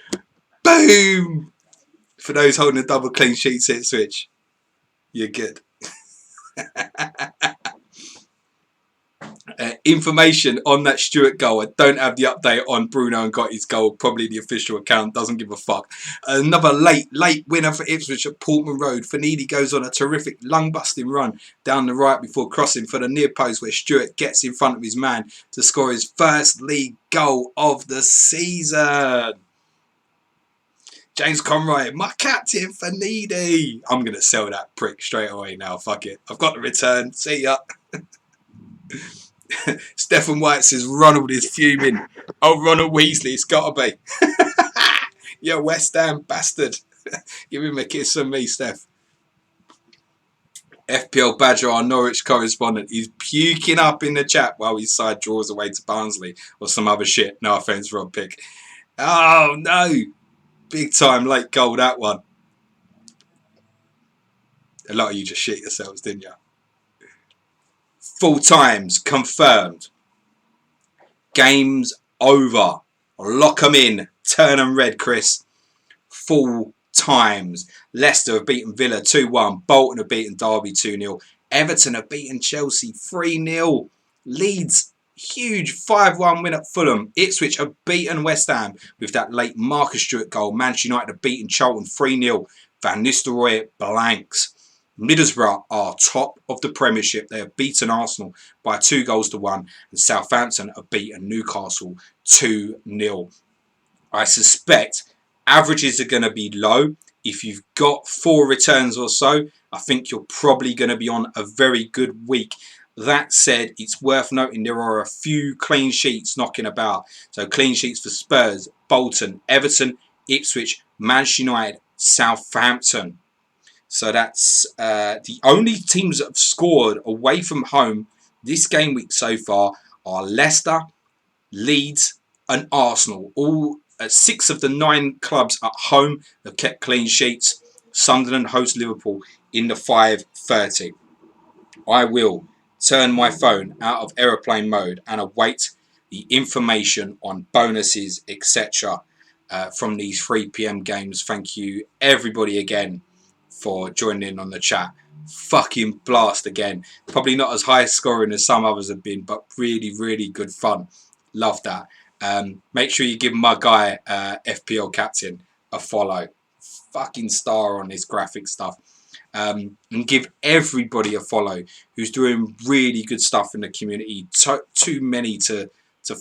Boom! For those holding a double clean sheet, Ipswich, you're good. Information on that Stewart goal. I don't have the update on Bruno Ngotti's goal. Probably the official account doesn't give a fuck. Another late winner for Ipswich at Portman Road. Fanini goes on a terrific lung-busting run down the right before crossing for the near post where Stewart gets in front of his man to score his first league goal of the season. James Conroy, my captain, Fanini. I'm going to sell that prick straight away now. Fuck it. I've got the return. See ya. Stephen White says Ronald is fuming. Oh, Ronald Weasley, it's got to be. You West Ham bastard. Give him a kiss from me, Steph. FPL Badger, our Norwich correspondent, he's puking up in the chat while his side draws away to Barnsley or some other shit. No offence, Rob Pick. Oh, no. Big time late goal, that one. A lot of you just shit yourselves, didn't you? Full times confirmed. Game's over. Lock 'em in. Turn 'em red, Chris. Full times. Leicester have beaten Villa 2-1. Bolton have beaten Derby 2-0. Everton have beaten Chelsea 3-0. Leeds, Huge 5-1 win at Fulham. Ipswich have beaten West Ham with that late Marcus Stewart goal. Manchester United have beaten Charlton 3-0. Van Nistelrooy blanks. Middlesbrough are top of the Premiership. They have beaten Arsenal by 2-1. And Southampton have beaten Newcastle 2-0. I suspect averages are going to be low. If you've got 4 returns or so, I think you're probably going to be on a very good week. That said, it's worth noting there are a few clean sheets knocking about. So clean sheets for Spurs, Bolton, Everton, Ipswich, Manchester United, Southampton. So that's the only teams that have scored away from home this game week so far are Leicester, Leeds and Arsenal. All 6 of the 9 clubs at home have kept clean sheets. Sunderland hosts Liverpool in the 5:30. I will turn my phone out of aeroplane mode and await the information on bonuses, etc. From these 3 p.m. games. Thank you everybody again for joining in on the chat. Fucking blast again. Probably not as high scoring as some others have been, but really, really good fun. Love that. Make sure you give my guy, FPL Captain, a follow. Fucking star on his graphic stuff. And give everybody a follow who's doing really good stuff in the community. Too many to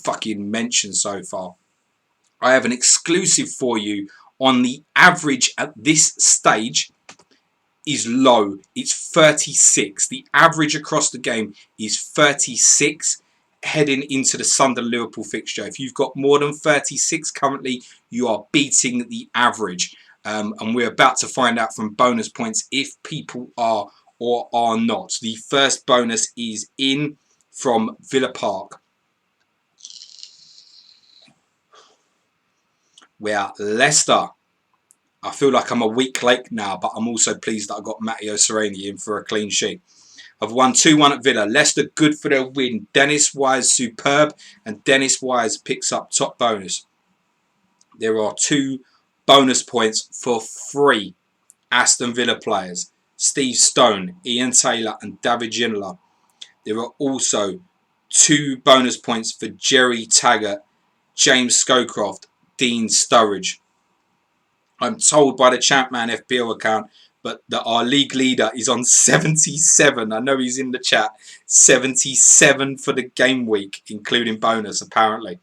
fucking mention so far. I have an exclusive for you on the average at this stage is low. It's 36. The average across the game is 36 heading into the Sunderland Liverpool fixture. If you've got more than 36 currently, you are beating the average. And we're about to find out from bonus points if people are or are not. The first bonus is in from Villa Park, where Leicester, I feel like I'm a week late now, but I'm also pleased that I got Matteo Sereni in for a clean sheet. I've won 2-1 at Villa. Leicester good for their win. Dennis Wise superb, and Dennis Wise picks up top bonus. There are 2 bonus points for 3 Aston Villa players. Steve Stone, Ian Taylor and David Ginola. There are also 2 bonus points for Jerry Taggart, James Scowcroft, Dean Sturridge. I'm told by the Champman FPL account but that our league leader is on 77. I know he's in the chat. 77 for the game week, including bonus, apparently.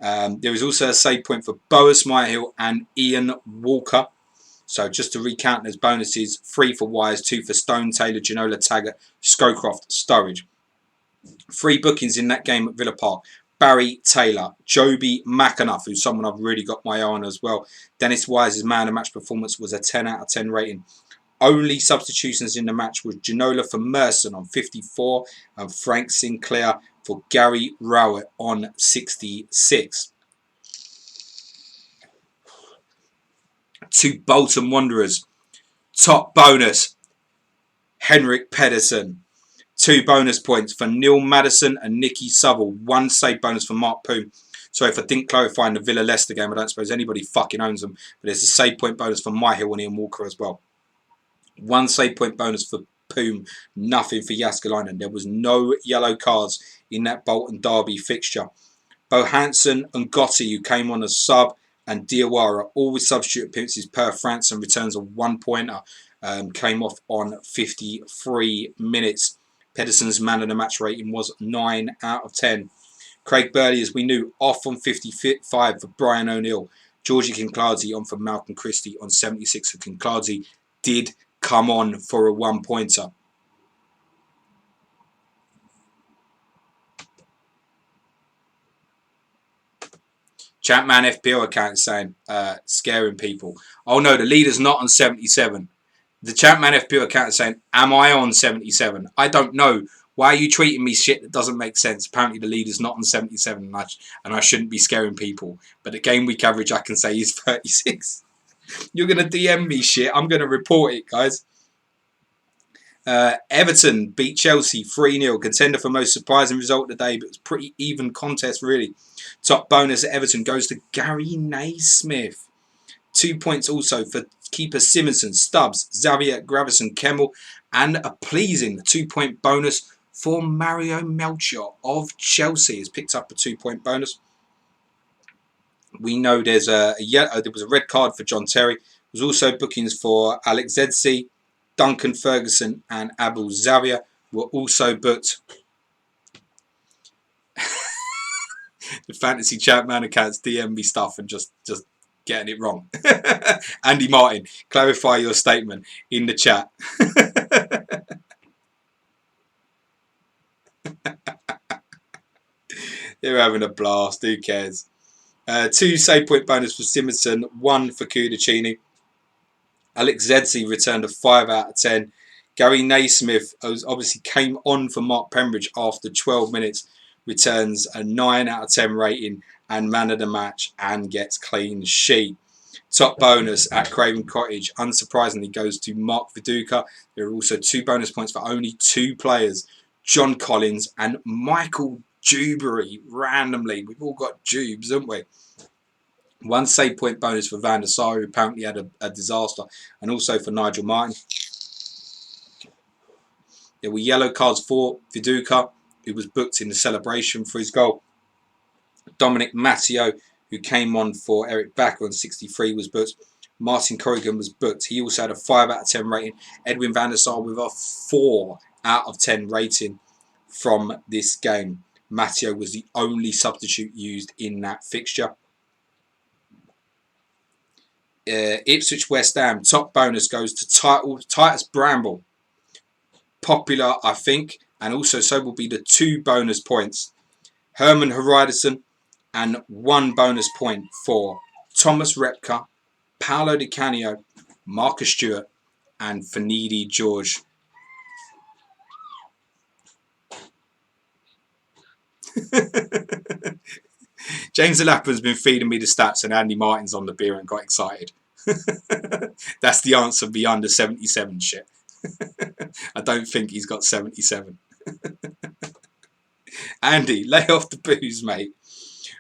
There is also a save point for Boas Myhill and Ian Walker. So just to recount, there's bonuses: 3 for Wise, 2 for Stone, Taylor, Ginola, Taggart, Scowcroft, Sturridge. 3 bookings in that game at Villa Park: Barry Taylor, Joby McAnuff, who's someone I've really got my eye on as well. Dennis Wise's man of match performance was a 10 out of 10 rating. Only substitutions in the match was Ginola for Merson on 54 and Frank Sinclair for Gary Rowett on 66. To Bolton Wanderers, top bonus, Henrik Pedersen. 2 bonus points for Neil Maddison and Nicky Southall. 1 save bonus for Mark Poom. Sorry if I didn't clarify in the Villa Leicester game. I don't suppose anybody fucking owns them. But there's a save point bonus for Myhill and Ian Walker as well. 1 save point bonus for Poom. Nothing for Jääskeläinen. There was no yellow cards in that Bolton Derby fixture. Bo Hansen and Gotti, who came on as sub, and Diawara, all with substitute appearances per France and returns a 1-pointer. Came off on 53 minutes. Pedersen's man of the match rating was 9 out of 10. Craig Burley, as we knew, off on 55 for Brian O'Neill. Georgie Kinclardy on for Malcolm Christie on 76 for Kinclardy. Did come on for a 1-pointer. Champman FPL account saying, scaring people. Oh no, the leader's not on 77. The Champman FPL account is saying, am I on 77? I don't know. Why are you treating me shit that doesn't make sense? Apparently the leader's not on 77 and I shouldn't be scaring people. But the game week average I can say is 36. You're going to DM me shit. I'm going to report it, guys. Everton beat Chelsea 3-0. Contender for most surprising result of the day, but it was pretty even contest, really. Top bonus at Everton goes to Gary Naismith. 2 points also for keeper Simonson, Stubbs, Xavier, Gravison, Kemmel, and a pleasing 2-point bonus for Mario Melchior of Chelsea. Has picked up a 2-point bonus. We know there was a red card for John Terry. There was also bookings for Alex Zedsi, Duncan Ferguson, and Abel Zavia were also booked. The Fantasy Chat Man accounts DM me stuff and just getting it wrong. Andy Martin, clarify your statement in the chat. They're having a blast. Who cares? 2 save point bonus for Simonson, 1 for Kudachini. Alex Zedsi returned a 5 out of 10. Gary Naismith obviously came on for Mark Pembridge after 12 minutes, returns a 9 out of 10 rating and man of the match and gets clean sheet. Top bonus at Craven Cottage, unsurprisingly, goes to Mark Viduka. There are also 2 bonus points for only 2 players, John Collins and Michael Dewberry. Randomly, we've all got Jubes, haven't we? 1 save point bonus for Van der Sar, who apparently had a disaster, and also for Nigel Martin. There were yellow cards for Viduka, who was booked in the celebration for his goal. Dominic Matteo, who came on for Eric Backer on 63, was booked. Martin Corrigan was booked. He also had a 5 out of 10 rating. Edwin van der Sar with a 4 out of 10 rating from this game. Matteo was the only substitute used in that fixture. Ipswich West Ham, top bonus goes to Titus Bramble. Popular, I think, and also so will be the 2 bonus points. Herman Haridason, and 1 bonus point for Thomas Repka, Paolo Di Canio, Marcus Stewart, and Finidi George. James Alappa's been feeding me the stats and Andy Martin's on the beer and got excited. That's the answer beyond the 77 shit. I don't think he's got 77. Andy, lay off the booze, mate.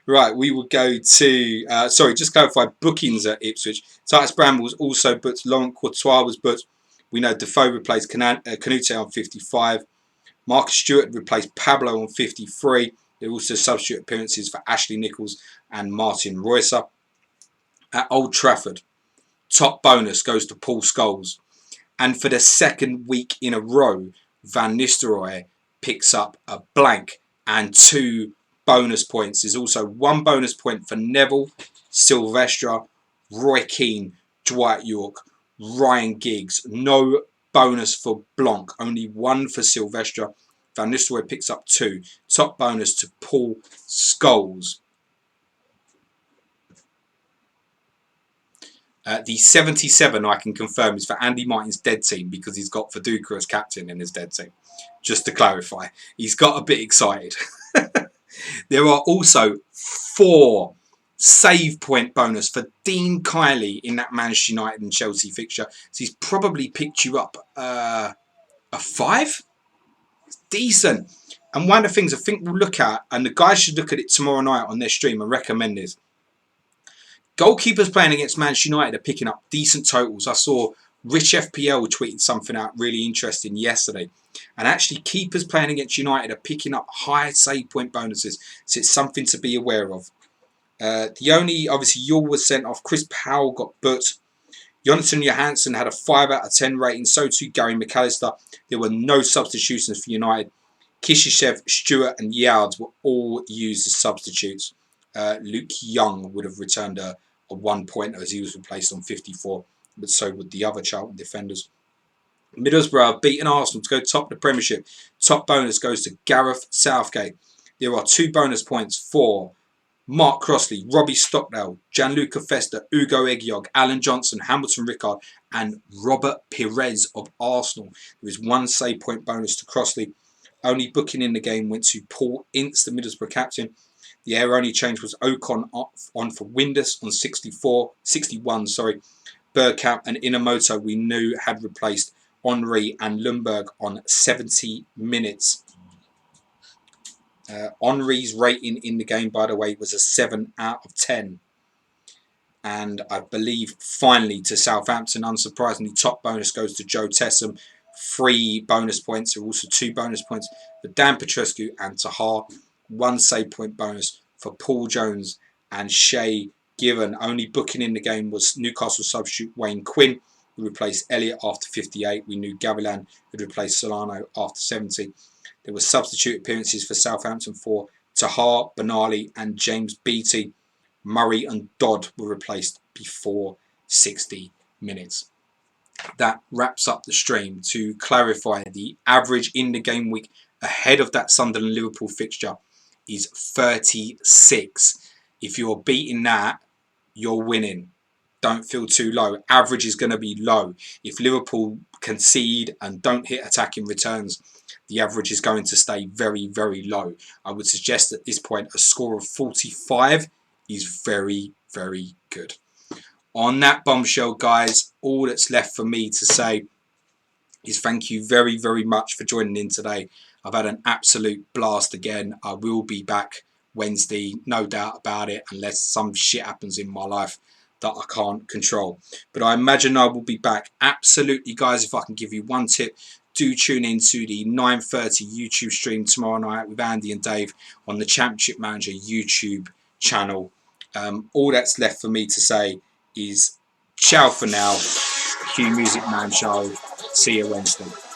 Right, we will go to... just clarify, bookings at Ipswich. Titus Bramble was also booked. Laurent Courtois was booked. We know Defoe replaced Canute on 55. Marcus Stewart replaced Pablo on 53. There were also substitute appearances for Ashley Nichols and Martin Reusser. At Old Trafford, top bonus goes to Paul Scholes. And for the 2nd week in a row, Van Nistelrooy picks up a blank and 2 bonus points. There's also 1 bonus point for Neville, Silvestre, Roy Keane, Dwight York, Ryan Giggs. No bonus for Blanc, only 1 for Silvestre. Van Nistelrooy picks up 2. Top bonus to Paul Scholes. The 77 I can confirm is for Andy Martin's dead team because he's got Viduka as captain in his dead team. Just to clarify, he's got a bit excited. There are also 4 save point bonus for Dean Kiley in that Manchester United and Chelsea fixture. So he's probably picked you up a 5. It's decent. And one of the things I think we'll look at, and the guys should look at it tomorrow night on their stream and recommend this. Goalkeepers playing against Manchester United are picking up decent totals. I saw Rich FPL tweeted something out really interesting yesterday. And actually, keepers playing against United are picking up high save point bonuses. So it's something to be aware of. Obviously, Yule was sent off. Chris Powell got booked. Jonathan Johansson had a 5 out of 10 rating. So too Gary McAllister. There were no substitutions for United. Kishishev, Stewart and Yards were all used as substitutes. Luke Young would have returned a 1-pointer as he was replaced on 54. But so would the other Charlton defenders. Middlesbrough have beaten Arsenal to go top of the Premiership. Top bonus goes to Gareth Southgate. There are 2 bonus points for Mark Crossley, Robbie Stockdale, Gianluca Festa, Ugo Egiog, Alan Johnson, Hamilton Rickard and Robert Pires of Arsenal. There is 1 save point bonus to Crossley. Only booking in the game went to Paul Ince, the Middlesbrough captain. The only change was Ocon on for Windus on 61. Bergkamp and Inamoto we knew had replaced Henry and Lundberg on 70 minutes. Henry's rating in the game, by the way, was a 7 out of 10. And I believe, finally, to Southampton, unsurprisingly, top bonus goes to Joe Tessam 3 bonus points. There were also 2 bonus points for Dan Petrescu and Tahar. 1 save point bonus for Paul Jones and Shay Given. Only booking in the game was Newcastle substitute Wayne Quinn, who replaced Elliott after 58. We knew Gavilan had replaced Solano after 70. There were substitute appearances for Southampton for Tahar, Benali and James Beattie. Murray and Dodd were replaced before 60 minutes. That wraps up the stream. To clarify, the average in the game week ahead of that Sunderland-Liverpool fixture is 36. If you're beating that, you're winning. Don't feel too low. Average is going to be low. If Liverpool concede and don't hit attacking returns, the average is going to stay very, very low. I would suggest at this point a score of 45 is very, very good. On that bombshell, guys, all that's left for me to say is thank you very, very much for joining in today. I've had an absolute blast again. I will be back Wednesday, no doubt about it, unless some shit happens in my life that I can't control. But I imagine I will be back. Absolutely, guys, if I can give you one tip, do tune in to the 9:30 YouTube stream tomorrow night with Andy and Dave on the Championship Manager YouTube channel. All that's left for me to say is ciao for now. Q Music Man Show. See you Wednesday.